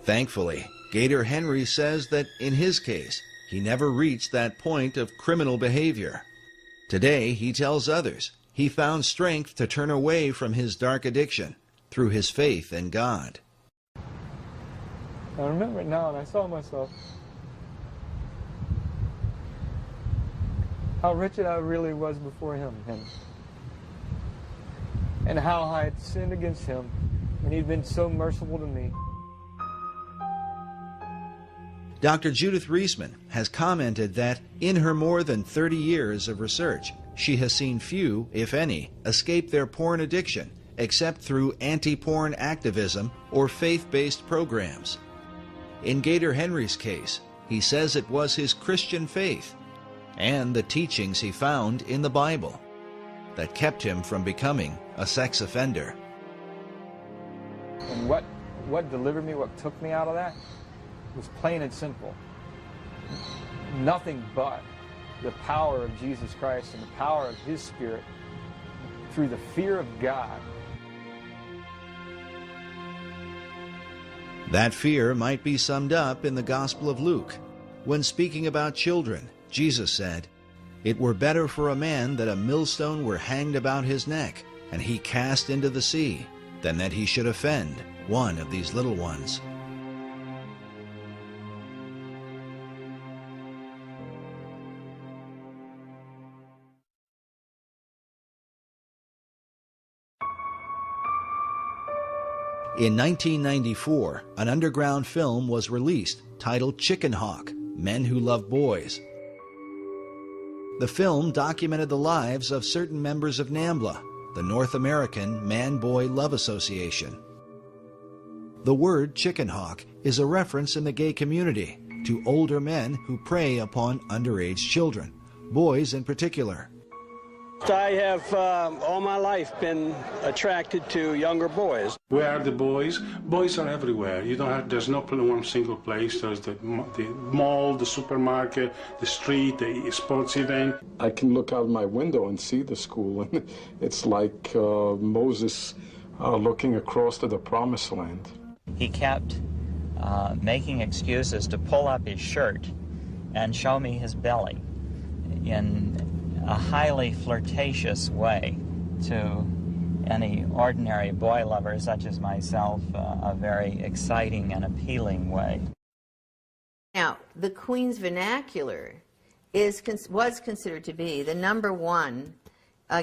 Thankfully, Gator Henry says that in his case, he never reached that point of criminal behavior. Today, he tells others he found strength to turn away from his dark addiction through his faith in God. I remember it now, and I saw myself, how wretched I really was before him, and how I had sinned against him, and he'd been so merciful to me. Dr. Judith Reisman has commented that in her more than 30 years of research, she has seen few, if any, escape their porn addiction except through anti-porn activism or faith-based programs. In Gator Henry's case, he says it was his Christian faith and the teachings he found in the Bible that kept him from becoming a sex offender. And what delivered me, what took me out of that, was plain and simple. Nothing but the power of Jesus Christ and the power of His Spirit through the fear of God. That fear might be summed up in the Gospel of Luke. When speaking about children, Jesus said, "It were better for a man that a millstone were hanged about his neck, and he cast into the sea, than that he should offend one of these little ones." In 1994, an underground film was released titled Chicken Hawk: Men Who Love Boys. The film documented the lives of certain members of NAMBLA, the North American Man-Boy Love Association. The word chicken hawk is a reference in the gay community to older men who prey upon underage children, boys in particular. I have all my life been attracted to younger boys. Where are the boys? Boys are everywhere. You don't have. There's no one single place. There's the mall, the supermarket, the street, the sports event. I can look out my window and see the school, and it's like Moses looking across to the promised land. He kept making excuses to pull up his shirt and show me his belly in a highly flirtatious way to any ordinary boy lover such as myself, a very exciting and appealing way. Now, the Queen's Vernacular was considered to be the #1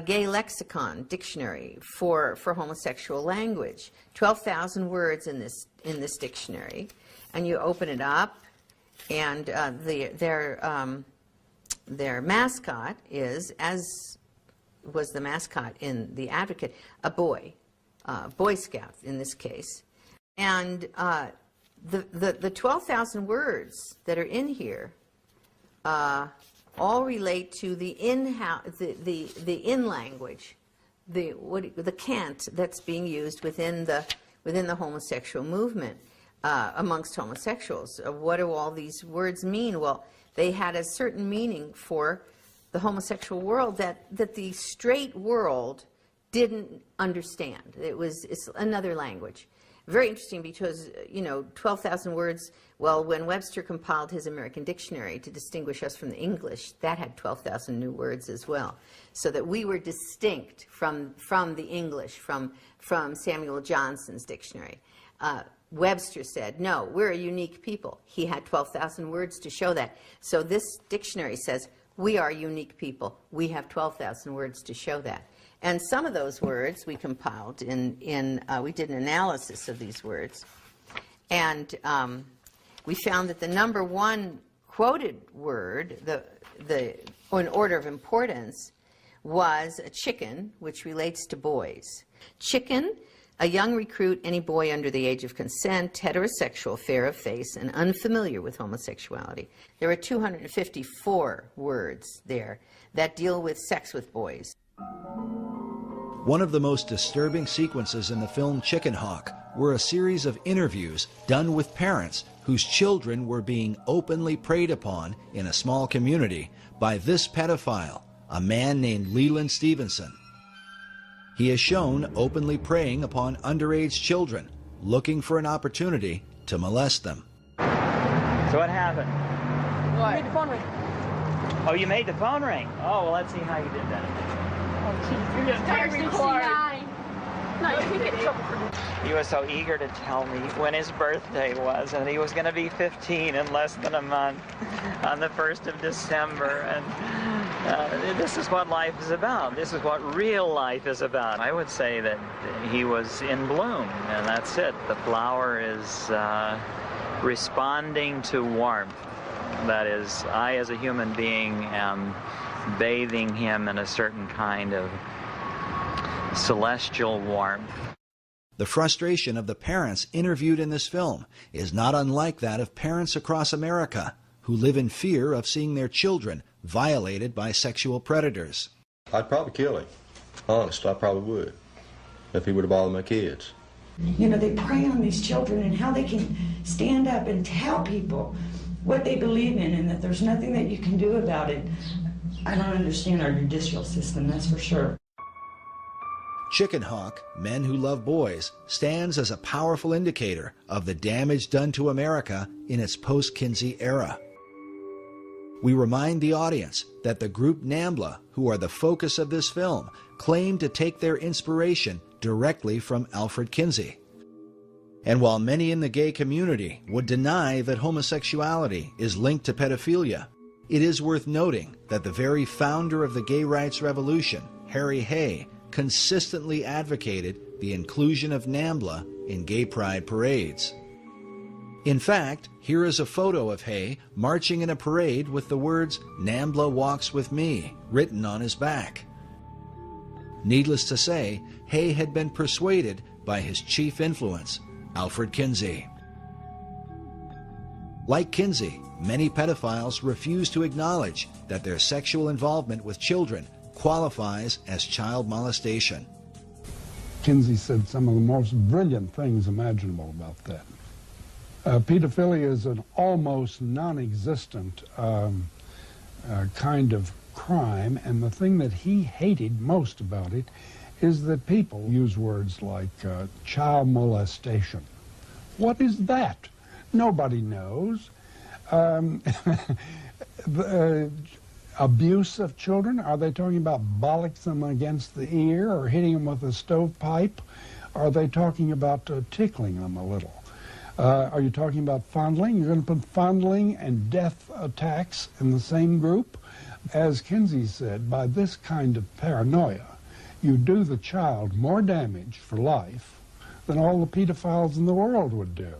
gay lexicon dictionary for homosexual language. 12,000 words in this dictionary, and you open it up, and their mascot is, as was the mascot in The Advocate, a boy, Boy Scout in this case. And the 12,000 words that are in here all relate to the in language, the cant that's being used within the homosexual movement amongst homosexuals. What do all these words mean? Well, they had a certain meaning for the homosexual world that the straight world didn't understand. It's another language. Very interesting because, 12,000 words, well, when Webster compiled his American Dictionary to distinguish us from the English, that had 12,000 new words as well. So that we were distinct from the English, from Samuel Johnson's dictionary. Webster said, no, we're a unique people. He had 12,000 words to show that. So this dictionary says, we are unique people. We have 12,000 words to show that. And some of those words we compiled we did an analysis of these words. And we found that the #1 quoted word, in order of importance, was a chicken, which relates to boys. Chicken, a young recruit, any boy under the age of consent, heterosexual, fair of face, and unfamiliar with homosexuality. There are 254 words there that deal with sex with boys. One of the most disturbing sequences in the film Chicken Hawk were a series of interviews done with parents whose children were being openly preyed upon in a small community by this pedophile, a man named Leland Stevenson. He is shown openly preying upon underage children, looking for an opportunity to molest them. So what happened? What? You made the phone ring. Oh, you made the phone ring? Oh, well, let's see how you did that. Oh, geez, you're just tired. No, you can't get in trouble for this. He was so eager to tell me when his birthday was, and he was going to be 15 in less than a month on the 1st of December. And this is what life is about. This is what real life is about. I would say that he was in bloom, and that's it. The flower is responding to warmth. That is, I as a human being am bathing him in a certain kind of celestial warmth. The frustration of the parents interviewed in this film is not unlike that of parents across America who live in fear of seeing their children violated by sexual predators. I'd probably kill him. Honest, I probably would, if he would have bothered my kids. They prey on these children and how they can stand up and tell people what they believe in and that there's nothing that you can do about it. I don't understand our judicial system, that's for sure. Chicken Hawk, Men Who Love Boys, stands as a powerful indicator of the damage done to America in its post-Kinsey era. We remind the audience that the group NAMBLA, who are the focus of this film, claim to take their inspiration directly from Alfred Kinsey. And while many in the gay community would deny that homosexuality is linked to pedophilia, it is worth noting that the very founder of the gay rights revolution, Harry Hay, consistently advocated the inclusion of NAMBLA in gay pride parades. In fact, here is a photo of Hay marching in a parade with the words, "NAMBLA walks with me," written on his back. Needless to say, Hay had been persuaded by his chief influence, Alfred Kinsey. Like Kinsey, many pedophiles refuse to acknowledge that their sexual involvement with children qualifies as child molestation. Kinsey said some of the most brilliant things imaginable about that. Pedophilia is an almost non-existent kind of crime, and the thing that he hated most about it is that people use words like child molestation. What is that? Nobody knows. Abuse of children? Are they talking about bollocks them against the ear or hitting them with a stovepipe? Are they talking about tickling them a little? Are you talking about fondling? You're going to put fondling and death attacks in the same group? As Kinsey said, by this kind of paranoia, you do the child more damage for life than all the pedophiles in the world would do.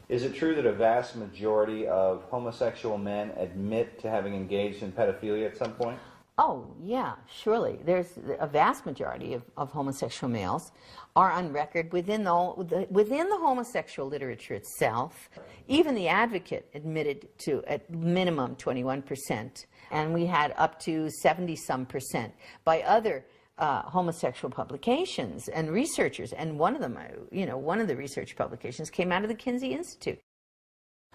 Is it true that a vast majority of homosexual men admit to having engaged in pedophilia at some point? Oh, yeah, surely. There's a vast majority of homosexual males are on record within the homosexual literature itself. Even the Advocate admitted to at minimum 21%, and we had up to 70-some% by other homosexual publications and researchers. And one of them, one of the research publications came out of the Kinsey Institute.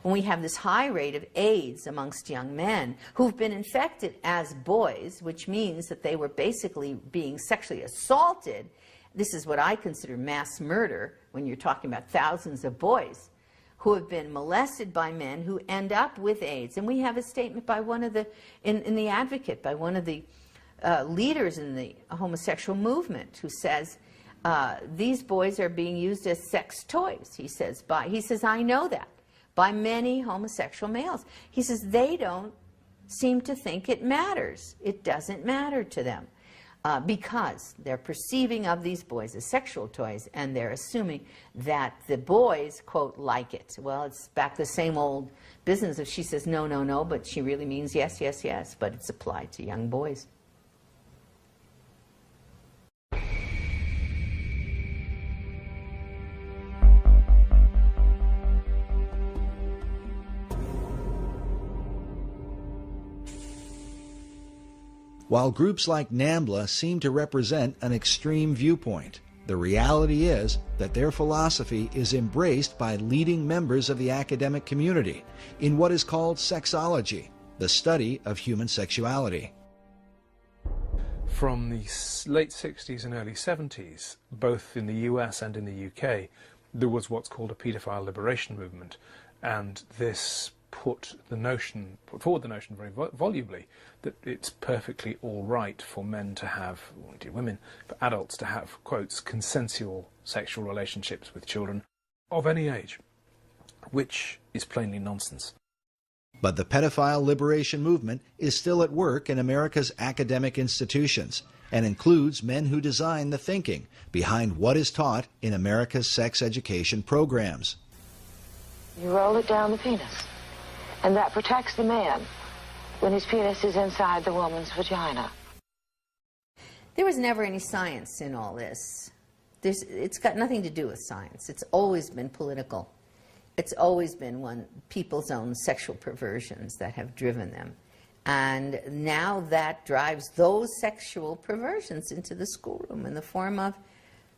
When we have this high rate of AIDS amongst young men who've been infected as boys, which means that they were basically being sexually assaulted. This is what I consider mass murder when you're talking about thousands of boys who have been molested by men who end up with AIDS. And we have a statement by one of the, in the Advocate, by one of the leaders in the homosexual movement who says, these boys are being used as sex toys. He says, I know that. By many homosexual males. He says they don't seem to think it matters. It doesn't matter to them because they're perceiving of these boys as sexual toys, and they're assuming that the boys, quote, like it. Well, it's back to the same old business. If she says no, no, no, but she really means yes, yes, yes, but it's applied to young boys. While groups like NAMBLA seem to represent an extreme viewpoint, the reality is that their philosophy is embraced by leading members of the academic community in what is called sexology, the study of human sexuality. From the late 60s and early 70s, both in the US and in the UK, there was what's called a paedophile liberation movement, and this put forward the notion very volubly that it's perfectly all right for men to have, or indeed women, for adults to have, quotes, consensual sexual relationships with children of any age, which is plainly nonsense. But the pedophile liberation movement is still at work in America's academic institutions and includes men who design the thinking behind what is taught in America's sex education programs. You roll it down the penis, and that protects the man when his penis is inside the woman's vagina. There was never any science in all this. It's got nothing to do with science. It's always been political. It's always been people's own sexual perversions that have driven them. And now that drives those sexual perversions into the schoolroom in the form of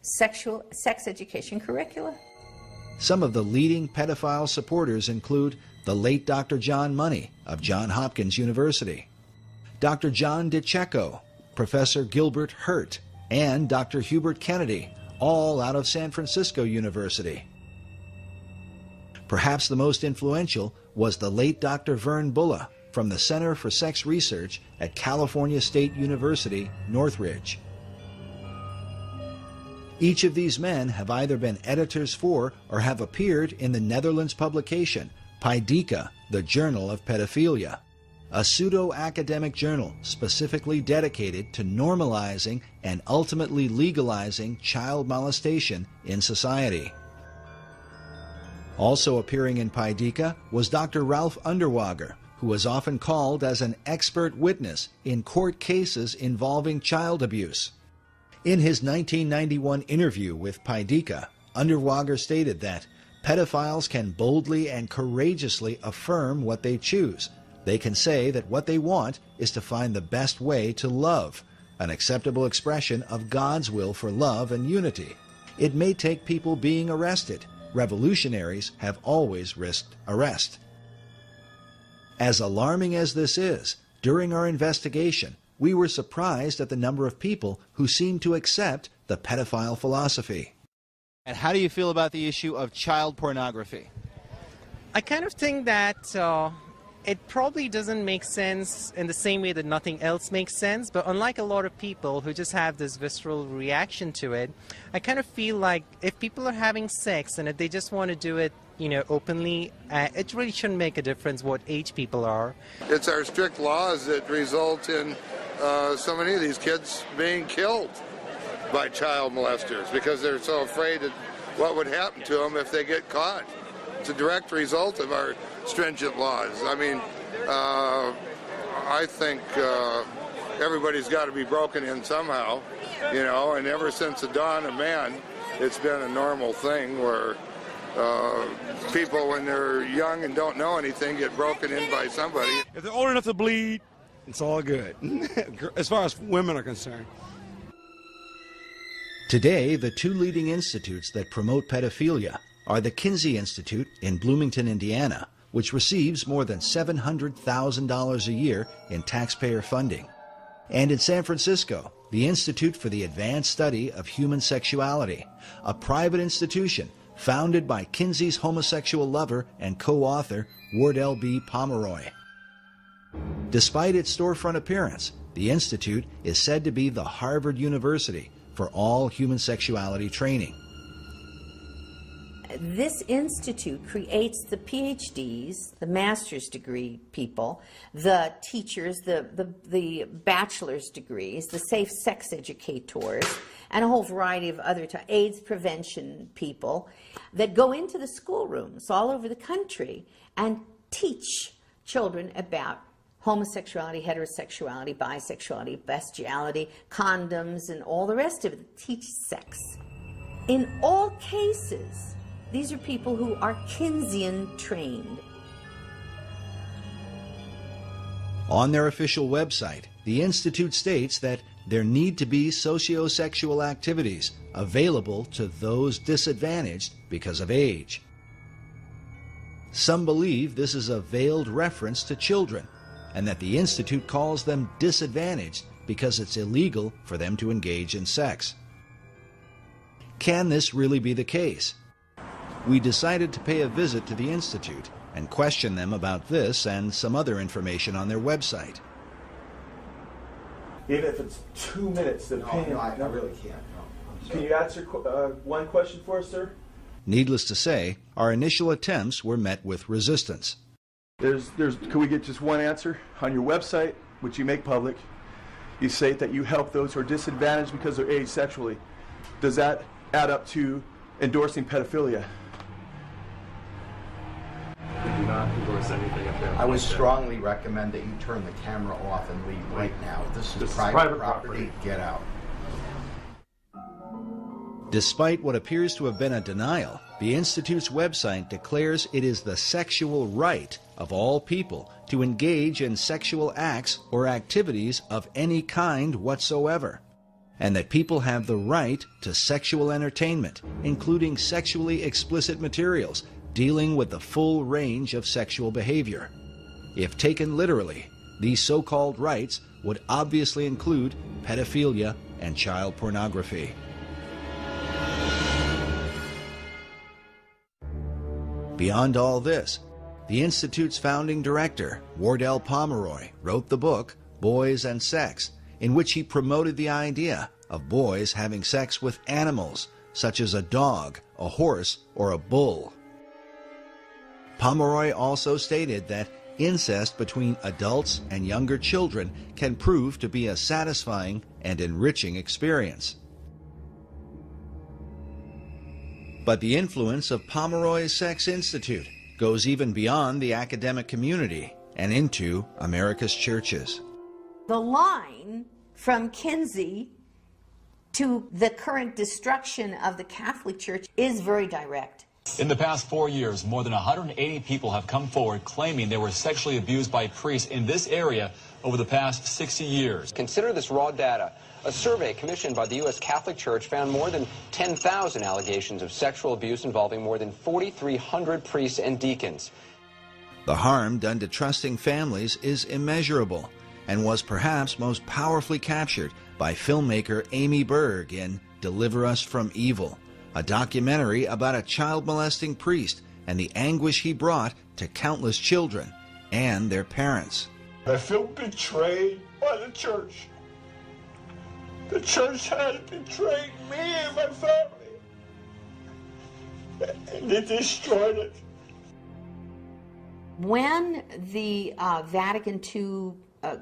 sex education curricula. Some of the leading pedophile supporters include the late Dr. John Money of Johns Hopkins University, Dr. John DiCecco, Professor Gilbert Hurt, and Dr. Hubert Kennedy, all out of San Francisco University. Perhaps the most influential was the late Dr. Vern Bulla from the Center for Sex Research at California State University, Northridge. Each of these men have either been editors for or have appeared in the Netherlands publication Paidica, the Journal of Pedophilia, a pseudo-academic journal specifically dedicated to normalizing and ultimately legalizing child molestation in society. Also appearing in Paidica was Dr. Ralph Underwager, who is often called as an expert witness in court cases involving child abuse. In his 1991 interview with Paidica, Underwager stated that pedophiles can boldly and courageously affirm what they choose, They can say that what they want is to find the best way to love, an acceptable expression of God's will for love and unity. It may take people being arrested. Revolutionaries have always risked arrest. As alarming as this is, during our investigation, we were surprised at the number of people who seemed to accept the pedophile philosophy. And how do you feel about the issue of child pornography? I kind of think that it probably doesn't make sense in the same way that nothing else makes sense, but unlike a lot of people who just have this visceral reaction to it, I kind of feel like if people are having sex and if they just want to do it, you know, openly, it really shouldn't make a difference what age people are. It's our strict laws that result in so many of these kids being killed by child molesters because they're so afraid of what would happen to them if they get caught. It's a direct result of our stringent laws. I mean, I think everybody's got to be broken in somehow, you know, and ever since the dawn of man, it's been a normal thing where people, when they're young and don't know anything, get broken in by somebody. If they're old enough to bleed, it's all good, as far as women are concerned. Today, the two leading institutes that promote pedophilia are the Kinsey Institute in Bloomington, Indiana, which receives more than $700,000 a year in taxpayer funding, and in San Francisco, the Institute for the Advanced Study of Human Sexuality, a private institution founded by Kinsey's homosexual lover and co-author Wardell B. Pomeroy. Despite its storefront appearance, the Institute is said to be the Harvard University for all human sexuality training. This institute creates the PhDs, the master's degree people, the teachers, the bachelor's degrees, the safe sex educators, and a whole variety of other AIDS prevention people that go into the schoolrooms all over the country and teach children about homosexuality, heterosexuality, bisexuality, bestiality, condoms, and all the rest of it. Teach sex. In all cases, these are people who are Kinseyan trained. On their official website, the Institute states that there need to be sociosexual activities available to those disadvantaged because of age. Some believe this is a veiled reference to children, and that the Institute calls them disadvantaged because it's illegal for them to engage in sex. Can this really be the case? We decided to pay a visit to the Institute and question them about this and some other information on their website. Even if it's 2 minutes, the opinion... No, I really can't. No, can you answer one question for us, sir? Needless to say, our initial attempts were met with resistance. Can we get just one answer? On your website, which you make public, you say that you help those who are disadvantaged because they're aged sexually. Does that add up to endorsing pedophilia? We do not endorse anything up there. I would strongly recommend that you turn the camera off and leave right now. This is private property. Get out. Despite what appears to have been a denial, the Institute's website declares it is the sexual right of all people to engage in sexual acts or activities of any kind whatsoever, and that people have the right to sexual entertainment, including sexually explicit materials dealing with the full range of sexual behavior. If taken literally, these so-called rights would obviously include pedophilia and child pornography. Beyond all this, the Institute's founding director, Wardell Pomeroy, wrote the book, Boys and Sex, in which he promoted the idea of boys having sex with animals, such as a dog, a horse, or a bull. Pomeroy also stated that incest between adults and younger children can prove to be a satisfying and enriching experience. But the influence of Pomeroy's Sex Institute goes even beyond the academic community and into America's churches. The line from Kinsey to the current destruction of the Catholic Church is very direct. In the past 4 years, more than 180 people have come forward claiming they were sexually abused by priests in this area over the past 60 years. Consider this raw data. A survey commissioned by the U.S. Catholic Church found more than 10,000 allegations of sexual abuse involving more than 4,300 priests and deacons. The harm done to trusting families is immeasurable and was perhaps most powerfully captured by filmmaker Amy Berg in Deliver Us from Evil, a documentary about a child-molesting priest and the anguish he brought to countless children and their parents. I feel betrayed by the church. The church has betrayed me and my family, and they destroyed it. When the Vatican II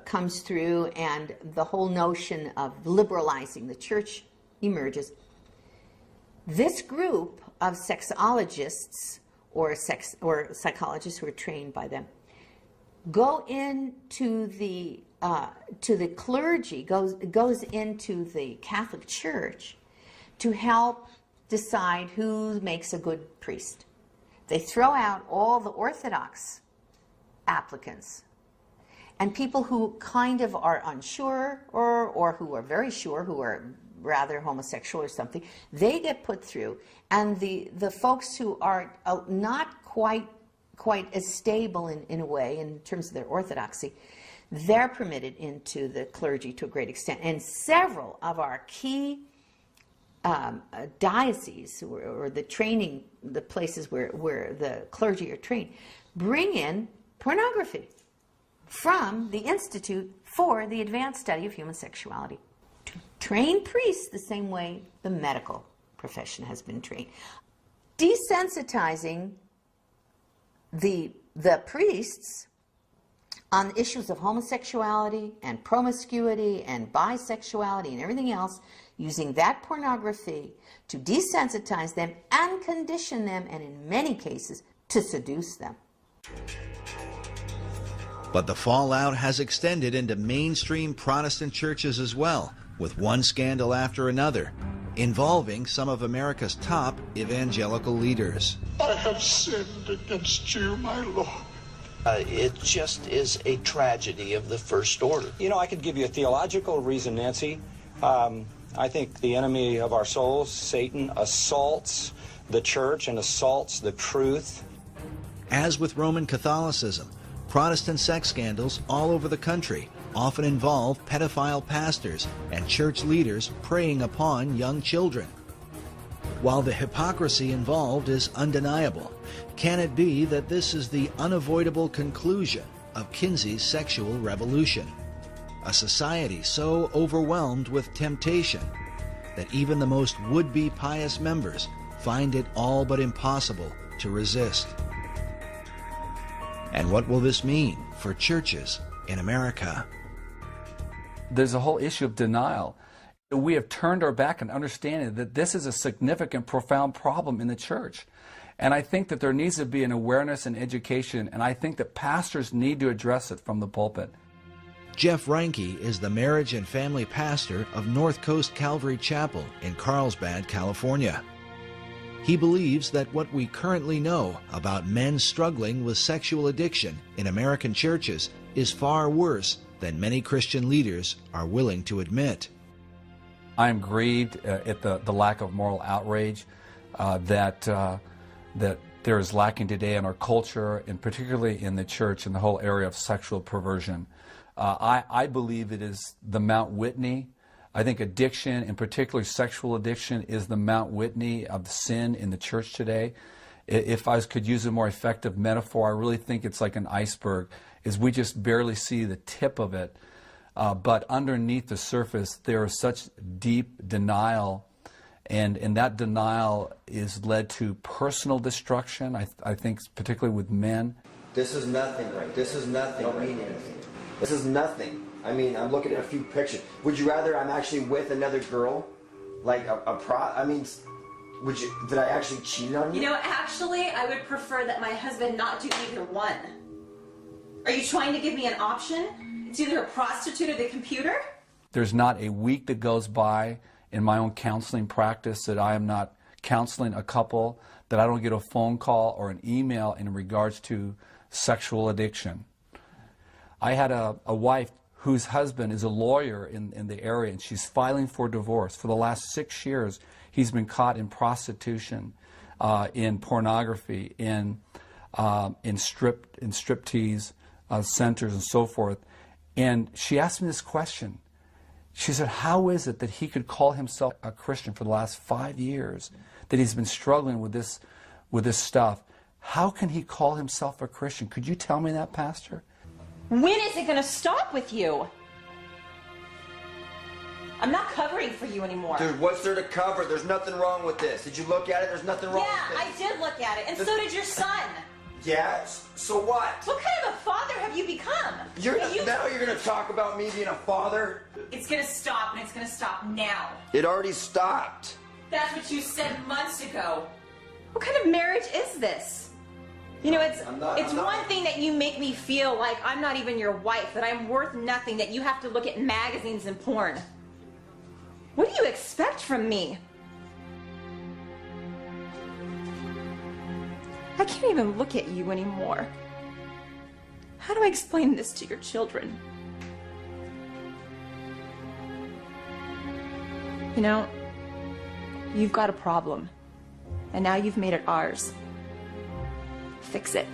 comes through and the whole notion of liberalizing the church emerges, this group of sexologists or psychologists who are trained by them go into the clergy, goes into the Catholic Church to help decide who makes a good priest. They throw out all the Orthodox applicants, and people who kind of are unsure or who are very sure, who are rather homosexual or something, they get put through. And the folks who are not quite as stable in a way in terms of their orthodoxy, they're permitted into the clergy to a great extent. And several of our key dioceses or the training, the places where the clergy are trained, bring in pornography from the Institute for the Advanced Study of Human Sexuality to train priests the same way the medical profession has been trained. Desensitizing the priests on issues of homosexuality and promiscuity and bisexuality and everything else, using that pornography to desensitize them and condition them, and in many cases, to seduce them. But the fallout has extended into mainstream Protestant churches as well, with one scandal after another, involving some of America's top evangelical leaders. I have sinned against you, my Lord. It just is a tragedy of the first order. You know, I could give you a theological reason, Nancy. I think the enemy of our souls, Satan, assaults the church and assaults the truth. As with Roman Catholicism, Protestant sex scandals all over the country often involve pedophile pastors and church leaders preying upon young children. While the hypocrisy involved is undeniable, can it be that this is the unavoidable conclusion of Kinsey's sexual revolution? A society so overwhelmed with temptation that even the most would-be pious members find it all but impossible to resist. And what will this mean for churches in America? There's a whole issue of denial. We have turned our back on understanding that this is a significant, profound problem in the church. And I think that there needs to be an awareness and education, and I think that pastors need to address it from the pulpit. Jeff Reinke is the marriage and family pastor of North Coast Calvary Chapel in Carlsbad, California. He believes that what we currently know about men struggling with sexual addiction in American churches is far worse than many Christian leaders are willing to admit. I am grieved at the lack of moral outrage that there is lacking today in our culture, and particularly in the church, in the whole area of sexual perversion. I believe it is the Mount Whitney. I think addiction, and particularly sexual addiction, is the Mount Whitney of sin in the church today. If I could use a more effective metaphor, I really think it's like an iceberg, is we just barely see the tip of it. But underneath the surface, there is such deep denial, and that denial is led to personal destruction, I think, particularly with men. This is nothing, right? This is nothing. Don't mean anything. This is nothing. I mean, I'm looking at a few pictures. Would you rather I'm actually with another girl? Like I mean, did I actually cheat on you? You know, actually, I would prefer that my husband not do either one. Are you trying to give me an option? It's either a prostitute or the computer? There's not a week that goes by in my own counseling practice that I am not counseling a couple that I don't get a phone call or an email in regards to sexual addiction. I had a wife whose husband is a lawyer in the area, and she's filing for divorce. For the last 6 years, he's been caught in prostitution, in pornography, in striptease centers and so forth. And she asked me this question. She said, how is it that he could call himself a Christian for the last 5 years, that he's been struggling with this stuff? How can he call himself a Christian? Could you tell me that, Pastor? When is it going to stop with you? I'm not covering for you anymore. Dude, what's there to cover? There's nothing wrong with this. Did you look at it? There's nothing wrong with Yeah, this. I did look at it, and so did your son. Yeah, so what? What kind of a father have you become? Now you're going to talk about me being a father? It's going to stop, and it's going to stop now. It already stopped. That's what you said months ago. What kind of marriage is this? You know, it's one thing that you make me feel like I'm not even your wife, that I'm worth nothing, that you have to look at magazines and porn. What do you expect from me? I can't even look at you anymore. How do I explain this to your children? You know, you've got a problem, and now you've made it ours. Fix it.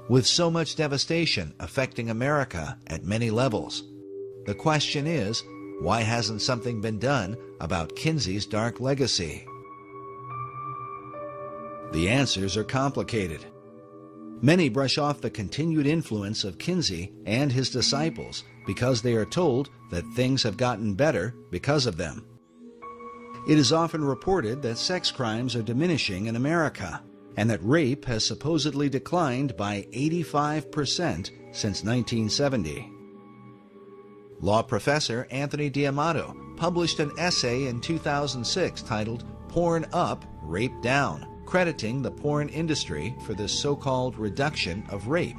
With so much devastation affecting America at many levels, the question is, why hasn't something been done about Kinsey's dark legacy? The answers are complicated. Many brush off the continued influence of Kinsey and his disciples because they are told that things have gotten better because of them. It is often reported that sex crimes are diminishing in America, and that rape has supposedly declined by 85% since 1970. Law professor Anthony D'Amato published an essay in 2006 titled "Porn Up, Rape Down," crediting the porn industry for this so-called reduction of rape.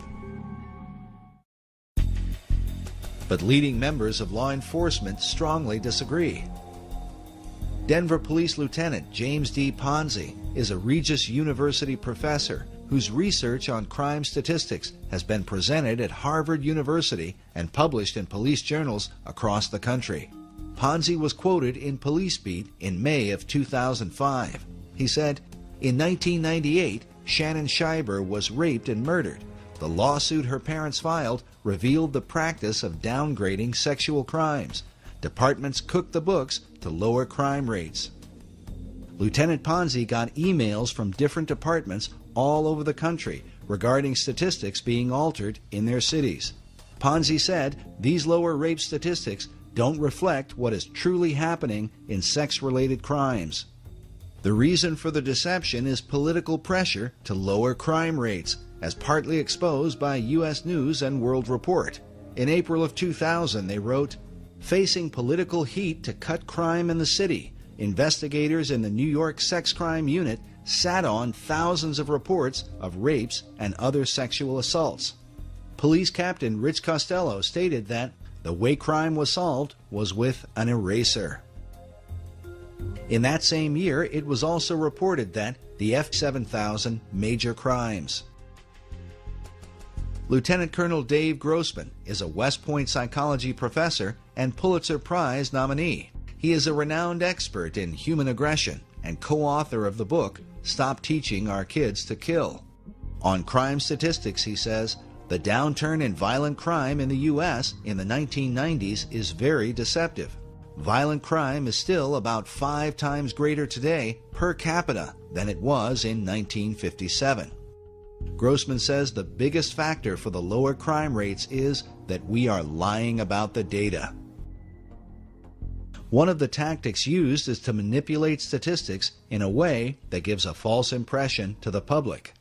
But leading members of law enforcement strongly disagree. Denver Police Lieutenant James D. Ponzi is a Regis University professor whose research on crime statistics has been presented at Harvard University and published in police journals across the country. Ponzi was quoted in Police Beat in May of 2005. He said, "In 1998, Shannon Schreiber was raped and murdered. The lawsuit her parents filed revealed the practice of downgrading sexual crimes. Departments cooked the books to lower crime rates." Lieutenant Ponzi got emails from different departments all over the country regarding statistics being altered in their cities. Ponzi said these lower rape statistics don't reflect what is truly happening in sex-related crimes. The reason for the deception is political pressure to lower crime rates, as partly exposed by U.S. News and World Report. In April of 2000, they wrote, "Facing political heat to cut crime in the city, investigators in the New York Sex Crime Unit sat on thousands of reports of rapes and other sexual assaults." Police Captain Rich Costello stated that the way crime was solved was with an eraser. In that same year, it was also reported that the F7000 major crimes. Lieutenant Colonel Dave Grossman is a West Point psychology professor and Pulitzer Prize nominee. He is a renowned expert in human aggression and co-author of the book, "Stop Teaching Our Kids to Kill." On crime statistics, he says, the downturn in violent crime in the U.S. in the 1990s is very deceptive. violent crime is still about 5 times greater today per capita than it was in 1957. Grossman says the biggest factor for the lower crime rates is that we are lying about the data. One of the tactics used is to manipulate statistics in a way that gives a false impression to the public.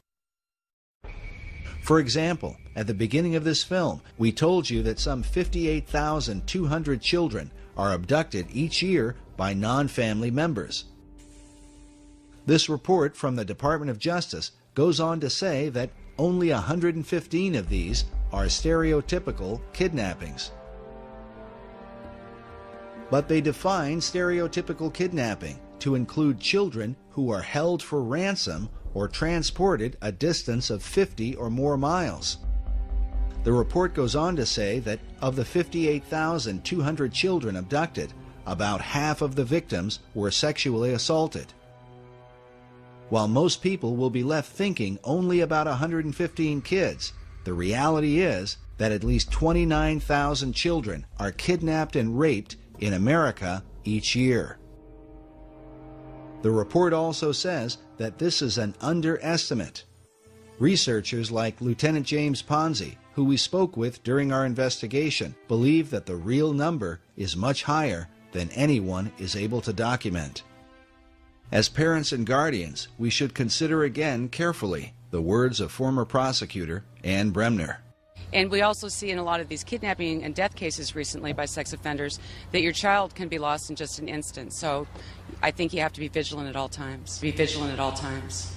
For example, at the beginning of this film, we told you that some 58,200 children are abducted each year by non-family members. This report from the Department of Justice goes on to say that only 115 of these are stereotypical kidnappings. But they define stereotypical kidnapping to include children who are held for ransom or transported a distance of 50 or more miles. The report goes on to say that of the 58,200 children abducted, about half of the victims were sexually assaulted. While most people will be left thinking only about 115 kids, the reality is that at least 29,000 children are kidnapped and raped in America each year. The report also says that this is an underestimate. Researchers like Lieutenant James Ponzi, who we spoke with during our investigation, believe that the real number is much higher than anyone is able to document. As parents and guardians, we should consider again carefully the words of former prosecutor Ann Bremner. And we also see in a lot of these kidnapping and death cases recently by sex offenders that your child can be lost in just an instant. So I think you have to be vigilant at all times. Be vigilant at all times.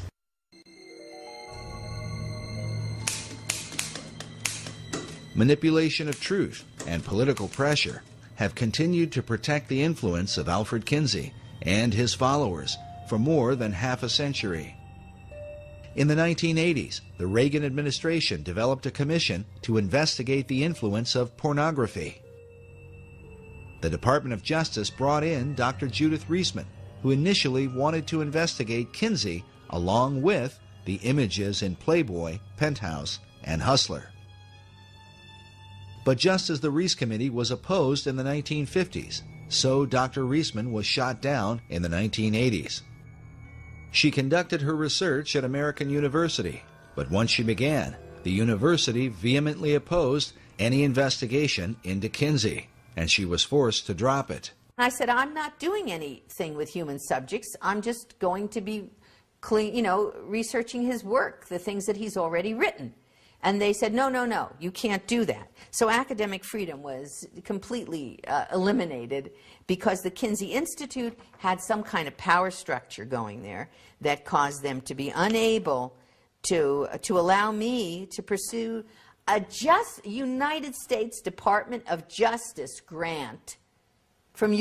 Manipulation of truth and political pressure have continued to protect the influence of Alfred Kinsey and his followers for more than half a century. In the 1980s, the Reagan administration developed a commission to investigate the influence of pornography. The Department of Justice brought in Dr. Judith Reisman, who initially wanted to investigate Kinsey along with the images in Playboy, Penthouse, and Hustler. But just as the Reis Committee was opposed in the 1950s, so Dr. Reisman was shot down in the 1980s. She conducted her research at American University, but once she began, the university vehemently opposed any investigation into Kinsey, and she was forced to drop it. I said, I'm not doing anything with human subjects. I'm just going to be researching his work, the things that he's already written. And they said, no, no, no, you can't do that. So academic freedom was completely eliminated because the Kinsey Institute had some kind of power structure going there that caused them to be unable to allow me to pursue a United States Department of Justice grant from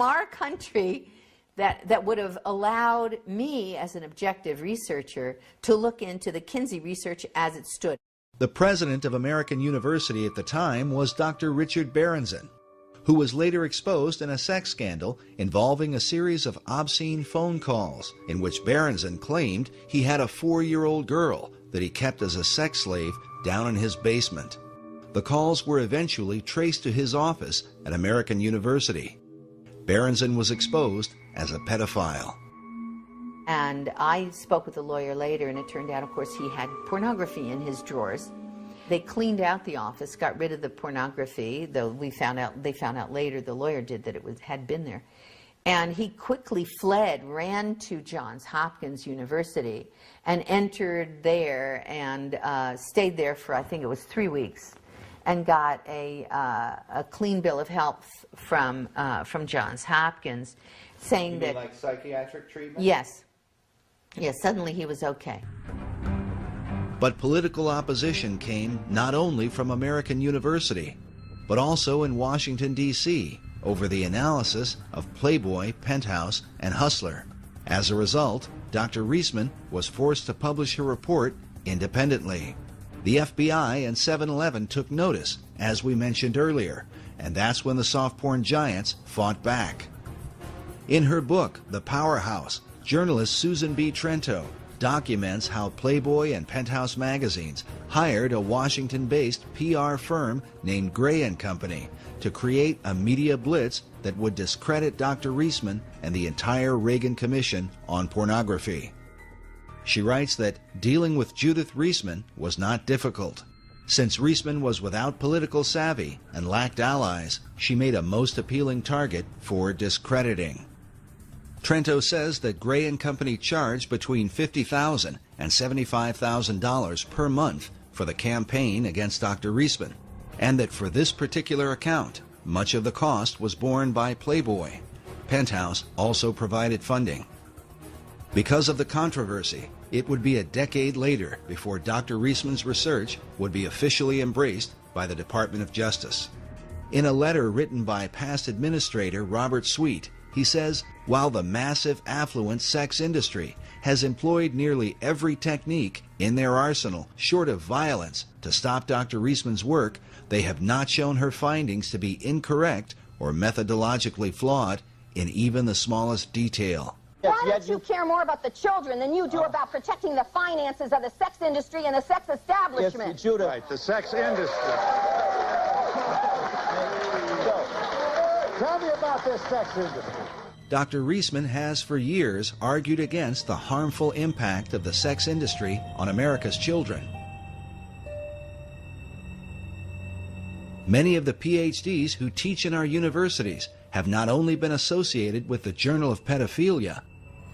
our country that would have allowed me as an objective researcher to look into the Kinsey research as it stood. The president of American University at the time was Dr. Richard Berenson, who was later exposed in a sex scandal involving a series of obscene phone calls in which Berenson claimed he had a 4-year-old girl that he kept as a sex slave down in his basement. The calls were eventually traced to his office at American University. Berenson was exposed as a pedophile. And I spoke with the lawyer later, and it turned out, of course, he had pornography in his drawers. They cleaned out the office, got rid of the pornography, though they found out later, the lawyer did, that it had been there. And he quickly fled, ran to Johns Hopkins University, and entered there and stayed there for, I think it was 3 weeks, and got a clean bill of health from Johns Hopkins, saying that, like psychiatric treatment? Yes. Yes, suddenly he was okay. But political opposition came not only from American University, but also in Washington, D.C., over the analysis of Playboy, Penthouse, and Hustler. As a result, Dr. Reisman was forced to publish her report independently. The FBI and 7-Eleven took notice, as we mentioned earlier, and that's when the soft porn giants fought back. In her book, The Powerhouse, journalist Susan B. Trento documents how Playboy and Penthouse magazines hired a Washington-based PR firm named Gray & Company to create a media blitz that would discredit Dr. Reisman and the entire Reagan Commission on pornography. She writes that dealing with Judith Reisman was not difficult. Since Reisman was without political savvy and lacked allies, she made a most appealing target for discrediting. Trento says that Gray & Company charged between $50,000 and $75,000 per month for the campaign against Dr. Reisman, and that for this particular account, much of the cost was borne by Playboy. Penthouse also provided funding. Because of the controversy, it would be a decade later before Dr. Reisman's research would be officially embraced by the Department of Justice. In a letter written by past administrator Robert Sweet, he says, while the massive affluent sex industry has employed nearly every technique in their arsenal short of violence to stop Dr. Reisman's work, they have not shown her findings to be incorrect or methodologically flawed in even the smallest detail. Why don't you care more about the children than you do about protecting the finances of the sex industry and the sex establishment? Yes, Judith. Right, the sex industry. So, tell me about this sex industry. Dr. Reisman has for years argued against the harmful impact of the sex industry on America's children. Many of the PhDs who teach in our universities have not only been associated with the Journal of Pedophilia,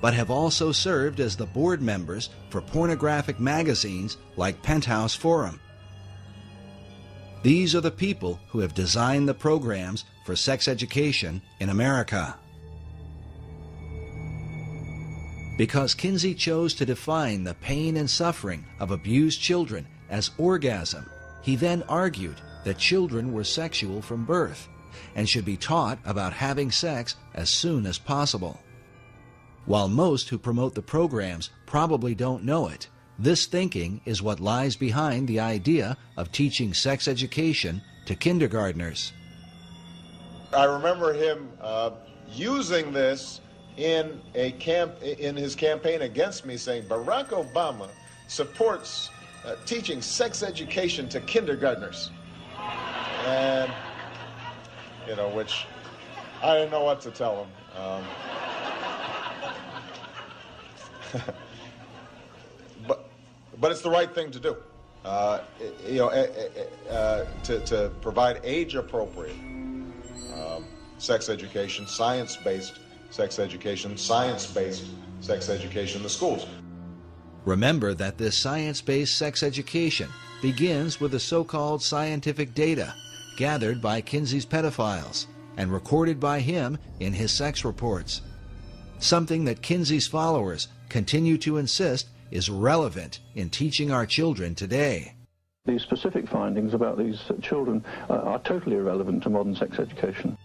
but have also served as the board members for pornographic magazines like Penthouse Forum. These are the people who have designed the programs for sex education in America. Because Kinsey chose to define the pain and suffering of abused children as orgasm, he then argued that children were sexual from birth and should be taught about having sex as soon as possible. While most who promote the programs probably don't know it, this thinking is what lies behind the idea of teaching sex education to kindergartners. I remember him using this in his campaign against me, saying Barack Obama supports teaching sex education to kindergartners. And, you know, which I didn't know what to tell him. But it's the right thing to do. To provide age-appropriate sex education, science-based sex education, science-based sex education in the schools. Remember that this science-based sex education begins with the so-called scientific data gathered by Kinsey's pedophiles and recorded by him in his sex reports. Something that Kinsey's followers continue to insist is relevant in teaching our children today. The specific findings about these children are totally irrelevant to modern sex education.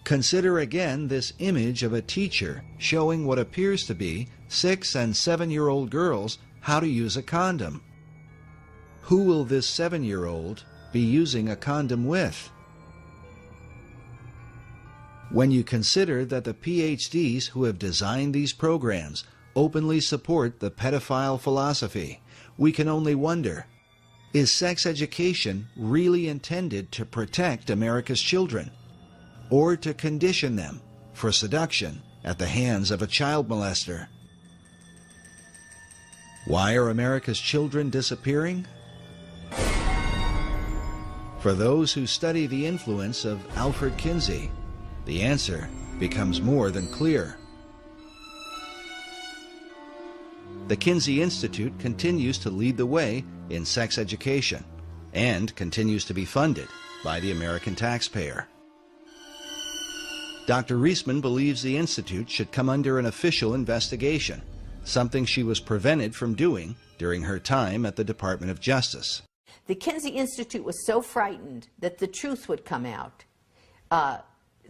Consider again this image of a teacher showing what appears to be 6- and 7-year-old girls how to use a condom. Who will this 7-year-old be using a condom with? When you consider that the PhDs who have designed these programs openly support the pedophile philosophy, we can only wonder, is sex education really intended to protect America's children, or to condition them for seduction at the hands of a child molester? Why are America's children disappearing? For those who study the influence of Alfred Kinsey, the answer becomes more than clear. The Kinsey Institute continues to lead the way in sex education and continues to be funded by the American taxpayer. Dr. Reisman believes the Institute should come under an official investigation, something she was prevented from doing during her time at the Department of Justice. The Kinsey Institute was so frightened that the truth would come out.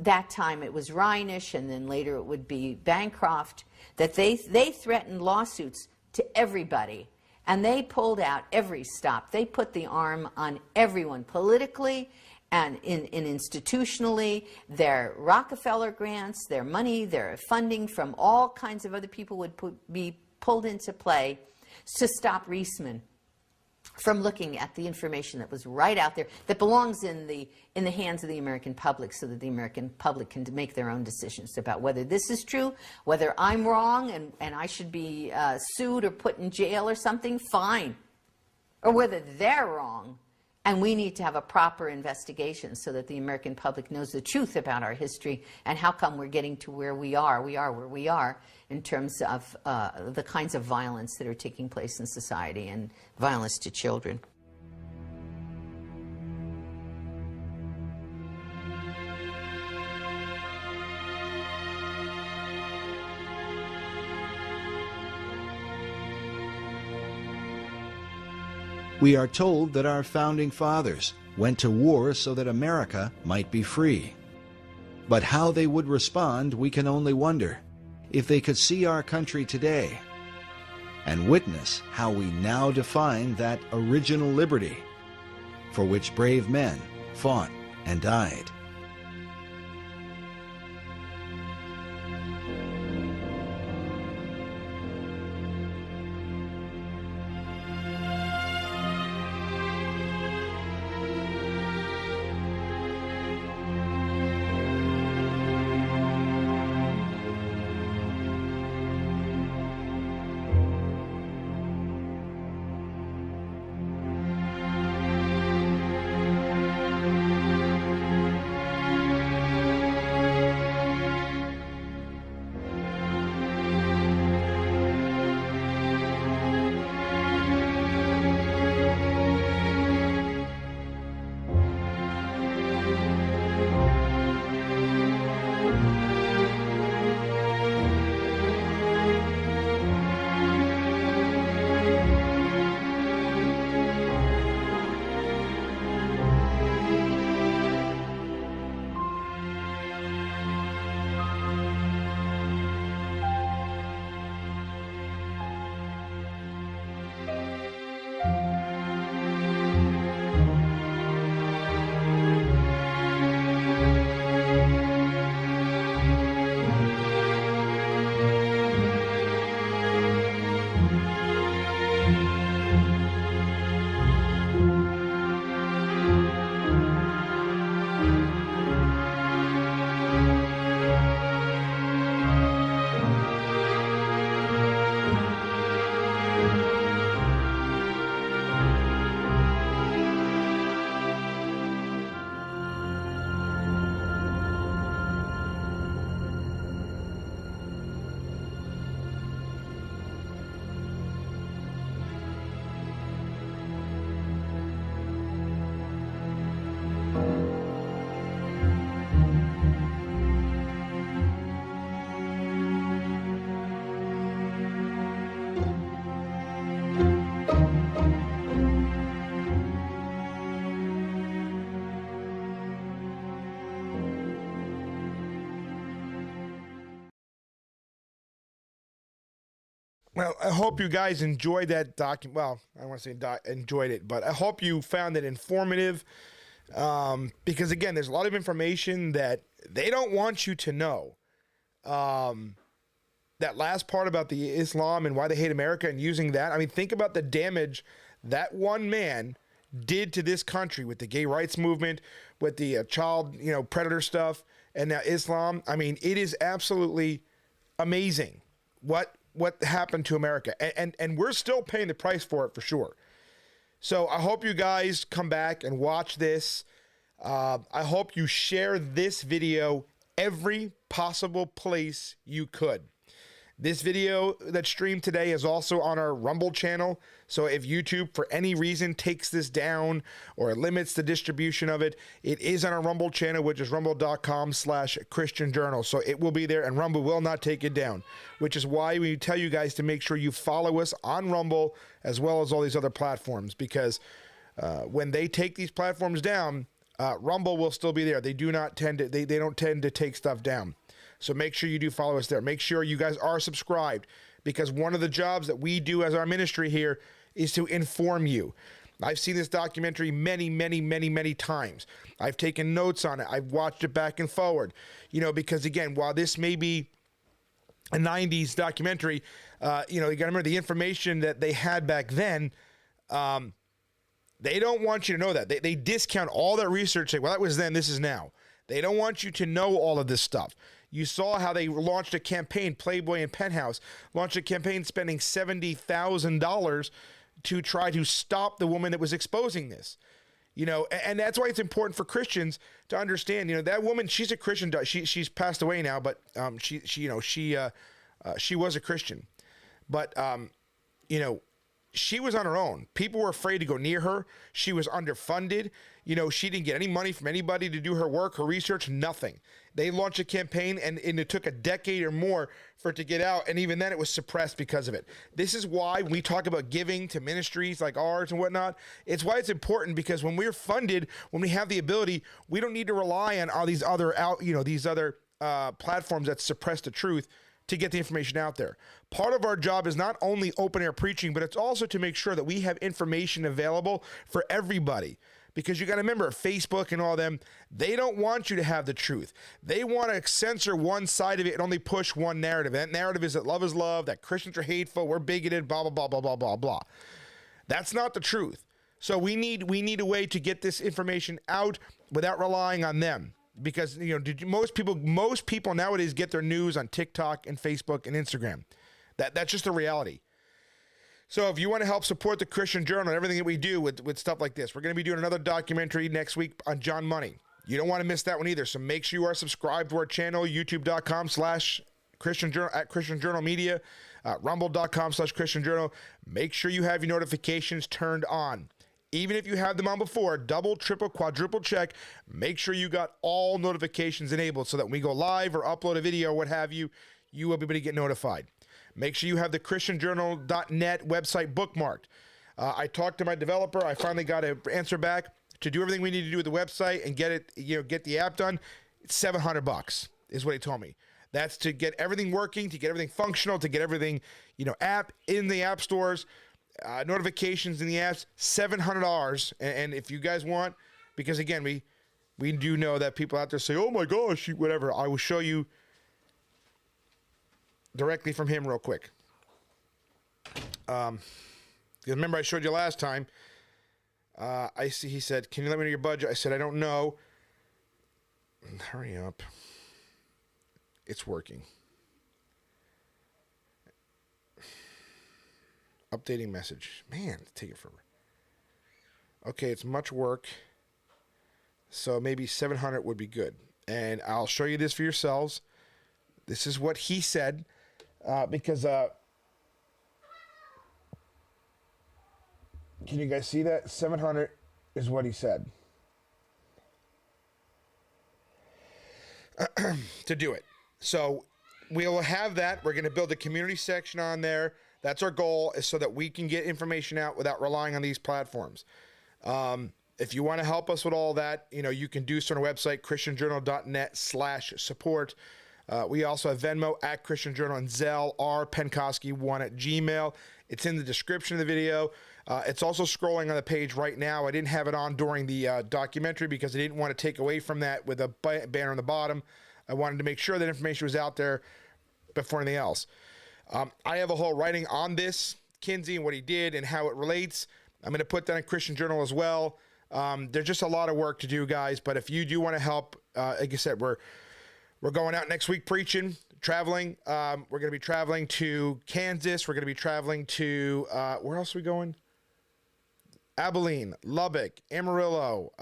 That time it was Reinisch, and then later it would be Bancroft, that they threatened lawsuits to everybody, and they pulled out every stop. They put the arm on everyone politically and institutionally. Their Rockefeller grants, their money, their funding from all kinds of other people would be pulled into play to stop Reisman from looking at the information that was right out there, that belongs in the hands of the American public, so that the American public can make their own decisions about whether this is true, whether I'm wrong and I should be sued or put in jail or something, fine. Or whether they're wrong and we need to have a proper investigation so that the American public knows the truth about our history and how come we're getting to where we are where we are in terms of the kinds of violence that are taking place in society and violence to children. We are told that our founding fathers went to war so that America might be free. But how they would respond, we can only wonder, if they could see our country today and witness how we now define that original liberty for which brave men fought and died. Well, I hope you guys enjoyed that document. Well, I don't want to say enjoyed it, but I hope you found it informative. Because again, there's a lot of information that they don't want you to know. That last part about the Islam and why they hate America and using that. I mean, think about the damage that one man did to this country with the gay rights movement, with the child, predator stuff, and now Islam. I mean, it is absolutely amazing what happened to America. And we're still paying the price for it, for sure. So I hope you guys come back and watch this. I hope you share this video every possible place you could. This video that streamed today is also on our Rumble channel. So if YouTube, for any reason, takes this down or limits the distribution of it, it is on our Rumble channel, which is rumble.com/Christian Journal. So it will be there, and Rumble will not take it down, which is why we tell you guys to make sure you follow us on Rumble as well as all these other platforms, because when they take these platforms down, Rumble will still be there. They do not tend to, they don't tend to take stuff down. So make sure you do follow us there. Make sure you guys are subscribed, because one of the jobs that we do as our ministry here is to inform you. I've seen this documentary many times. I've taken notes on it. I've watched it back and forward, because again, while this may be a 90s documentary. You got to remember the information that they had back then. They don't want you to know that. They discount all that research. Say, well, that was then, this is now. They don't want you to know all of this stuff. You saw how they launched a campaign, Playboy and Penthouse, launched a campaign spending $70,000 to try to stop the woman that was exposing this. And that's why it's important for Christians to understand, that woman, she's a Christian. She's passed away now, but she was a Christian. But, she was on her own. People were afraid to go near her. She was underfunded. She didn't get any money from anybody to do her work, her research, nothing. They launched a campaign, and it took a decade or more for it to get out, and even then it was suppressed because of it. This is why we talk about giving to ministries like ours and whatnot. It's why it's important, because when we're funded, when we have the ability, we don't need to rely on all these other platforms that suppress the truth to get the information out there. Part of our job is not only open air preaching, but it's also to make sure that we have information available for everybody. Because you got to remember, Facebook and all them, they don't want you to have the truth. They want to censor one side of it and only push one narrative. And that narrative is that love is love, that Christians are hateful, we're bigoted, blah, blah, blah, blah, blah, blah, blah. That's not the truth. So we need a way to get this information out without relying on them. Because most people nowadays get their news on TikTok and Facebook and Instagram. That's just the reality. So if you want to help support the Christian Journal and everything that we do with stuff like this, we're going to be doing another documentary next week on John Money. You don't want to miss that one either. So make sure you are subscribed to our channel, youtube.com/Christian Journal at Christian Journal Media, rumble.com/Christian Journal. Make sure you have your notifications turned on. Even if you had them on before, double, triple, quadruple check. Make sure you got all notifications enabled so that when we go live or upload a video or what have you, you will be able to get notified. Make sure you have the christianjournal.net website bookmarked. I talked to my developer. I finally got an answer back to do everything we need to do with the website and get it, get the app done. It's $700 is what he told me. That's to get everything working, to get everything functional, to get everything, app in the app stores. Notifications in the apps, $700. And if you guys want, because again, we do know that people out there say, oh my gosh, whatever. I will show you directly from him real quick. Remember I showed you last time. He said, can you let me know your budget? I said, I don't know. Hurry up. It's working. Updating message. Man, it's taking forever. Okay, it's much work. So maybe 700 would be good. And I'll show you this for yourselves. This is what he said. Because, can you guys see that? 700 is what he said. To do it. So we'll have that. We're going to build a community section on there. That's our goal, is so that we can get information out without relying on these platforms. If you want to help us with all that, you can do so on our website, christianjournal.net/support. We also have Venmo at Christian Journal and Zelle, rpenkoski1@gmail. It's in the description of the video. It's also scrolling on the page right now. I didn't have it on during the documentary because I didn't want to take away from that with a banner on the bottom. I wanted to make sure that information was out there before anything else. I have a whole writing on this, Kinsey, and what he did and how it relates. I'm going to put that in Christian Journal as well. There's just a lot of work to do, guys. But if you do want to help, like I said, we're going out next week preaching, traveling. We're going to be traveling to Kansas. We're going to be traveling to, where else are we going? Abilene, Lubbock, Amarillo,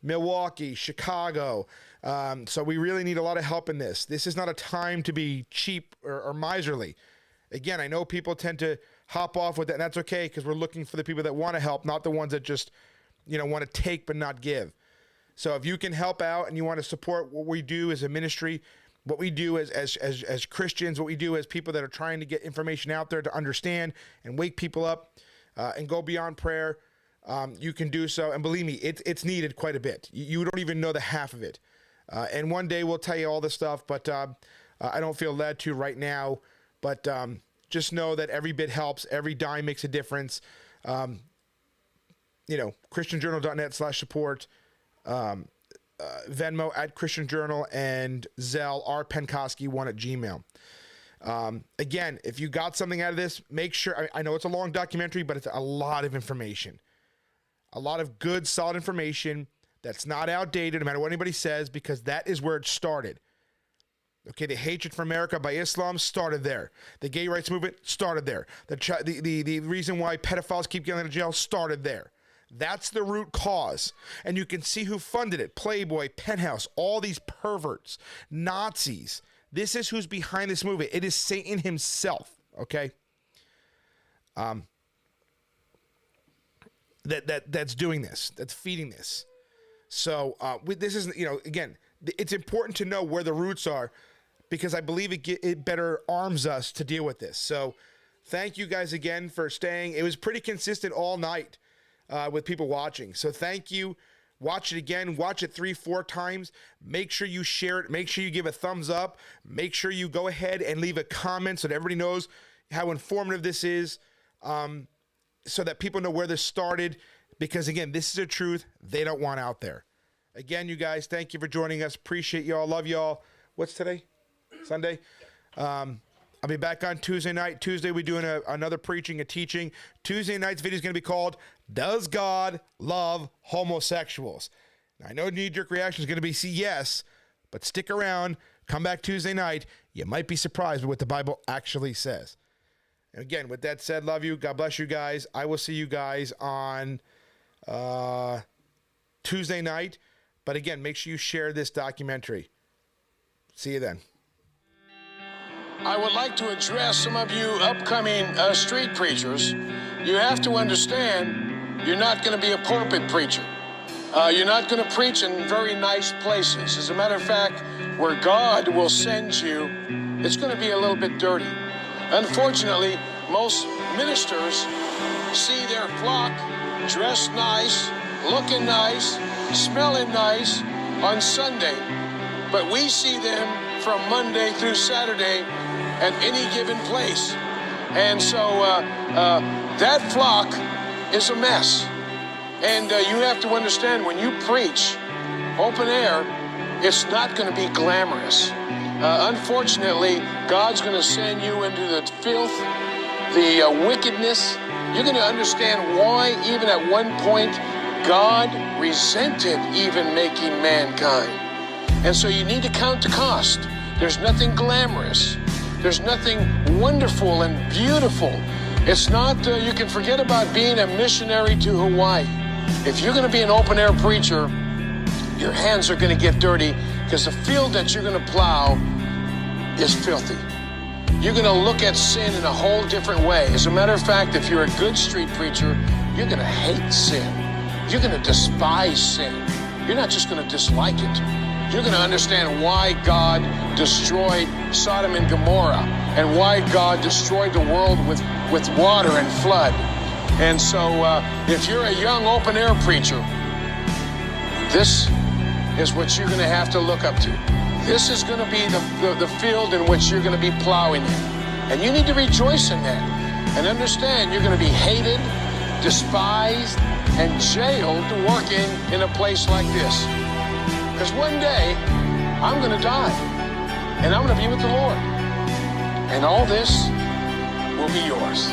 Milwaukee, Chicago. So we really need a lot of help in this. This is not a time to be cheap or miserly. Again, I know people tend to hop off with that, and that's okay, because we're looking for the people that want to help, not the ones that just, want to take but not give. So if you can help out and you want to support what we do as a ministry, what we do as Christians, what we do as people that are trying to get information out there to understand and wake people up and go beyond prayer, you can do so. And believe me, it's needed quite a bit. You don't even know the half of it. And one day we'll tell you all this stuff, but I don't feel led to right now. But just know that every bit helps. Every dime makes a difference. christianjournal.net/support, Venmo at Christian Journal, and Zelle, rpenkoski1@gmail. Again, if you got something out of this, make sure, I know it's a long documentary, but it's a lot of information. A lot of good, solid information that's not outdated, no matter what anybody says, because that is where it started. Okay, the hatred for America by Islam started there. The gay rights movement started there. The reason why pedophiles keep getting out of jail started there. That's the root cause. And you can see who funded it. Playboy, Penthouse, all these perverts, Nazis. This is who's behind this movement. It is Satan himself, okay? That's doing this. That's feeding this. So this is, again, it's important to know where the roots are, because I believe it better arms us to deal with this. So thank you guys again for staying. It was pretty consistent all night with people watching. So thank you. Watch it again. Watch it 3-4 times. Make sure you share it. Make sure you give a thumbs up. Make sure you go ahead and leave a comment so that everybody knows how informative this is, so that people know where this started. Because, again, this is the truth they don't want out there. Again, you guys, thank you for joining us. Appreciate y'all. Love y'all. What's today? Sunday? I'll be back on Tuesday night. Tuesday, we're doing another preaching, a teaching. Tuesday night's video is going to be called, Does God Love Homosexuals? Now, I know knee-jerk reaction is going to be yes, but stick around. Come back Tuesday night. You might be surprised with what the Bible actually says. And again, with that said, love you. God bless you guys. I will see you guys on Tuesday night. But again, make sure you share this documentary. See you then. I would like to address some of you upcoming street preachers. You have to understand, you're not going to be a pulpit preacher. You're not going to preach in very nice places. As a matter of fact, where God will send you, it's going to be a little bit dirty. Unfortunately, most ministers see their flock dressed nice, looking nice, smelling nice on Sunday, but we see them from Monday through Saturday at any given place. And so that flock is a mess. And you have to understand, when you preach open air, it's not going to be glamorous. Unfortunately, God's going to send you into the filth, the wickedness. You're going to understand why, even at one point, God resented even making mankind. And so you need to count the cost. There's nothing glamorous. There's nothing wonderful and beautiful. It's not, you can forget about being a missionary to Hawaii. If you're going to be an open-air preacher, your hands are going to get dirty, because the field that you're going to plow is filthy. You're going to look at sin in a whole different way. As a matter of fact, if you're a good street preacher, you're going to hate sin. You're going to despise sin. You're not just going to dislike it. You're going to understand why God destroyed Sodom and Gomorrah, and why God destroyed the world with water and flood. And so if you're a young open-air preacher, this is what you're going to have to look up to. This is going to be the field in which you're going to be plowing in. And you need to rejoice in that. And understand, you're going to be hated, despised, and jailed working in a place like this. Because one day, I'm going to die. And I'm going to be with the Lord. And all this will be yours.